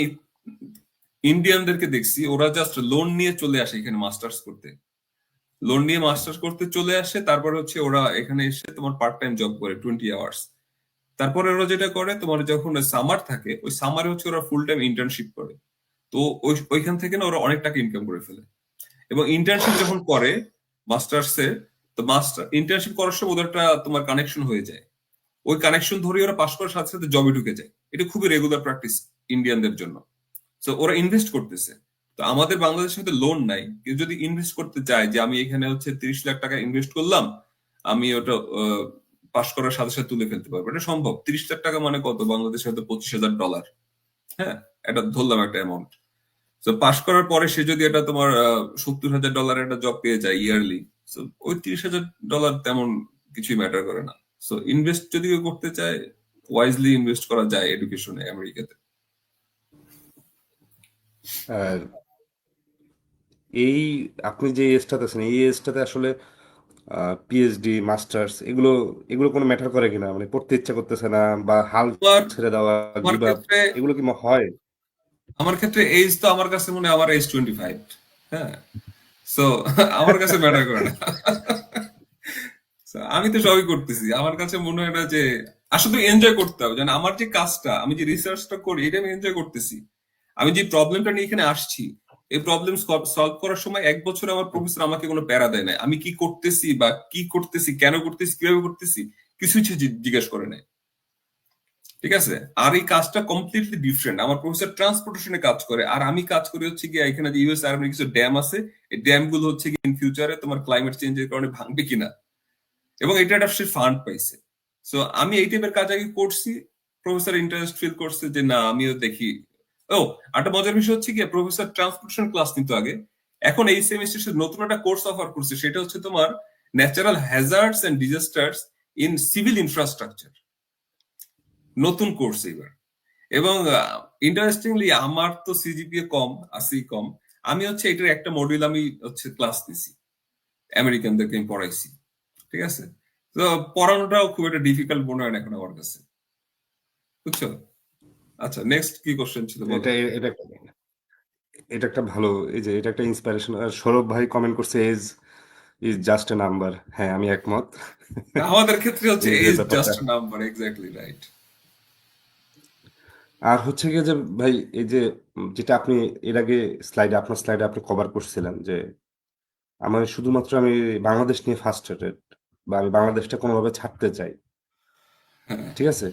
ইন্ডিয়ানদেরকে দেখছি ওরা জাস্ট লোন নিয়ে চলে আসে এখানে মাস্টার্স করতে, লোন নিয়ে মাস্টার্স করতে চলে আসে, তারপর হচ্ছে ওরা এখানে এসে তোমার পার্ট টাইম জব করে 20 আওয়ার্স। তারপরে ওরা যেটা করে, তোমার যখন সামার থাকে ওই সামারে হচ্ছে ওরা ফুল টাইম ইন্টার্নশিপ করে। তো ওইখান থেকে না ওরা অনেক টাকা ইনকাম করে ফেলে। এবং ইন্টার্নশিপ যখন করে মাস্টার্সে, তো মাস্টার ইন্টার্নশিপ করার সময় ওদের একটা তোমার কানেকশন হয়ে যায়। ওই কানেকশন ধরে ওরা পাশ করার সাথে সাথে জবে ঢুকে যায়। এটা খুবই রেগুলার প্র্যাকটিস ইন্ডিয়ানদের জন্য। তো ওরা ইনভেস্ট করতেছে। তো আমাদের বাংলাদেশের সাথে লোন নাই, কেউ যদি ইনভেস্ট করতে চায় যে আমি এখানে হচ্ছে 30 লাখ টাকা ইনভেস্ট করলাম, আমি ওটা পাশ করার সাথে সাথে তুলে ফেলতে পারবো, এটা সম্ভব। 30 লাখ টাকা মানে কত, বাংলাদেশে হয়তো $25,000। হ্যাঁ, এটা ধরলাম একটা অ্যামাউন্ট। তো পাশ করার পরে সে যদি এটা তোমার $70,000 একটা জব পেয়ে যায় ইয়ারলি, তো ওই $30,000 তেমন কিছুই ম্যাটার করে না। সো ইনভেস্ট যদি কেউ করতে চায়, ওয়াইজলি ইনভেস্ট করা যায় এডুকেশনে আমেরিকাতে। আর এই আপনি যে এজটাতে আছেন, এই এজটাতে আসলে পিএইচডি মাস্টার্স এগুলো এগুলো কোনো ম্যাটার করে কিনা, মানে পড়তে ইচ্ছা করতেছে না বা হাল তোমার ছেড়ে দেওয়া, আমার গিভ আপ, ক্ষেত্রে এগুলো কি হয়? আমার ক্ষেত্রে এজ তো আমার কাছে মনে হয় আমার এজ 25। হ্যাঁ, সো আমার কাছে ম্যাটার করে না। So, আমি তো সবই করতেছি, আমার কাছে মনে হয় না যে আসলে এনজয় করতে হবে। যেন আমার যে কাজটা, আমি যে রিসার্চটা করি, এটা আমি এনজয় করতেছি। আমি যে প্রবলেমটা নিয়ে এখানে আসছি, এই প্রবলেম সলভ করার সময় 1 বছর আমার প্রফেসর আমাকে কোনো প্যারা দেয় না। আমি কি করতেছি বা কি করতেছি, কেন করতেছি, কিভাবে করতেছি, কিছু জিজ্ঞেস করে নাই। ঠিক আছে। আর এই কাজটা কমপ্লিটলি ডিফারেন্ট। আমার প্রফেসর ট্রান্সপোর্টেশনে কাজ করে, আর আমি কাজ করি হচ্ছে গিয়ে এখানে যে ইউএস আর্মির কিছু ড্যাম আছে, এই ড্যাম গুলো হচ্ছে কি ইন ফিউচারে তোমার ক্লাইমেট চেঞ্জের কারণে ভাঙবে কিনা, এবং এটা একটা সে ফান্ড পাইছে। সো আমি এই টাইপের কাজ আগে করছি। প্রফেসর ইন্টারেস্ট ফিল করছে যে না আমিও দেখি। ও, একটা মজার বিষয় হচ্ছে কি, প্রফেসর ট্রান্সপোর্টেশন ক্লাস নিত আগে, এখন এই সেমিস্টার নতুন একটা কোর্স অফার করছে, সেটা হচ্ছে তোমার natural hazards and disasters in civil infrastructure. নতুন কোর্স এবার। এবং ইন্টারেস্টিংলি আমার তো সিজিপিএ কম, আসি কম, আমি হচ্ছে এটার একটা মডিউল আমি হচ্ছে ক্লাস নিছি, আমেরিকানদেরকে আমি পড়াইছি। ঠিক আছে। তো পড়ানোটাও খুব একটা ডিফিকাল্ট মনে হয় না এখন আমার কাছে, বুঝছো? আচ্ছা, নেক্সট কি কোশ্চেন ছিল বলো। এটা এটা এটা একটা ভালো, এই যে এটা একটা ইন্সপিরেশন। সৌরভ ভাই কমেন্ট করছে, age is just a number. হ্যাঁ, আমি একমত। আমাদের ক্ষেত্রে হচ্ছে এজের এজ ব্যাপারটা। Just number, exactly right. আর হচ্ছে গিয়ে যে ভাই, এই যে যেটা আপনি এর আগে আপনার স্লাইডে আপনি কভার করছিলেন যে আমার শুধুমাত্র আমি বাংলাদেশ নিয়ে ফার্স্ট্রেটেড, বা আমি বাংলাদেশটা কোনোভাবে ছাড়তে চাই, হ্যাঁ, ঠিক আছে?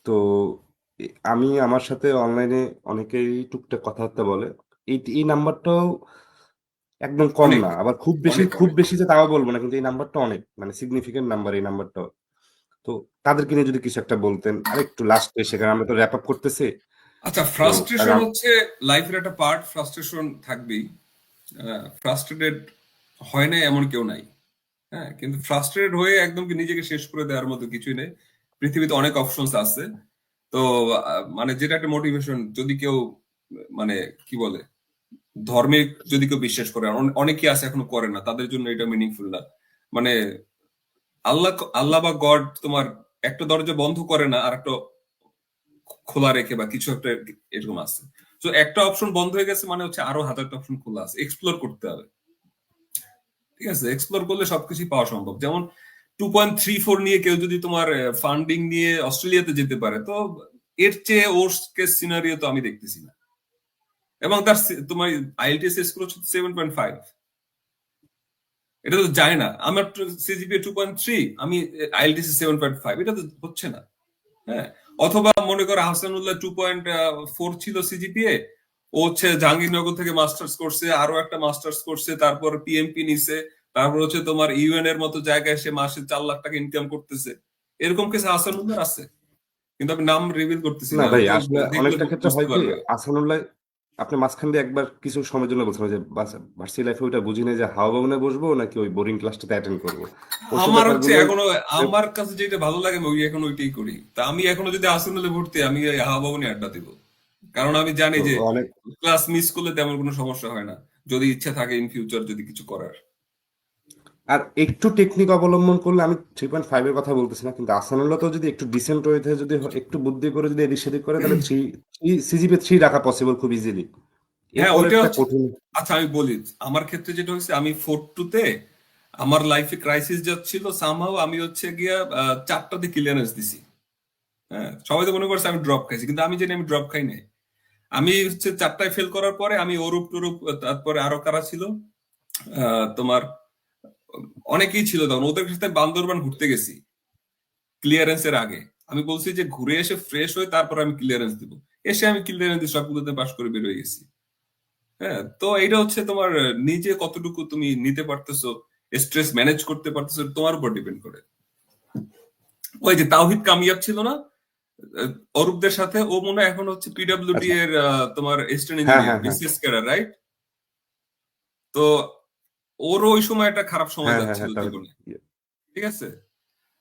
তো আমি আমার সাথে অনলাইনে অনেকেই টুকটাক কথাবার্তা বলে, এই এই নাম্বারটাও একদম কম অনেক না, আবার খুব বেশি অনেক খুব অনেক। বেশি যে তাও বলবো না, কিন্তু এই নাম্বারটা অনেক মানে সিগনিফিকেন্ট নাম্বার এই নাম্বারটাও। তো তাদেরকে নিয়ে যদি কিছু একটা বলতেন আর একটু লাস্টে, সেখানে আমরা তো র্যাপ আপ করতেছি। আচ্ছা, তো কারণ ফ্রাস্ট্রেশন হচ্ছে লাইফের একটা পার্ট, ফ্রাস্ট্রেশন থাকবেই। ফ্রাস্ট্রেটেড হয় না এমন কেউ নাই। হ্যাঁ, কিন্তু ফ্রাস্ট্রেটেড হয়ে একদম কি নিজেকে শেষ করে দেওয়ার মতো কিছুই নেই। পৃথিবীতে অনেক অপশনস আছে। তো মানে যেটা একটা মোটিভেশন, যদি কেউ মানে কি বলে, ধর্মে যদি কেউ বিশ্বাস করে, আর অনেকেই আছে এখনো করে না, তাদের জন্য এটা মিনিংফুল না। মানে আল্লাহ আল্লাহ বা গড তোমার একটা দরজা বন্ধ করে না আর একটা খোলা রেখে বা কিছু একটা এরকম আছে। তো একটা অপশন বন্ধ হয়ে গেছে মানে হচ্ছে আরো হাজারটা অপশন খোলা আছে, এক্সপ্লোর করতে হবে। ঠিক আছে, এক্সপ্লোর করলে সবকিছু পাওয়া সম্ভব। যেমন 2.34 নিয়ে কেউ যদি তোমার ফান্ডিং নিয়ে অস্ট্রেলিয়াতে যেতে পারে, তো এর চেয়ে ওর্স্ট কেস সিনারিও তো আমি দেখতেছি না। এবং তার তোমার আইএলটিএস স্কোর হচ্ছে 7.5। এটা তো যায় না। আমার সিজিপিএ 2.3, আমি আইএলটিএস 7.5, এটা তো হচ্ছে না। হ্যাঁ, অথবা মনে করো হাসানুল্লাহ 2.4 ছিল সিজিপিএ, ও হচ্ছে জাহাঙ্গীরনগর থেকে মাস্টার্স করছে, আরো একটা মাস্টার্স করছে, তারপর পিএমপি নিছে, তারপর হচ্ছে তোমার ইউএন এর মতো জায়গায় সে মাসে 4 লাখ টাকা ইনকাম করতেছে। এরকম কিছু হাসানুল্লাহ আছে, কিন্তু আমি নাম রিভিল করতেছি না না, ভাই, কেউ আসলে দেখলে অনেকটা ক্ষেত্রে বুঝতে হয় কি, পারবে। আসানুল্লাহ আপনি মাঝখান দিয়ে একবার কিছু সময়ের জন্য বলছেন যে ভার্সিটি লাইফে ওইটা বুঝি না যে হাওয়া ভবনে বসবো নাকি ওই বোরিং ক্লাসটাতে অ্যাটেন্ড করবো, ওসব আমার হচ্ছে ব্যাপারগুলো। এখনো, আমার কাছে যেটা ভালো লাগে আমি এখন ওইটাই করি। তা আমি এখনো যদি আসলে ভর্তি, আমি এই হাওয়া ভবনে আড্ডা দিব, কারণ আমি জানি তো যে অনেক, ক্লাস মিস করলে তেমন কোনো সমস্যা হয় না, যদি ইচ্ছা থাকে ইন ফিউচার যদি কিছু করার। আর একটু টেকনিক অবলম্বন করলে, আমি 3.5 এর কথা বলতেছি না, কিন্তু আসানুল্লাহ তো যদি একটু ডিসেন্ট ওয়েতে যদি একটু বুদ্ধি করে যদি এদিক সেদিক করে, তাহলে সিজিপি 3 রাখা পসিবল খুব ইজিলি। হ্যাঁ, এরপর ওইটা একটা হচ্ছে। কঠিন। আচ্ছা আমি বলি, আমার ক্ষেত্রে যেটা হয়েছে, আমি 4-2 তে আমার লাইফে ক্রাইসিস যাচ্ছিল, সামহাও আমি হচ্ছে গিয়া 4টাতে ক্লিয়ারেন্স দিছি। হ্যাঁ, সবাই তো মনে করছে আমি ড্রপ খাইছি, কিন্তু আমি জানি আমি ড্রপ খাই নাই। আমি হচ্ছে 4টায় ফেল করার পরে আমি অরূপ টরূপ, তারপরে আরো কারা ছিল, তোমার অনেকেই ছিল, তখন ওদের সাথে বান্দরবান ঘুরতে গেছি ক্লিয়ারেন্সের আগে। আমি বলছি যে ঘুরে এসে ফ্রেশ হয়ে তারপর আমি ক্লিয়ারেন্স দিব। এসে আমি ক্লিয়ারেন্স দিয়ে সবগুলোতে পাশ করে বের হয়ে গেছি। হ্যাঁ, তো এটা হচ্ছে তোমার নিজে কতটুকু তুমি নিতে পারতেছো, স্ট্রেস ম্যানেজ করতে পারতেছো, তোমার উপর ডিপেন্ড করে। ওই যে তাওহিদ কামিয়াব ছিল না আহ, অরূপদের সাথে, ও মনে হয় এখন হচ্ছে পিডব্লিউডি আচ্ছা, এর তোমার অ্যাসিস্ট্যান্ট হ্যাঁ ইঞ্জিনিয়ার, হ্যাঁ হ্যাঁ বিসিএস ক্যাডার, রাইট? তো ওরও ওই সময় একটা খারাপ সময় হ্যাঁ হ্যাঁ যাচ্ছিল হ্যাঁ, তাহলে জীবনে, ঠিক আছে?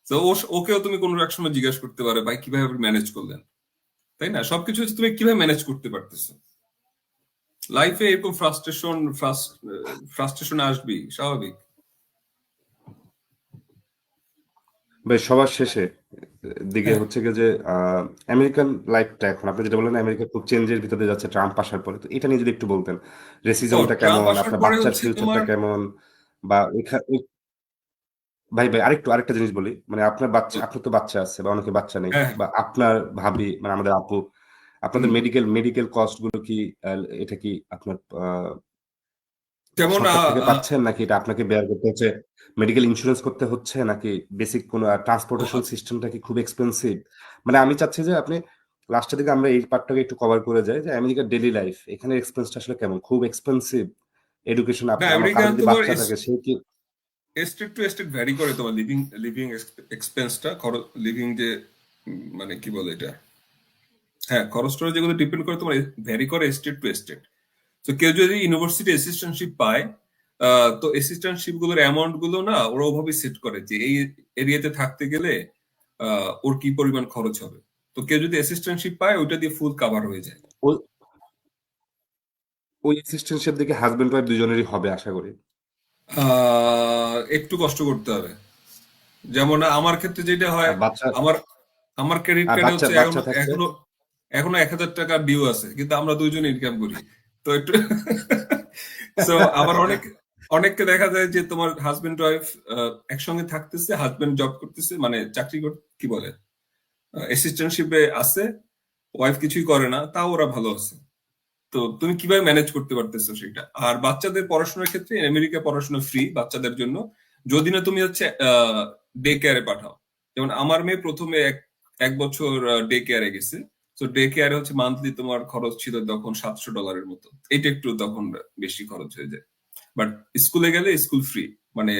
তো ওকেও তুমি কোনো এক সময় জিজ্ঞাসা করতে পারো, ভাই কিভাবে আপনি ম্যানেজ করলেন, তাই না? সবকিছু হচ্ছে তুমি কিভাবে ম্যানেজ করতে পারতেছো। লাইফে এরকম ফ্রাস্ট্রেশন আসবেই, স্বাভাবিক। ভাই সবার শেষে দিকে হ্যাঁ, হচ্ছে গিয়ে যে আমেরিকান লাইফটা, এখন আপনি যেটা বললেন আমেরিকা খুব চেঞ্জের ভিতরে যাচ্ছে ট্রাম্প আসার পরে, তো এটা নিয়ে যদি একটু বলতেন, ও রেসিজমটা ট্রাম্প কেমন, আসার আপনার পরে বাচ্চার হচ্ছে ফিউচারটা তোমার। কেমন, বা ভাই ভাই আরেকটা জিনিস বলি, মানে আপনার তো বাচ্চা আছে বা অনেকে বাচ্চা নেই, হ্যাঁ, বা আপনার ভাবি মানে আমাদের আপু, আপনাদের হুম, মেডিকেল কস্ট গুলো কি, এটা কি আপনার যেমন সরকার থেকে পাচ্ছেন, নাকি এটা আপনাকে বেয়ার করতে হচ্ছে, মেডিকেল ইন্স্যুরেন্স করতে হচ্ছে, নাকি বেসিক কোনো ট্রান্সপোর্টেশন সিস্টেমটা কি খুব এক্সপেন্সিভ? মানে আমি চাচ্ছি যে আপনি লাস্টের দিকে আমরা এই পার্টটাকে একটু কভার করে যাই, যে আমেরিকার ডেইলি লাইফ এখানে এক্সপেন্সটা আসলে কেমন, খুব এক্সপেন্সিভ? এডুকেশন না, আপনার, আমার কারো আমেরিকান যদি তোমার বাচ্চা থাকে সে কি? স্টেট টু স্টেট ভ্যারি করে তোমার লিভিং লিভিং এক্সপেন্সটা, খরচ, লিভিং যে মানে কি বলে এটা, হ্যাঁ খরচটা যেগুলো ডিপেন্ড করে তোমার ভ্যারি করে স্টেট টু স্টেট। তো কেউ যদি ইউনিভার্সিটি অ্যাসিস্ট্যান্টশিপ পায়, তো অ্যাসিস্ট্যান্টশিপ গুলোর অ্যামাউন্ট গুলো না ওরা ওভাবে সেট করে যে এই এরিয়াতে থাকতে গেলে ওর কি পরিমাণ খরচ হবে। তো কেউ যদি অ্যাসিস্ট্যান্টশিপ পায় ওইটা দিয়ে ফুল কাভার হয়ে যায়। ওই ওই অ্যাসিস্ট্যান্টশিপ দেখে হাজবেন্ড ওয়াইফ দুজনেরই হবে আশা করি। একটু কষ্ট করতে হবে। যেমন আমার ক্ষেত্রে যেটা হয়, আর বাচ্চা, আমার আমার ক্রেডিট আর কার্ডে বাচ্চা হচ্ছে বাচ্চা এখনো থাকলে, এখনো এখনো 1,000 টাকা ডিউ আছে, কিন্তু আমরা দুইজন ইনকাম করি। তো একটু সো আবার অনেককে দেখা যায় যে তোমার হাজবেন্ড ওয়াইফ একসঙ্গে থাকতেছে, হাজবেন্ড জব করতেছে, মানে চাকরি কি বলে, অ্যাসিস্ট্যান্টশিপে আছে, ওয়াইফ কিছুই করে না, তাও ওরা ভালো আছে। তো তুমি কিভাবে ম্যানেজ করতে পারতেছো সেটা। আর বাচ্চাদের পড়াশোনার ক্ষেত্রে আমেরিকা পড়াশোনা ফ্রি বাচ্চাদের জন্য, যদি না তুমি হচ্ছে ডে কেয়ারে পাঠাও। যেমন আমার মেয়ে প্রথমে এক বছর ডে কেয়ারে গেছে। তো ডে কেয়ারে হচ্ছে মান্থলি তোমার খরচ ছিল তখন $700 মতো। এটা একটু তখন বেশি খরচ হয়ে যায়। বাট স্কুলে গেলে স্কুল ফ্রি, মানে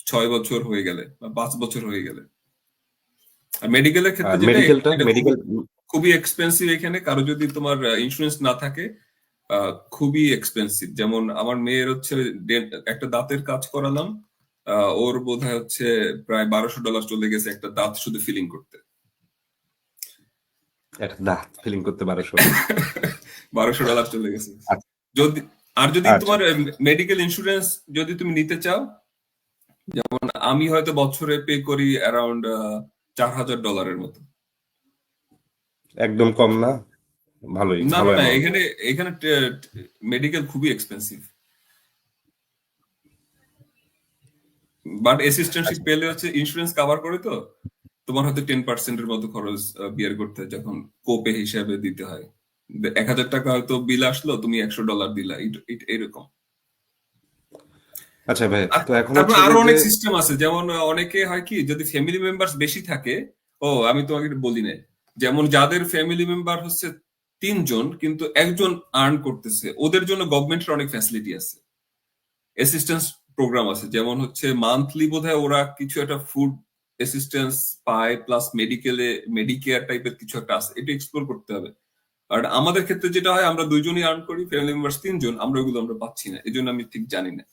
6 বছর হয়ে গেলে বা 5 বছর হয়ে গেলে। আর মেডিকেলের ক্ষেত্রে আর যেটা, মেডিকেলটা এটা খুবই মেডিকেল, খুবই এক্সপেন্সিভ এখানে, কারো যদি তোমার ইন্স্যুরেন্স না থাকে খুবই এক্সপেন্সিভ। যেমন আমার মেয়ের হচ্ছে একটা দাঁতের কাজ করালাম, ওর বোধহয় হচ্ছে প্রায় $1,200 চলে গেছে একটা দাঁত শুধু ফিলিং করতে। একটা দাঁত ফিলিং করতে 1200? $1,200 চলে গেছে। আচ্ছা যদি, আর যদি আচ্ছা। তোমার মেডিকেল ইন্স্যুরেন্স যদি তুমি নিতে চাও, যেমন আমি হয়তো বছরে পে করি অ্যারাউন্ড $4,000 মতো। একদম কম না, ভালোই না ভালো না না, অ্যামাউন্ট। এখানে এখানে মেডিকেল খুবই এক্সপেন্সিভ। বাট অ্যাসিস্ট্যান্টশিপ আচ্ছা পেলে হচ্ছে ইন্স্যুরেন্স কভার করে, তো তোমার হয়তো 10% মতো খরচ বিয়ার করতে হয়, যখন কোপে হিসাবে দিতে হয়। 1,000 টাকা হয়তো বিল আসলো, তুমি $100 দিলা, এরকম। আচ্ছা ভাই, আর তো এখন তারপর হচ্ছে আরো গিয়ে যে, অনেক সিস্টেম আছে, যেমন অনেকে হয় কি যদি ফ্যামিলি মেম্বার্স বেশি থাকে। ও আমি তোমাকে এটা বলি নাই, যেমন যাদের ফ্যামিলি মেম্বার হচ্ছে 3 জন কিন্তু একজন আর্ন করতেছে, ওদের জন্য গভর্নমেন্টের অনেক ফ্যাসিলিটি আছে, অ্যাসিস্ট্যান্স প্রোগ্রাম আছে, যেমন হচ্ছে মান্থলি বোধহয় ওরা কিছু একটা ফুড অ্যাসিস্ট্যান্স পায়, প্লাস মেডিকেয়ার টাইপের কিছু একটা আছে, এটা এক্সপ্লোর করতে হবে। আর আমাদের ক্ষেত্রে যেটা হয়, আমরা 2জনই আর্ন করি, ফ্যামিলি মেম্বার্স 3 জন, আমরা ওগুলো আমরা পাচ্ছি না, এই জন্য আমি ঠিক জানি না,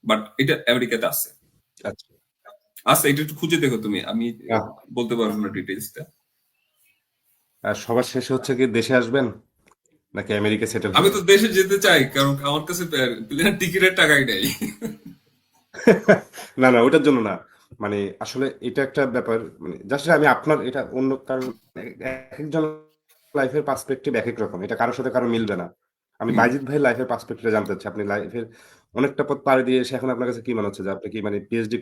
বাট এটা আমেরিকাতে আছে। আচ্ছা। আচ্ছা, এটা একটু খুঁজে দেখো তুমি, আমি আহ, বলতে পারবো না ডিটেইলসটা। আর সবার শেষে হচ্ছে কি দেশে আসবেন নাকি আমেরিকা সেটেল আমি হবেন? তো দেশে যেতে চাই, কারণ আমার কাছে প্লেনের টিকিটের টাকাই নেই। না না, ওটার জন্য না। মানে আসলে এটা একটা ব্যাপার, মানে জাস্ট আমি আপনার এটা অন্য কারণ, এক একজন লাইফের পার্সপেক্টিভ এক এক রকম, এটা কারোর সাথে কারো মিলবে না। আমি হুম। বাইজিৎ ভাই লাইফের পার্সপেক্টিভটা জানতে চাচ্ছি। আপনি লাইফের অনেকটা পথ পাড়ি দিয়ে এসে এখন আপনার কাছে কি মনে হচ্ছে যে আপনি কি মানে পিএইচডি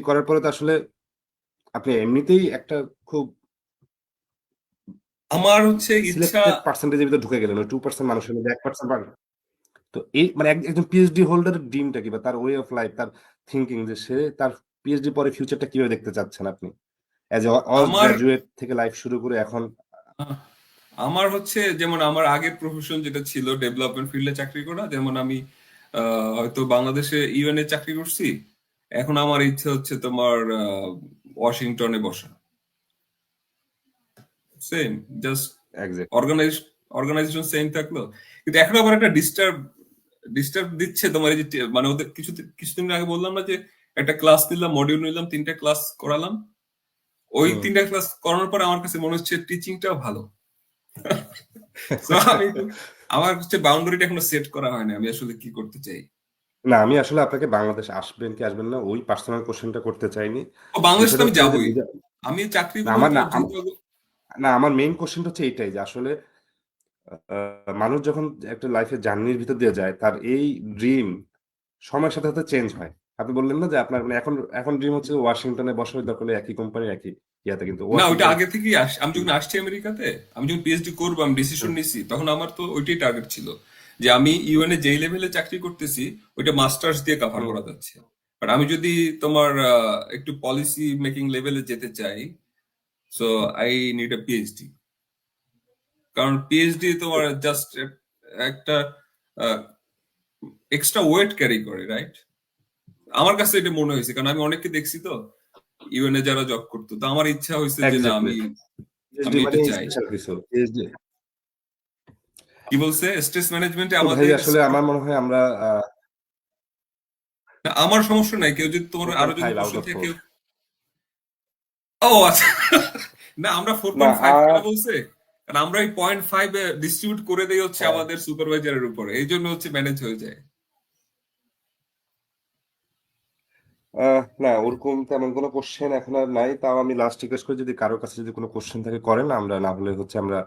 করার পরে তো আসলে আপনি এমনিতেই একটা খুব আমার হচ্ছে ইচ্ছা, সিলেক্টেড পার্সেন্টেজের ভিতরে ঢুকে গেলেন, ওই 2% মানুষের মধ্যে 1%। তো এই মানে একজন পিএইচডি হোল্ডারের ড্রিমটা কি, বা তার ওয়ে অফ লাইফ, তার থিঙ্কিং, যে সে তার পিএইচডি পরে ফিউচারটা কিভাবে দেখতে চাচ্ছেন আপনি, অ্যাজ এ আমার গ্রাজুয়েট থেকে লাইফ শুরু করে এখন? আমার হচ্ছে যেমন আমার আগের প্রফেশন যেটা ছিল ডেভেলপমেন্ট ফিল্ডে চাকরি করা, যেমন আমি হয়তো বাংলাদেশে ইউএনএ চাকরি করছি, এখন আমার ইচ্ছে হচ্ছে তোমার ওয়াশিংটনে বসা, same, just exact. Organize organization same থাকলো, কিন্তু এখন আবার একটা ডিস্টার্ব দিচ্ছে তোমার এই যে মানে ওদের কিছুদিন আগে বললাম না যে একটা ক্লাস নিলাম, মডিউল নিলাম, 3টা ক্লাস করালাম, ওই হুম। 3টা ক্লাস করানোর পর আমার কাছে মনে হচ্ছে টিচিংটাও ভালো। So, আমার হচ্ছে বাউন্ডারিটা এখনো সেট করা হয় না, আমি আসলে কি করতে চাই। না, আমি আসলে আপনাকে বাংলাদেশ আসবেন কি আসবেন না ওই পার্সোনাল কোশ্চেনটা করতে চাইনি। ও, বাংলাদেশে তো বিষয়টা আমি হচ্ছে যে যাবোই, আমি না, চাকরিগুলো আমার তো না যেহেতু না, আমার মেইন কোশ্চেনটা হচ্ছে এইটাই যে আসলে মানুষ যখন একটা লাইফের জার্নির ভিতর দিয়ে যায়, তার এই ড্রিম সময়ের সাথে সাথে চেঞ্জ হয়। আপনি বললেন না যে আপনার মানে এখন এখন ড্রিম হচ্ছে ওয়াশিংটনে বসার দরকার হলে একই কোম্পানি একই ইয়াতে, কিন্তু না, ওইটা ওয়াশিংটন। আগে থেকেই আমি যখন আসছি আমেরিকাতে, আমি যখন পিএইচডি করবো, আমি ডিসিশন হুম, নিছি, তখন আমার তো ওইটাই টার্গেট ছিল যে আমি ইউএনএ যেই লেভেলে চাকরি করতেছি ওইটা মাস্টার্স দিয়ে কভার হুম। করা যাচ্ছে, বাট আমি যদি তোমার একটু পলিসি মেকিং লেভেলে যেতে চাই, so I need a PhD, কারণ পিএইচডি তোমার জাস্ট একটা এক্সট্রা ওয়েট ক্যারি করে, রাইট? আমার কাছে এটা মনে হয়েছে, কারণ আমি অনেককে দেখছি তো ইউএনএ যারা জব করতো, তো আমার ইচ্ছা হয়েছে যে না, এক্স্যাক্টলি। আমি পিএইচডি আমি মানে এটা চাই। স্পেশাল কিছু পিএইচডি। কি বলছে, স্ট্রেস ম্যানেজমেন্টে তো ভাই আমাদের আসলে আমার মনে হয় আমরা আমার সমস্যা নাই, কেউ যদি তোমার আরো যদি 4.5 আউট কোশ্চেন অফ থাকে 4। ও আচ্ছা। না, আমরা ফোর না পয়েন্ট ফাইভ কেন আর বলছে, কারণ আমরা এই 0.5 ডিস্ট্রিবিউট করে দেই হচ্ছে হ্যাঁ, আমাদের সুপারভাইজারের উপরে, এই জন্য হচ্ছে ম্যানেজ হয়ে যায়। না ওরকম তেমন কোনো কোশ্চেন এখন আর নাই। তাও আমি লাস্ট রিকোয়েস্ট করি, যদি কারোর কাছে যদি কোনো কোশ্চেন থাকে করেন, আমরা না হলে হচ্ছে আমরা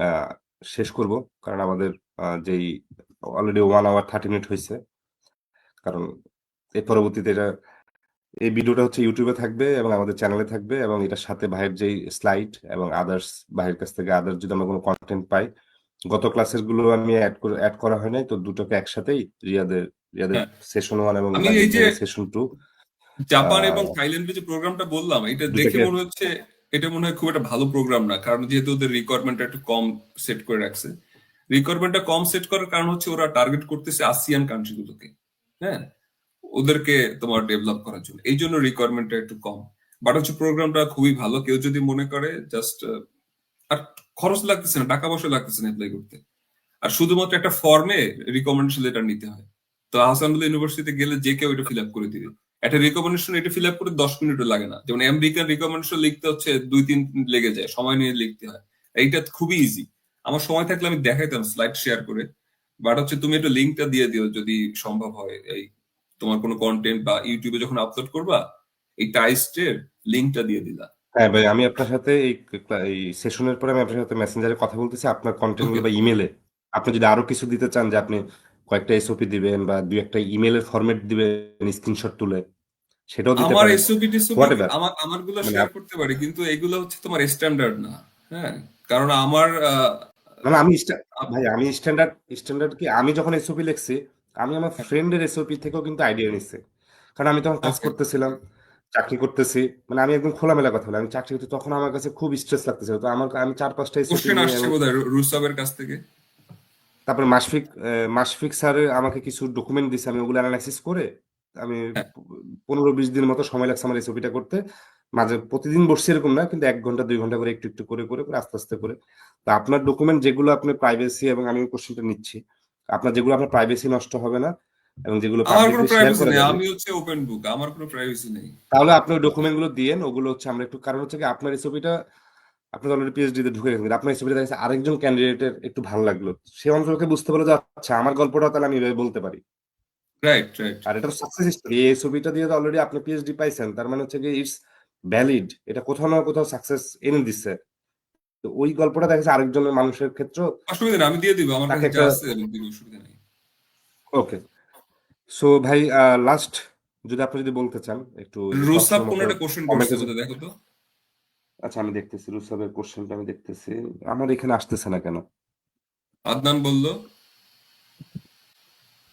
আহ, শেষ করব। কারণ আমাদের যেই অলরেডি 1 hour 30 মিনিট হয়েছে। কারণ এর পরবর্তীতে এই ভিডিওটা হচ্ছে ইউটিউবে থাকবে এবং আমাদের চ্যানেলে থাকবে, এবং এটার সাথে ভাইয়ের যেই স্লাইড এবং আদার্স, ভাইয়ের কাছ থেকে আদার্স যদি আমরা কোনো কন্টেন্ট পাই, গত ক্লাসের গুলো আমি অ্যাড করা হয় নাই, তো দুটোকে একসাথেই রিয়াদের রিয়াদের হ্যাঁ, সেশন 1 এবং আমি এই বাইজিৎ যে ভাইয়ের সেশন 2 জাপান এবং থাইল্যান্ডের যে প্রোগ্রামটা বললাম, এটা দেখে দুটাকে। মনে হচ্ছে এটা মনে হয় খুব একটা ভালো প্রোগ্রাম না, কারণ যেহেতু ওদের রিকোয়ারমেন্টটা একটু কম সেট করে রাখছে। রিকোয়ারমেন্টটা কম সেট করার কারণ হচ্ছে ওরা টার্গেট করতেছে আসিয়ান কান্ট্রিগুলোকে, হ্যাঁ, ওদেরকে তোমার ডেভেলপ করার জন্য, এই জন্য রিকোয়ারমেন্টটা একটু কম। বাট হচ্ছে প্রোগ্রামটা খুবই ভালো, কেউ যদি মনে করে জাস্ট, আর খরচ লাগতেছে না, টাকা পয়সা লাগতেছে না অ্যাপ্লাই করতে, আর শুধুমাত্র একটা ফর্মে রিকমেন্ডেশন লেটার নিতে হয়। তো আহসানুল্লাহ ইউনিভার্সিটিতে গেলে যে কেউ এটা ফিল আপ করে দিবে, একটা রিকমেন্ডেশন এটা ফিল আপ করে 10 মিনিটও লাগে না, যেমন আমেরিকান রিকমেন্ডেশন লিখতে হচ্ছে 2-3 দিন লেগে যায়, সময় নিয়ে লিখতে হয়। এইটা খুবই ইজি, আমার সময় থাকলে আমি দেখাইতাম স্লাইড শেয়ার করে, বাট হচ্ছে তুমি একটু লিঙ্কটা দিয়ে দিও যদি সম্ভব হয়, এই তোমার কোনো কন্টেন্ট বা ইউটিউবে যখন আপলোড করবা, এই টাইস্টের লিঙ্কটা দিয়ে দিলা। হ্যাঁ ভাই, আমি আপনার সাথে এই সেশনের পরে আমি আপনার সাথে মেসেঞ্জারে কথা বলতেছি, আপনার কন্টেন্ট ওকে, গুলো বা ইমেলে আপনি যদি আরো কিছু দিতে চান, যে আপনি কয়েকটা এসওপি দিবেন বা দুই একটা ইমেলের ফরম্যাট দিবেন স্ক্রিনশট তুলে, সেটাও দিতে আমার পারেন। এসওপি টিসওপি হোয়াট এভার, আমার গুলো মানে শেয়ার করতে পারি, কিন্তু এগুলো হচ্ছে তোমার স্ট্যান্ডার্ড না। হ্যাঁ, কারণ আমার মানে ভাই আমি স্ট্যান্ডার্ড কি, আমি যখন এসওপি লিখছি, আমি আমার ফ্রেন্ডের এসওপি থেকেও কিন্তু আইডিয়া নিচ্ছি। কারণ আমি তখন কাজ ওকে, করতেছিলাম, চাকরি করতেছি, মানে আমি একদম খোলামেলা কথা বলি, আমি চাকরি করতে তখন আমার কাছে খুব স্ট্রেস লাগতেছে, তো আমি 4-5টা এসওপি কোশ্চেন নিয়ে আসছে এবং বোধহয় রুস্তমের কাছ থেকে। তারপরে মাশফিক স্যার আমাকে কিছু ডকুমেন্ট দিছে, আমি ওগুলো অ্যানালাইসিস করে আমি হ্যাঁ, 15-20 দিনের মতো সময় লাগছে আমার এসওপিটা করতে। মাঝে প্রতিদিন বসছি এরকম না, কিন্তু 1 ঘন্টা 2 ঘন্টা করে একটু একটু করে করে করে আস্তে আস্তে করে। তো আপনার ডকুমেন্ট যেগুলো আপনার প্রাইভেসি, এবং আমি কোশ্চেনটা নিচ্ছি, আপনার যেগুলো আপনার প্রাইভেসি নষ্ট হবে না এবং যেগুলো আমার কোনো পাবলিকলি শেয়ার প্রাইভেসি করা নেই, যাবে, আমি হচ্ছে ওপেন বুক, আমার কোনো প্রাইভেসি নেই। তাহলে আপনি ওই ডকুমেন্ট গুলো দিয়েন। ওগুলো হচ্ছে আমরা একটু, কারণ হচ্ছে কি আপনার এসওপিটা, আপনি অলরেডি পিএইচডি তে ঢুকে গেছেন, আপনার এসওপিটা দেখেছে আরেকজন ক্যান্ডিডেটের একটু ভালো লাগলো, সে অঞ্চলকে বুঝতে পারলো যে আচ্ছা আমার গল্পটা তাহলে আমি এভাবে বলতে পারি। Right, right. আর এটা সাকসেস স্টোরি, এই ছবিটা দিয়ে তো অলরেডি আপনি পিএইচডি পাইছেন, তার মানে হচ্ছে কি ইটস ভ্যালিড, এটা কোথাও না কোথাও সাকসেস এনে দিচ্ছে। তো ওই গল্পটা দেখেছে আরেকজনের মানুষের ক্ষেত্রে, অসুবিধা নেই, আমি দিয়ে দিব, আমার তাকে কাছে যা একটা, আছে আমি দিব, অসুবিধা নেই। ওকে। সো ভাই, লাস্ট যদি আপনি যদি বলতে চান একটু, ওই যে রুস্তাব সবসময় কোন মতো একটা কোশ্চেন করছে কমেন্টে। বোধহয়, দেখো তো। আচ্ছা আমি দেখতেছি রুসাবের কোশ্চেনটা, আমি দেখতেছি, আমার এখানে আসতেছে না কেন। আদনান বলল।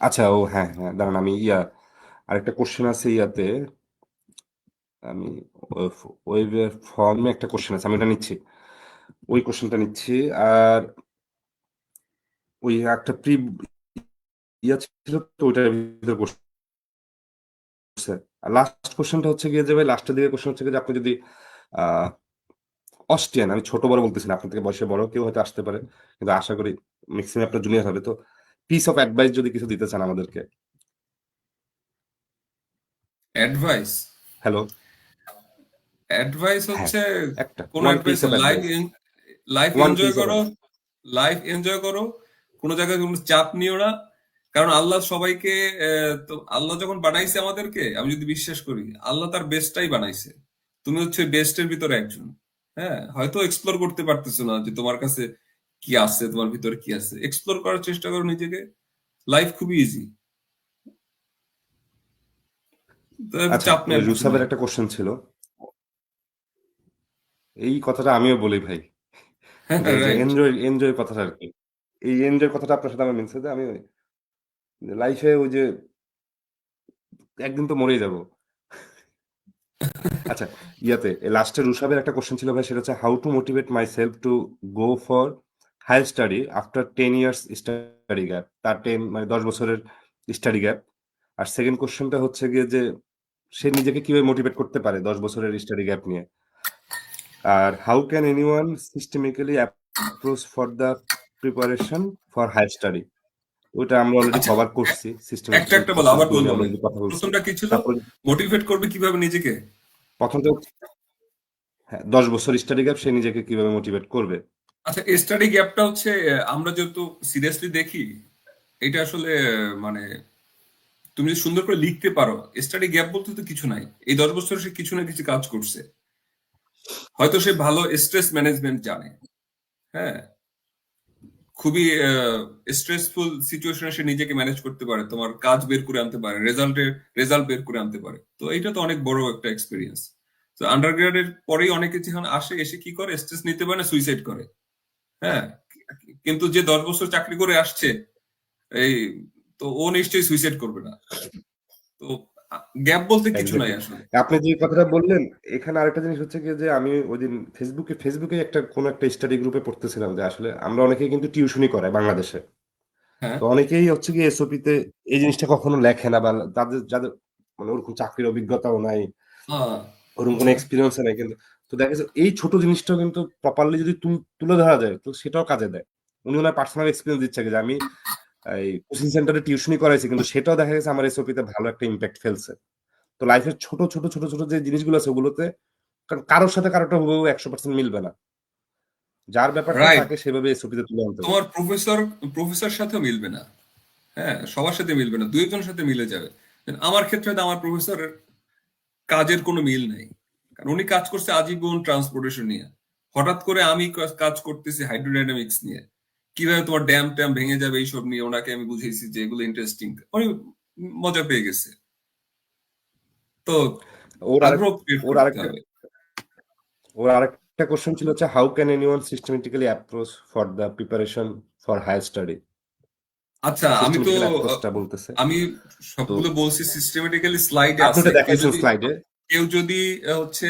আচ্ছা, ও হ্যাঁ হ্যাঁ, দাঁড়ান আমি আরেকটা কোশ্চেন আছে ইয়াতে, আমি ওয়েবের ফর্মে একটা কোশ্চেন আছে, আমি ওটা নিচ্ছি, ওই কোশ্চেনটা নিচ্ছি। আর ওই একটা ছিল তো, ওইটার ভিতরে করছে। আর লাস্ট কোশ্চেনটা হচ্ছে গিয়ে যে ভাই, লাস্টের দিকে কোশ্চেন হচ্ছে গিয়ে যে আপনি যদি আহ অস্ট্রিয়ান, আমি ছোট বড় বলতেছি না, আপনার থেকে বয়সে বড় কেউ হয়তো আসতে পারে, কিন্তু আশা করি ম্যাক্সিমাম আপনার জুনিয়র হবে, তো পিস অফ অ্যাডভাইস যদি কিছু দিতে চান আমাদেরকে। অ্যাডভাইস? হ্যালো। অ্যাডভাইস হ্যাঁ, হচ্ছে একটা কোন one piece advice? Of advice, life one enjoy piece of করো, লাইফ এনজয় করো, কোনো জায়গায় কোনো চাপ নিও না। কারণ আল্লাহ সবাইকে, তো আল্লাহ যখন বানাইছে আমাদেরকে, আমি যদি বিশ্বাস করি আল্লাহ তার বেস্টটাই বানাইছে। তুমি হচ্ছে বেস্টের ভিতরে একজন। হ্যাঁ, হয়তো এক্সপ্লোর করতে পারতেছো না যে তোমার কাছে কি আছে, তোমার ভিতরে কি আছে, এক্সপ্লোর করার চেষ্টা করো নিজেকে। লাইফ খুবই ইজি, আচ্ছা, চাপ ওই নেওয়ার কিছু রুসাবের নাই। একটা কোশ্চেন ছিল, এই কথাটা আমিও বলি ভাই, হ্যাঁ, যে এই যে রাইট। এনজয় এনজয় কথাটা আর কি, এই এনজয় কথাটা আপনার সাথে আমার মিলছে, যে আমি লাইফে ওই যে একদিন তো মরেই যাব। আচ্ছা, লাস্টে রুশাবের একটা কোশ্চেন ছিল ভাই, সেটা হচ্ছে how to motivate myself to go for higher study after 10 years study gap, তার 10 মানে 10 বছরের স্টাডি গ্যাপ। আর সেকেন্ড কোশ্চেনটা হচ্ছে গিয়ে যে সে নিজেকে কিভাবে মোটিভেট করতে পারে 10 বছরের স্টাডি গ্যাপ নিয়ে। আর how can anyone systemically approach for the preparation for higher study, ওইটা আমরা অলরেডি আচ্ছা, কভার করছি, একটা সিস্টেমেটিক্যাল একটা বলো, প্রসেস আবার গুলো বলবো নিয়ে আমরা আমি। অলরেডি কথা বলছি। প্রথমটা কি ছিল? তারপরে মোটিভেট করবে কিভাবে নিজেকে? প্রথমটা হ্যাঁ, 10 বছর স্টাডি গ্যাপ, সে নিজেকে কিভাবে মোটিভেট করবে। আচ্ছা, স্টাডি গ্যাপটা হচ্ছে, আমরা যেহেতু সিরিয়াসলি দেখি, এটা আসলে মানে তুমি যদি সুন্দর করে লিখতে পারো, স্টাডি গ্যাপ বলতে তো কিছু নাই। এই 10 বছর সে কিছু না কিছু কাজ করছে। হয়তো সে ভালো স্ট্রেস ম্যানেজমেন্ট জানে। হ্যাঁ, খুবই স্ট্রেসফুল সিচুয়েশনে সে নিজেকে ম্যানেজ করতে পারে, তোমার কাজ বের করে আনতে পারে, রেজাল্ট বের করে আনতে পারে। তো এইটা তো অনেক বড় একটা এক্সপিরিয়েন্স। তো আন্ডার গ্রাডের পরেই অনেকে যখন আসে, এসে কি করে, স্ট্রেস নিতে পারে না, সুইসাইড করে। হ্যাঁ, কিন্তু যে 10 বছর চাকরি করে আসছে, এই, তো ও নিশ্চয়ই সুইসাইড করবে না। তো গ্যাপ বলতে কিছু নাই এক্স্যাক্টলি, আসলে। আপনি যে কথাটা বললেন, এখানে আরেকটা জিনিস হচ্ছে কি, যে আমি ওই দিন ফেসবুকে একটা কোন একটা স্টাডি গ্রুপে পড়তেছিলাম, যে আসলে আমরা অনেকেই কিন্তু টিউশনই করাই বাংলাদেশে। হ্যাঁ, তো অনেকেই হচ্ছে কি এসওপি তে এই জিনিসটা কখনো লেখে না, বা তাদের যাদের মানে ওরকম চাকরির অভিজ্ঞতাও নাই, হ্যাঁ, ওরকম কোনো এক্সপিরিয়েন্স নাই, কিন্তু তো দেখা যাচ্ছে এই ছোট জিনিসটাও কিন্তু প্রপারলি যদি তুলে ধরা যায়, তো সেটাও কাজে দেয়। উনি ওনার পার্সোনাল এক্সপিরিয়েন্স দিচ্ছে যে আমি এই কোচিং সেন্টারে টিউশনই করাইছি, কিন্তু সেটাও দেখা গেছে আমার এসওপি তে ভালো একটা ইম্প্যাক্ট ফেলছে। তো লাইফের ছোট ছোট ছোট ছোট যে জিনিসগুলো আছে ওগুলোতে, কারণ কারোর সাথে কারোটা হুবহু 100% মিলবে না, যার ব্যাপারটা রাইট। তাকে সেভাবে এসওপিতে তুলে আনতে হবে। তোমার প্রফেসর সাথেও মিলবে না। হ্যাঁ, সবার সাথে মিলবে না, দুই একজনের সাথে মিলে যাবে। আমার ক্ষেত্রে তো আমার প্রফেসরের কাজের কোনো মিল নেই। কারণ উনি কাজ করছে আজীবন ট্রান্সপোর্টেশন নিয়ে, হঠাৎ করে আমি কাজ করতেছি হাইড্রোডাইনামিক্স নিয়ে। কিভাবে তোমার ড্যাম ট্যাম ভেঙে যাবে এইসব নিয়ে ওনাকে আমি বুঝিয়েছি যে এগুলো ইন্টারেস্টিং, উনি মজা পেয়ে গেছে। তো ওর আরেক আগ্রহ ক্রিয়েট ওর করতে আরেকটা হবে। ওর আরেকটা কোশ্চেন ছিল হচ্ছে how can anyone systematically approach for the preparation for higher study, আচ্ছা, আমি তো সিস্টেমেটিক্যাল আহ, অ্যাপ্রোচটা বলতেছে। আমি তো সবগুলো বলছি সিস্টেমেটিক্যালি, স্লাইডে আপনি আছে, ওটা কেউ দেখাইছেন যদি স্লাইডে, কেউ যদি হচ্ছে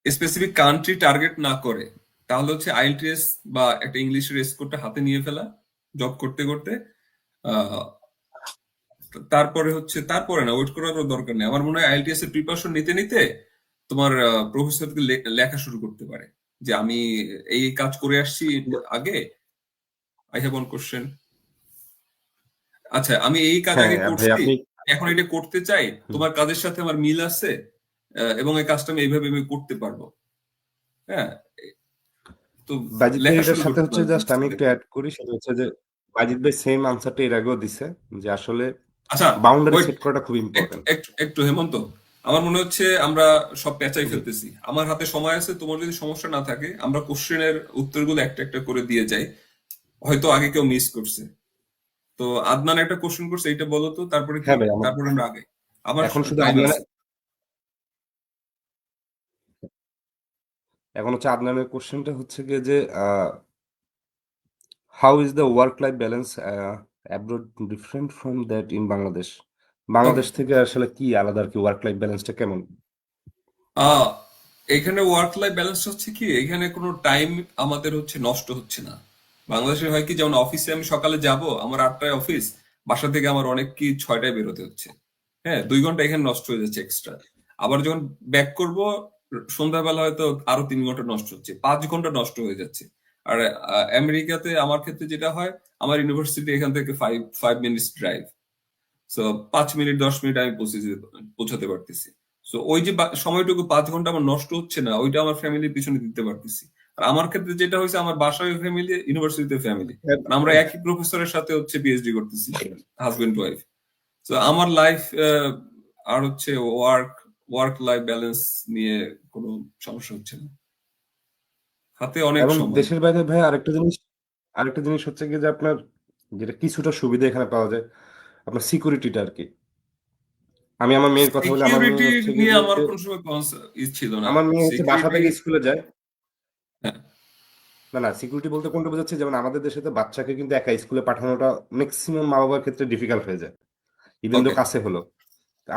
স্পেসিফিক কান্ট্রি টার্গেট না করে, তাহলে হচ্ছে আইএলটিএস বা একটা ইংলিশের স্কোরটা হাতে নিয়ে ফেলা জব করতে করতে। আহ, তারপরে হচ্ছে তারপরে না ওয়েট করার কোনো দরকার নেই। আমার মনে হয় আইএলটিএস এর প্রিপারেশন নিতে নিতে তোমার প্রফেসরকে লেখা শুরু করতে পারে যে আমি এই কাজ করে আসছি আগে, আই হ্যাভ ওয়ান কোশ্চেন, আচ্ছা আমি এই কাজ হ্যাঁ আগে ভাই করছি, আপনি এখন এটা করতে চাই, হুম। তোমার কাজের সাথে আমার মিল আছে, এবং এই কাজটা আমি এইভাবে আমি করতে পারবো। হ্যাঁ, তো বাজিত ভাই লেখা এটার শুরু সাথে করতে হচ্ছে পারে জাস্ট বুঝতে আমি একটু দেখে। অ্যাড করি, সেটা হচ্ছে যে বাজিত ভাই সেম আনসারটা এর আগেও দিছে, যে আসলে আচ্ছা, বাউন্ডারি ওয়েট, সেট করাটা খুব একটু ইম্পর্টেন্ট। একটু একটু হেমন্ত, আমার মনে হচ্ছে আমরা সব পেঁচাই জি ফেলতেছি। আমার হাতে সময় আছে, তোমার যদি সমস্যা না থাকে আমরা কোশ্চেনের উত্তরগুলো একটা একটা করে দিয়ে যাই, হয়তো আগে কেউ মিস করছে। তো আদনান একটা কোশ্চেন করছে, এইটা বলো তো, তারপরে কি, হ্যাঁ ভাই আমার তারপরে আমরা আগে, আমার এখন শুধু টাইম আদনানের আছে। এখন হচ্ছে আদনানের কোশ্চেনটা হচ্ছে গিয়ে যে how is the work life balance abroad different from that in Bangladesh? Okay, Bangladesh থেকে আসলে কি আলাদা আর কি, ওয়ার্ক লাইফ ব্যালেন্সটা কেমন? আহ এখানে ওয়ার্ক লাইফ ব্যালেন্স হচ্ছে কি, এখানে কোনো টাইম আমাদের হচ্ছে নষ্ট হচ্ছে না। বাংলাদেশে হয় কি, যেমন অফিসে আমি সকালে যাব, আমার 8টায় অফিস, বাসা থেকে আমার অনেক কি 6টায় বেরোতে হচ্ছে। হ্যাঁ, 2 ঘন্টা এখানে নষ্ট হয়ে যাচ্ছে এক্সট্রা। আবার যখন ব্যাক করব সন্ধ্যাবেলা হয়তো আরো 3 ঘন্টা নষ্ট হচ্ছে, 5 ঘন্টা নষ্ট হয়ে যাচ্ছে। আর আমেরিকাতে আমার ক্ষেত্রে যেটা হয়, আমার ইউনিভার্সিটি এখান থেকে five five minutes drive. So 5 minute 10 minute আমি পৌঁছাতে পারতেছি। সো ওই যে সময়টুকু 5 ঘন্টা আমার নষ্ট হচ্ছে না, ওইটা আমার ফ্যামিলির পিছনে দিতে পারতেছি। আর আমার ক্ষেত্রে যেটা হয়েছে, আমার বাসায় ফ্যামিলি, ইউনিভার্সিটিতে ফ্যামিলি, আমরা একই প্রফেসরের সাথে হচ্ছে পিএইচডি করতেছি, হাজবেন্ড ওয়াইফ। তো আমার লাইফ আর হচ্ছে ওয়ার্ক লাইফ ব্যালেন্স নিয়ে কোনো সমস্যা হচ্ছে না, হাতে অনেক এবং সময়। দেশের বাইরে ভাই আরেকটা জিনিস হচ্ছে কি যে আপনার যেটা কিছুটা সুবিধা এখানে পাওয়া যায়, আপনার সিকিউরিটিটা আর কি। আমি আমার মেয়ের কথা বলি, আমার মেয়ে সিকিউরিটি হচ্ছে কি নিয়ে যে আমার কোনো সময় ছিল না। আমার মেয়ে হচ্ছে বাসা সিকিউরিটি, থেকে স্কুলে যায়। হ্যাঁ, না না, সিকিউরিটি বলতে কোনটা বোঝাচ্ছে, যেমন আমাদের দেশে তো বাচ্চাকে কিন্তু একা স্কুলে পাঠানোটা ম্যাক্সিমাম মা বাবার ক্ষেত্রে ডিফিকাল্ট হয়ে যায়, ইভেন তো ওকে, কাছে হলো। তো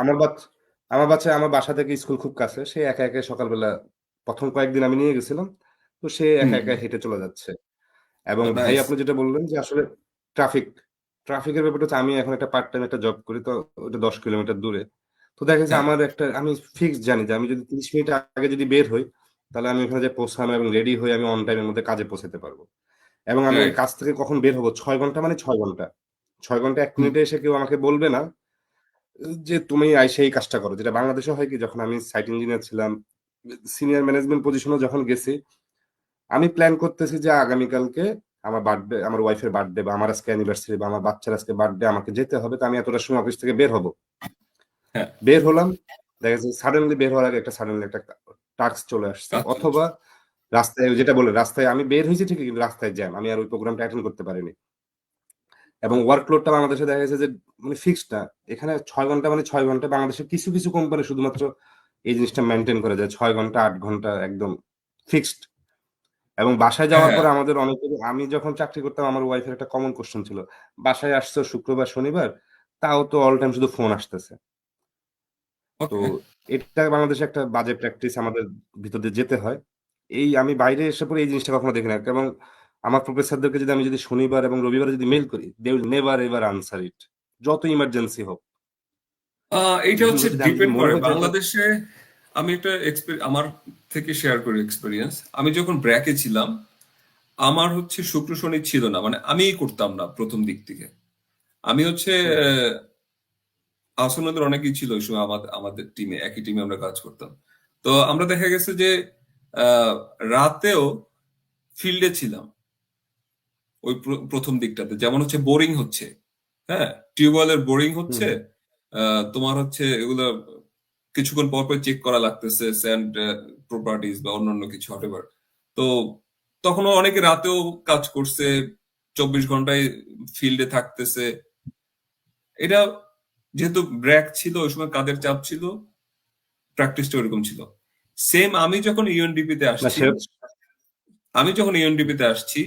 আমার বাসা থেকে স্কুল খুব কাছে, সে একা একা সকালবেলা প্রথম কয়েকদিন আমি নিয়ে গেছিলাম, তো সে হুম, একা একা হেঁটে চলে যাচ্ছে। এবং ভাই নাইস, আপনি যেটা বললেন যে আসলে ট্রাফিক ট্রাফিকের ব্যাপারটা হচ্ছে, আমি এখন একটা পার্ট টাইম একটা জব করি, তো ওটা 10 কিলোমিটার দূরে। তো দেখা যাচ্ছে হ্যাঁ, আমার একটা, আমি ফিক্স জানি যে আমি যদি 30 মিনিট আগে যদি বের হই, তাহলে আমি ওখানে যে পৌঁছানো এবং রেডি হয়ে আমি অন টাইমের মধ্যে কাজে পৌঁছাতে পারবো। এবং আমি ওই রাইট, কাজ থেকে কখন বের হবো, 6 ঘন্টা মানে 6 ঘন্টা, 6 ঘন্টা 1 মিনিটে এসে কেউ আমাকে বলবে না যে তুমি আইসে এই কাজটা করো। যেটা বাংলাদেশে হয় কি, যখন আমি সাইট ইঞ্জিনিয়ার ছিলাম, সিনিয়র ম্যানেজমেন্ট পজিশনে যখন গেছি, আমি প্ল্যান করতেছি যে আগামীকালকে আমার বার্থডে, আমার ওয়াইফের বার্থডে, বা আমার আজকে অ্যানিভার্সারি, বা আমার বাচ্চার আজকে বার্থডে, আমাকে যেতে হবে, তো আমি এতটার সময় অফিস থেকে বের হব। হ্যাঁ, বের হলাম, দেখা যাচ্ছে সাডেনলি বের হওয়ার আগে সাডেনলি একটা টাস্ক চলে আসছে, আচ্ছা, অথবা রাস্তায় যেটা বলে, রাস্তায় আমি বের হয়েছি ঠিকই কিন্তু রাস্তায় জ্যাম, আমি আর ওই প্রোগ্রামটা অ্যাটেন্ড করতে পারিনি। এবং ওয়ার্কলোডটা বাংলাদেশে দেখা গেছে যে মানে ফিক্সড না, এখানে 6 ঘন্টা মানে 6 ঘন্টা। বাংলাদেশে কিছু কিছু কোম্পানি শুধুমাত্র এই জিনিসটা মেনটেন করে যায়, 6 ঘন্টা 8 ঘন্টা একদম ফিক্সড। এবং বাসায় হ্যাঁ, যাওয়ার হ্যাঁ, পরে আমাদের অনেকের, আমি যখন চাকরি করতাম আমার ওয়াইফের একটা কমন কোশ্চেন ছিল, বাসায় আসছো শুক্রবার শনিবার, তাও তো অল টাইম শুধু ফোন আসতেছে। তো ওকে। এটা বাংলাদেশে একটা বাজে প্র্যাকটিস আমাদের ভিতর দিয়ে যেতে হয়। এই আমি বাইরে এসে পরে এই জিনিসটা কখনো দেখি না। এবং আমার প্রফেসরদেরকে যদি আমি যদি শনিবার এবং রবিবারে যদি মেইল করি, they will never ever answer it, যত ইমার্জেন্সি হোক। এইটা ইভেন হচ্ছে যদি আমি যদি ডিপেন্ড মনে করে হয় যে এটা বাংলাদেশে। আমি একটা আমার থেকে শেয়ার করি এক্সপিরিয়েন্স। আমি যখন ব্র্যাকে ছিলাম, আমার হচ্ছে শুক্র শনি ছিল না, মানে আমিই করতাম না প্রথম দিক থেকে। আমি হচ্ছে হুম, আসলে অনেকেই ছিল ওই সময় আমাদের আমাদের টিমে, একই টিমে আমরা কাজ করতাম। তো আমরা দেখা গেছে যে আহ, রাতেও ফিল্ডে ছিলাম ওই প্রথম দিকটাতে, যেমন হচ্ছে বোরিং হচ্ছে, হ্যাঁ, টিউবওয়েলের বোরিং হুম, হচ্ছে, হুম। তোমার হচ্ছে এগুলো কিছুক্ষণ পর পর চেক করা লাগতেছে, স্যান্ড প্রপার্টিজ বা অন্যান্য কিছু হটেভার। তো তখনও অনেকে রাতেও কাজ করছে, 24 ঘন্টায় ফিল্ডে থাকতেছে। এটা যেহেতু ব্র্যাক ছিল, ওই সময় কাদের চাপ ছিল, প্র্যাকটিসটা ওরকম ছিল। সেম আমি যখন ইউএনডিপি তে না আসছি, সে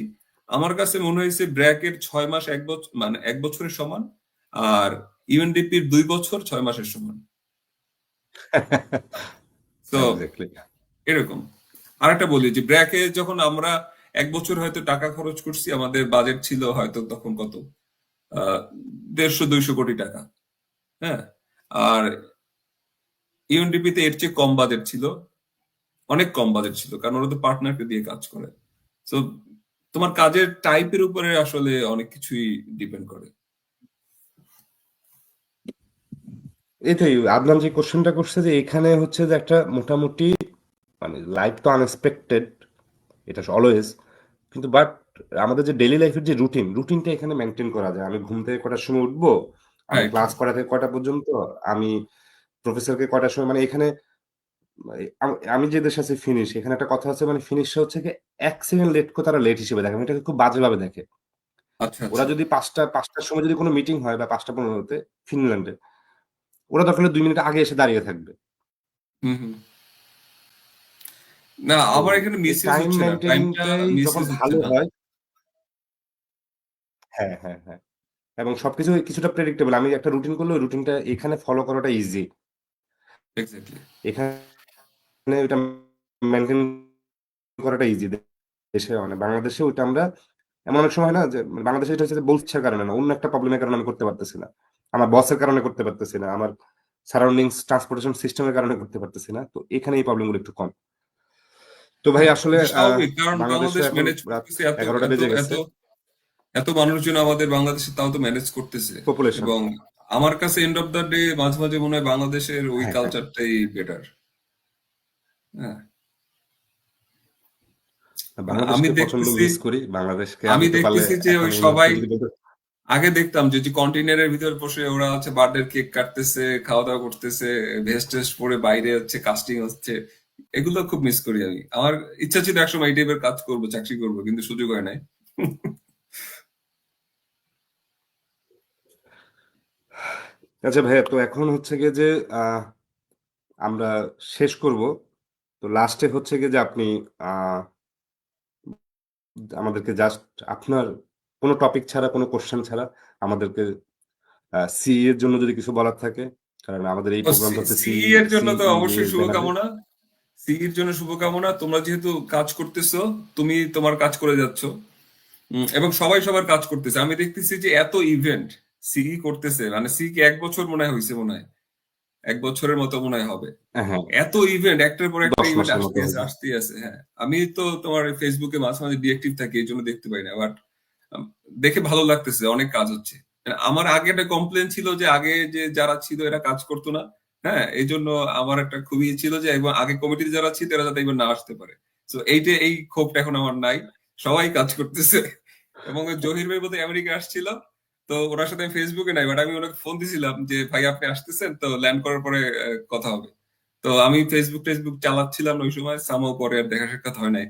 আমার কাছে মনে হয়েছে ব্র্যাকের 6 মাস 1 বছর, মানে 1 বছরের সমান, আর ইউএনডিপির 2 বছর 6 মাসের সমান। তো এক্স্যাক্টলি। এরকম। আরেকটা বলি যে ব্র্যাকে যখন আমরা 1 বছর হয়তো টাকা খরচ করছি, আমাদের বাজেট ছিল হয়তো তখন কত, 150-200 কোটি টাকা। হ্যাঁ, আর ইউএনডিপি তে এর চেয়ে কম বাজেট ছিল, অনেক কম বাজেট ছিল, কারণ ওরা তো পার্টনারকে দিয়ে কাজ করে। তো তোমার কাজের টাইপের উপরে আসলে অনেক কিছুই ডিপেন্ড করে। এটাই আদনান যে কোশ্চেনটা করছে যে এখানে হচ্ছে যে একটা মোটামুটি মানে লাইফ তো আনএক্সপেক্টেড, এটা অলওয়েজ, কিন্তু বাট আমাদের যে ডেইলি লাইফের যে রুটিনটা এখানে মেনটেন করা যায়। আমি ঘুম থেকে কটার সময় উঠবো, আমি রাইট, ক্লাস রাইট। কটা থেকে কটা পর্যন্ত, আমি প্রফেসরকে কটার সময়, মানে এখানে আমি যে দেশে আছি ফিনিশ, এখানে একটা কথা আছে, মানে ফিনিশটা হচ্ছে কি 1 সেকেন্ড লেট করে তারা লেট হিসেবে দেখে, মানে এটাকে খুব বাজেভাবে দেখে। আচ্ছা, ওরা আচ্ছা। যদি পাঁচটার সময় যদি কোনো মিটিং হয় বা 5:15-তে ফিনল্যান্ডে, ওরা দরকার হলে 2 মিনিট আগে এসে দাঁড়িয়ে থাকবে। হুম, হুম। না, তো আমার এখানে এই মিসইউজ টাইম হচ্ছে না, টাইমটা মেনটেনিংটাই যখন মিসইউজ হচ্ছে ভালো না। হয়, হ্যাঁ হ্যাঁ হ্যাঁ, এবং সবকিছু কিছুটা প্রেডিক্টেবল, আমি একটা রুটিন করলে ওই রুটিনটা এখানে ফলো করাটা ইজি। এক্স্যাক্টলি। এখানে ওইটা মেনটেন করাটা ইজি। দেশে মানে বাংলাদেশে ওইটা আমরা এমন অনেক সময় হয় না যে মানে বাংলাদেশে এটা হচ্ছে যে বলছে কারণে না, অন্য একটা প্রবলেমের কারণে আমি করতে পারতেছি না, আমার বসের কারণে করতে পারতেছি না, আমার সারাউন্ডিংস ট্রান্সপোর্টেশন সিস্টেমের কারণে করতে পারতেছি না, তো এখানে এই প্রবলেমগুলো একটু কম। তো ভাই হ্যাঁ, আসলে এটা স্বাভাবিক, কারণ বাংলাদেশ তো বাংলাদেশ এখন ম্যানেজ রাত করতেছে এত 11টা এত বেজে এত গেছে। এত মানুষজন আমাদের বাংলাদেশে, তাও তো ম্যানেজ করতেছে। পপুলেশন, এবং আমার কাছে এন্ড অফ দ্য ডে মাঝে মাঝে মনে হয় বাংলাদেশের ওই হ্যাঁ হ্যাঁ, কালচারটাই বেটার। হ্যাঁ, মানে আমি বাংলাদেশকে প্রচন্ড দেখতেছি মিস করি, বাংলাদেশকে আমি আমি তো পারলে দেখতেছি যে এখন ওই এই মুহূর্তে সবাই যদি বলতে, আগে দেখতাম যে যে কন্টেইনারের ভিতর বসে ওরা হচ্ছে বার্থডে কেক কাটতেছে, খাওয়া দাওয়া করতেছে, ভেস্ট টেস্ট পরে বাইরে হচ্ছে কাস্টিং হচ্ছে। এগুলো খুব মিস করি আমি। আমার ইচ্ছা ছিল একসময় এই টাইপের কাজ করবো, চাকরি করবো, কিন্তু সুযোগ হয় নাই। আচ্ছা ভাইয়া, তো এখন হচ্ছে গিয়ে যে আহ, আমরা শেষ করব, তো লাস্টে হচ্ছে গিয়ে যে আপনি আহ, আমাদেরকে জাস্ট আপনার কোনো টপিক ছাড়া, কোনো কোশ্চেন ছাড়া আমাদেরকে সিই এর জন্য যদি কিছু বলার থাকে, কারণ আমাদের এই ও, প্রোগ্রামটা হচ্ছে সিই এর জন্য তো সিই অবশ্যই ব্যানারে। শুভকামনা। সিই এর জন্য শুভকামনা। তোমরা যেহেতু কাজ করতেছো, তুমি তোমার কাজ করে যাচ্ছ, এবং সবাই সবার কাজ করতেছে। আমি দেখতেছি যে এত ইভেন্ট সিই করতেছে, মানে সিই কি 1 বছর মনে হয় হয়েছে, মনে হয় 1 বছরের মতো মনে হয় হবে। হ্যাঁ, এত ইভেন্ট, একটার পর একটা 10 ইভেন্ট মাসের মতো আসতে আছে হবে। আসতে আছে। হ্যাঁ, আমি তো তোমার ফেসবুকে মাঝে মাঝে ডিএক্টিভ থাকি, এই জন্য দেখতে পাই না, বাট দেখে ভালো লাগতেছে, অনেক কাজ হচ্ছে। আমার আগে একটা কমপ্লেন ছিল যে আগে যে যারা ছিল এরা কাজ করতো না। হ্যাঁ, এই জন্য আমার একটা খুবই ছিল যে এবং আগে কমিটিতে যারা ছিল এরা যাতে এবার না আসতে পারে। তো এইটা, এই ক্ষোভটা এখন আমার নাই, সবাই কাজ করতেছে। এবং ওই জহির ভাই বোধহয় আমেরিকা আসছিল, তো ওনার সাথে আমি ফেসবুকে নাই, বাট আমি ওনাকে ফোন দিছিলাম যে ভাই আপনি আসতেছেন তো, ল্যান্ড করার পরে কথা হবে। তো আমি ফেসবুক চালাচ্ছিলাম ওই সময়, সামও পরে আর দেখা সাক্ষাৎ হয় নাই।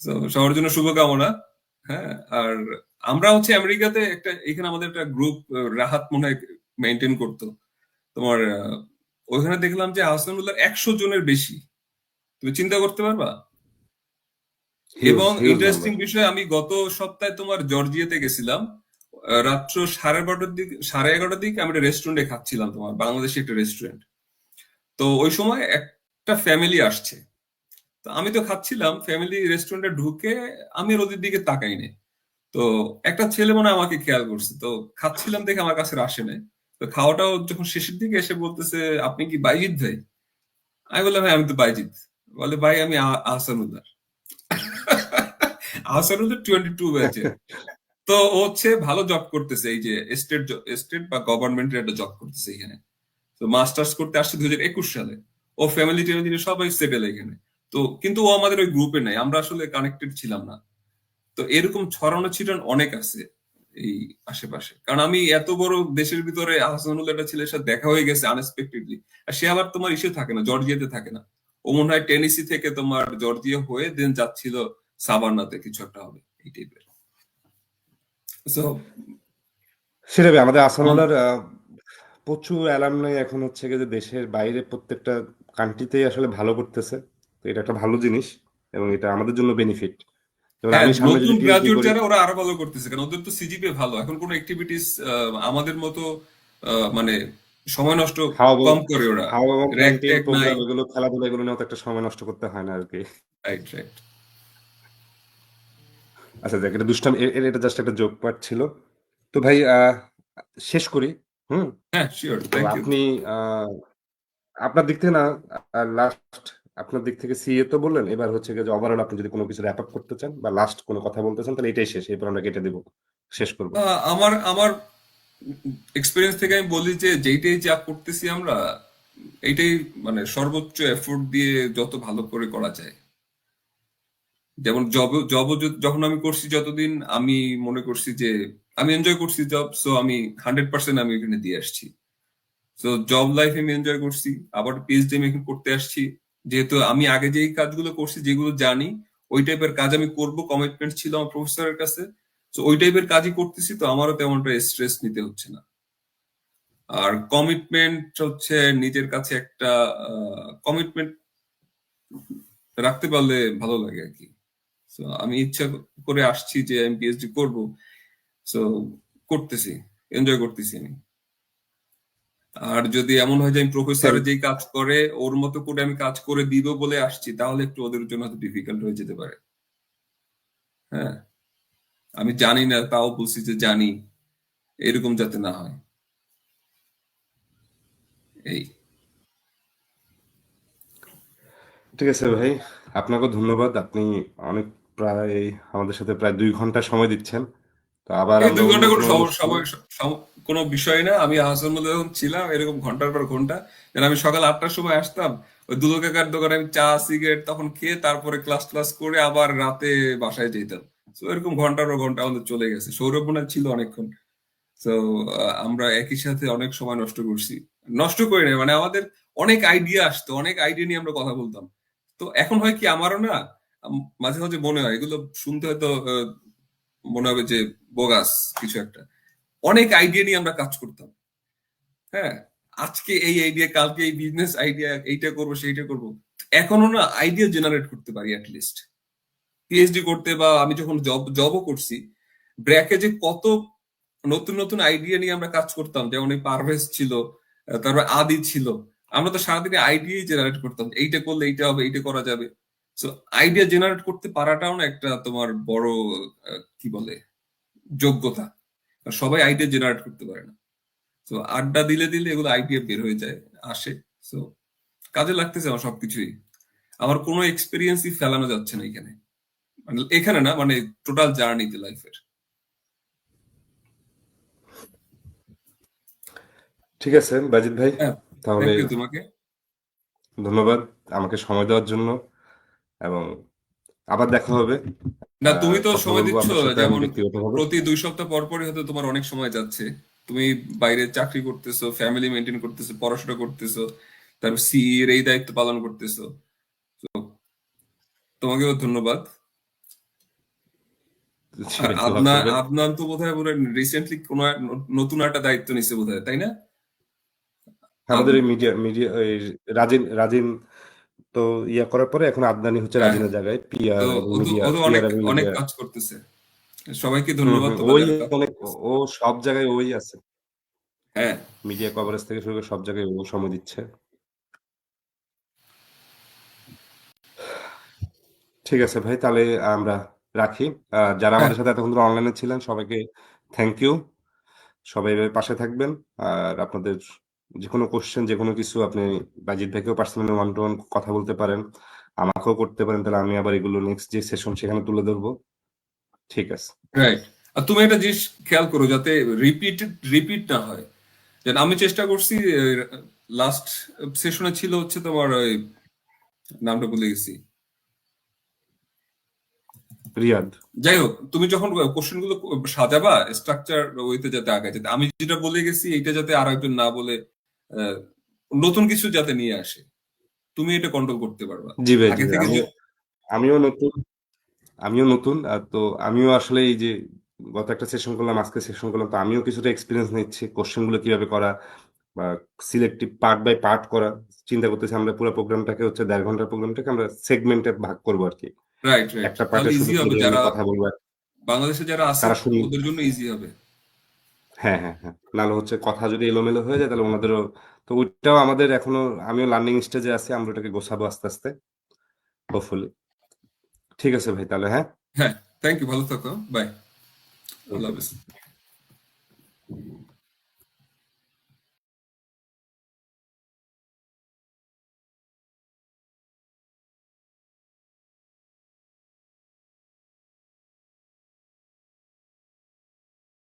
তো সবার জন্য শুভকামনা। হ্যাঁ, আর আমরা হচ্ছে আমেরিকাতে একটা, এখানে আমাদের একটা গ্রুপ রাহাত মনে হয় মেনটেন করতো তোমার, ওইখানে দেখলাম যে আহসানুল্লাহ 100 জনের বেশি। তুমি চিন্তা করতে পারবা। হিউজ এবং হিউজ ইন্টারেস্টিং নাম্বার। বিষয়, আমি গত সপ্তাহে তোমার জর্জিয়াতে গেছিলাম। রাত্র 12:30টার দিকে, 11:30টার দিকে আমি একটা রেস্টুরেন্টে খাচ্ছিলাম, তোমার বাংলাদেশি একটা রেস্টুরেন্ট। তো ওই সময় একটা ফ্যামিলি আসছে। তো আমি তো খাচ্ছিলাম, ফ্যামিলি রেস্টুরেন্টে ঢুকে আমি আর ওদের দিকে তাকাই নাই। তো একটা ছেলে মনে হয় আমাকে খেয়াল করছে, তো খাচ্ছিলাম দেখে আমার কাছে আসে নাই। তো খাওয়াটাও যখন শেষের দিকে এসে বলতেছে, আপনি কি বাইজিৎ ভাই? আমি বললাম, হ্যাঁ আমি তো বাইজিৎ। বলে, ভাই আমি আহসানুল্লাহ। আহসানুল্লাহ 22 ব্যাচের। তো ও হচ্ছে ভালো জব করতেছে, এই যে স্টেট বা গভর্নমেন্টের একটা জব করতেছে এখানে। তো মাস্টার্স করতে আসছে 2021 সালে। ও ফ্যামিলি টেমিলি সবাই সেটেল এখানে। তো কিন্তু ও আমাদের ওই গ্রুপে নাই, আমরা আসলে কানেক্টেড ছিলাম না। তো এরকম ছড়ানো ছিটানো অনেক আছে এই আশেপাশে, কারণ আমি এত বড় দেশের ভিতরে আহসানুল একটা ছেলের সাথে দেখা হয়ে গেছে আনএক্সপেক্টেডলি। আর সে আবার তোমার ইসে থাকে না, জর্জিয়াতে থাকে না। ও মনে হয় টেনেসি থেকে তোমার জর্জিয়া হয়ে দেন যাচ্ছিল সাভান্নাতে, কিছু একটা হবে এই টাইপের। সো সেটা ভাই, আমাদের আসানুল্লাহর প্রচুর অ্যালামনাই এখন হচ্ছে গিয়ে যে দেশের বাইরে প্রত্যেকটা কান্ট্রিতেই আসলে ভালো করতেছে। তো এটা একটা ভালো জিনিস, এবং এটা আমাদের জন্য বেনিফিট। যেমন হ্যাঁ, আমি সামনে নতুন যদি পিএইচডি গ্রাজুয়েট করি, যারা ওরা আরো ভালো করতেছে, কারণ ওদের তো সিজিপিএ ভালো, এখন কোনো অ্যাক্টিভিটিস আমাদের মতো মানে সময় নষ্ট হাওয়া কম করে ওরা, হাওয়া এবং র্যাক ক্যান্টিন ট্যাক নাই। প্রোগ্রাম এগুলো খেলাধুলা এগুলো নিয়েও তো একটা সময় নষ্ট করতে হয় না আর কি। Right, right. আচ্ছা দেখ, এটা দুষ্টামি, এটা জাস্ট একটা জোক পার্ট ছিল। তো ভাই শেষ করি। হুম। হ্যাঁ, শিওর, তো থ্যাংক ইউ। আপনি আপনার দিক থেকে না, লাস্ট আপনার দিক থেকে সিএ তো বললেন, এবার হচ্ছে গিয়ে যে ওভারঅল আপনি যদি কোনো কিছু র্যাপ আপ করতে চান বা লাস্ট কোনো কথা বলতে চান, তাহলে এটাই শেষ, এরপর আমরা কেটে দেবো, শেষ করবো। আমার আমার এক্সপিরিয়েন্স থেকে আমি বলি যে যেইটাই যা করতেছি আমরা, এইটাই মানে সর্বোচ্চ এফোর্ট দিয়ে যত ভালো করে করা যায়। যেমন জব জব যখন আমি করছি, যতদিন আমি মনে করছি যে আমি এনজয় করছি জব, সো আমি 100% আমি এখানে দিয়ে আসছি। তো জব লাইফ আমি এনজয় করছি, আবার পিএইচডি আমি এখন করতে আসছি। যেহেতু আমি আগে যেই কাজগুলো করছি, যেগুলো জানি ওই টাইপের কাজ আমি করব, কমিটমেন্ট ছিল আমার প্রফেসরের কাছে। তো ওই টাইপের কাজই করতেছি, তো আমারও তেমনটা স্ট্রেস নিতে হচ্ছে না। আর কমিটমেন্ট হচ্ছে নিজের কাছে একটা কমিটমেন্ট রাখতে পারলে ভালো লাগে আর কি। তো আমি ইচ্ছা করে আসছি যে আমি পিএইচডি করব, সো করতেছি, এনজয় করতেছি আমি। আর যদি এমন হয় যে আমি প্রফেসর থ্যাংক যেই কাজ করে ওর মতো করে আমি কাজ করে দিব বলে আসছি, তাহলে একটু ওদের জন্য হয়তো ডিফিকাল্ট হয়ে যেতে পারে। হ্যাঁ, আমি জানি না তাও বলছি যে জানি, এরকম যাতে না হয়। এই ঠিক আছে ভাই, আপনাকে ধন্যবাদ। আপনি অনেক, প্রায় আমাদের সাথে প্রায় 2 ঘন্টা সময় দিচ্ছেন। তো আবার এই আমরা দুই অন্য ঘন্টা কোনো কোনো অনুষ্ঠানে। সময় কোনো বিষয় না। আমি হাসার মধ্যে যখন ছিলাম এরকম ঘন্টার পর ঘন্টা, যেন আমি সকাল 8টার সময় আসতাম, ওই দুলো কাকার দোকানে আমি চা সিগারেট তখন খেয়ে তারপরে ক্লাস ক্লাস করে আবার রাতে বাসায় যেতাম। তো এরকম ঘন্টার পর ঘন্টা আমাদের চলে গেছে। সৌরভ মনে হয় ছিল অনেকক্ষণ। তো আমরা একই সাথে অনেক সময় নষ্ট করছি। নষ্ট করি না মানে, আমাদের অনেক আইডিয়া আসতো, অনেক আইডিয়া নিয়ে আমরা কথা বলতাম। তো এখন হয় কি, আমারও না মাঝে মাঝে মনে হয় এগুলো শুনতে হয়তো মনে হবে যে বোগাস কিছু একটা। অনেক আইডিয়া নিয়ে আমরা কাজ করতাম। হ্যাঁ, আজকে এই আইডিয়া, কালকে এই বিজনেস আইডিয়া, এইটা করবো সেইটা করবো। এখনো না আইডিয়া জেনারেট করতে পারি অ্যাটলিস্ট। পিএইচডি করতে বা আমি যখন জবও করছি, ব্র্যাকে যে কত নতুন নতুন আইডিয়া নিয়ে আমরা কাজ করতাম, যেমন এই পারভেজ ছিল, তারপর আদি ছিল। আমরা তো সারাদিনে আইডিয়াই জেনারেট করতাম, এইটা করলে এইটা হবে, এইটা করা যাবে। তো আইডিয়া জেনারেট করতে পারাটাও না একটা তোমার বড় কি বলে যোগ্যতা। আর সবাই আইডিয়া জেনারেট করতে পারে না। তো আড্ডা দিলে দিলে এগুলো আইডিয়া বের হয়ে যায়, আসে। তো কাজে লাগতেছে আমার সবকিছুই। আমার কোনো এক্সপিরিয়েন্সই ফেলানো যাচ্ছে না এখানে, মানে এখানে না, মানে টোটাল জার্নিতে লাইফের। ঠিক আছে বাজিত ভাই, হ্যাঁ, তাহলে থ্যাংক ইউ তোমাকে। ধন্যবাদ আমাকে সময় দেওয়ার জন্য, এবং আবার দেখা হবে। না, তুমি তো কথা সময় বলবো দিচ্ছ, আপনার সাথে আমি যেমন ব্যক্তিগতভাবে। প্রতি 2 সপ্তাহ পর পরই হয়তো তোমার অনেক সময় যাচ্ছে। তুমি বাইরে চাকরি করতেছো, ফ্যামিলি মেনটেন করতেছো, পড়াশোনা করতেছো, তারপর সিই এর এই দায়িত্ব পালন করতেছো। তোমাকেও ধন্যবাদ। আর দোয়া আদনান করবেন। আদনান তো বোধহয় রিসেন্টলি কোন নতুন একটা দায়িত্ব নিচ্ছে বোধহয়, তাই না? আমাদের এই আদ- মিডিয়া মিডিয়া রাজিন রাজিন তো ইয়া করার পরে এখন আদনানি হচ্ছে হ্যাঁ, রাজিনের জায়গায় তো পিআর এবং মিডিয়া, ও তো পিআর অনেক এবং অনেক মিডিয়া। কাজ করতেছে। সবাইকে হুম ধন্যবাদ হুম, তোমরা ওই যারা কাজ অনেক, করতেছে। ও সব জায়গায় ওই আছে, হ্যাঁ, মিডিয়া কভারেজ থেকে শুরু করে সব জায়গায় ও সময় দিচ্ছে। ঠিক আছে ভাই, তাহলে আমরা রাখি। যারা হ্যাঁ, আমাদের সাথে এতক্ষণ ধরে অনলাইনে ছিলেন সবাইকে থ্যাংক ইউ। সবাই এভাবে পাশে থাকবেন। আর আপনাদের যে কোনো কোশ্চেন, যে কোনো কিছু আপনি বাজিত ভাইকেও পার্সোনালি ওয়ান টু ওয়ান কথা বলতে পারেন, আমাকেও করতে পারেন, তাহলে আমি আবার এগুলো নেক্সট যে সেশন সেখানে তুলে ধরবো। ঠিক আছে। রাইট। আর তুমি একটা জিনিস খেয়াল করো যাতে রিপিট না হয়। যেন আমি চেষ্টা করছি, লাস্ট সেশনে ছিল হচ্ছে তোমার ওই নামটা ভুলে গেছি। রিয়াদ। যাই হোক, তুমি যখন কোশ্চেন গুলো সাজাবা স্ট্রাকচার ওইতে যাতে আগায়, যাতে আমি যেটা বলে গেছি এইটা যাতে আর একজন না বলে, আহ, নতুন কিছু যাতে নিয়ে আসে, তুমি এটা কন্ট্রোল করতে পারবা। জি ভাই, জি আগে ভাই, থেকে আমিও নতুন, আমিও নতুন। তো আমিও আসলে এই যে গত একটা সেশন করলাম, আজকে সেশন করলাম, তো আমিও কিছুটা এক্সপিরিয়েন্স নিচ্ছি কোশ্চেন গুলো কিভাবে করা বা সিলেক্টিভ পার্ট বাই পার্ট করা। চিন্তা করতেছি আমরা পুরো প্রোগ্রামটাকে হচ্ছে 1.5 ঘন্টার প্রোগ্রামটাকে আমরা সেগমেন্টে ভাগ করবো আর কি। রাইট, রাইট, একটা তাহলে পার্টে শুধু ইজি হবে। থিওরি আমি যারা কথা বলবো, বাংলাদেশে যারা আছে তারা শুনুন। ওদের জন্য ইজি হবে। হ্যাঁ হ্যাঁ হ্যাঁ, নাহলে হচ্ছে কথা যদি এলোমেলো হয়ে যায় তাহলে ওনাদেরও, তো ওইটাও আমাদের এখনো, আমিও লার্নিং স্টেজে আছি, আমরা ওটাকে গোছাবো আস্তে আস্তে, হোপফুলি। ঠিক আছে ভাই, তাহলে হ্যাঁ। হ্যাঁ, থ্যাংক ইউ, ভালো থাকো, বাই, আল্লাহ ওকে। হাফেজ।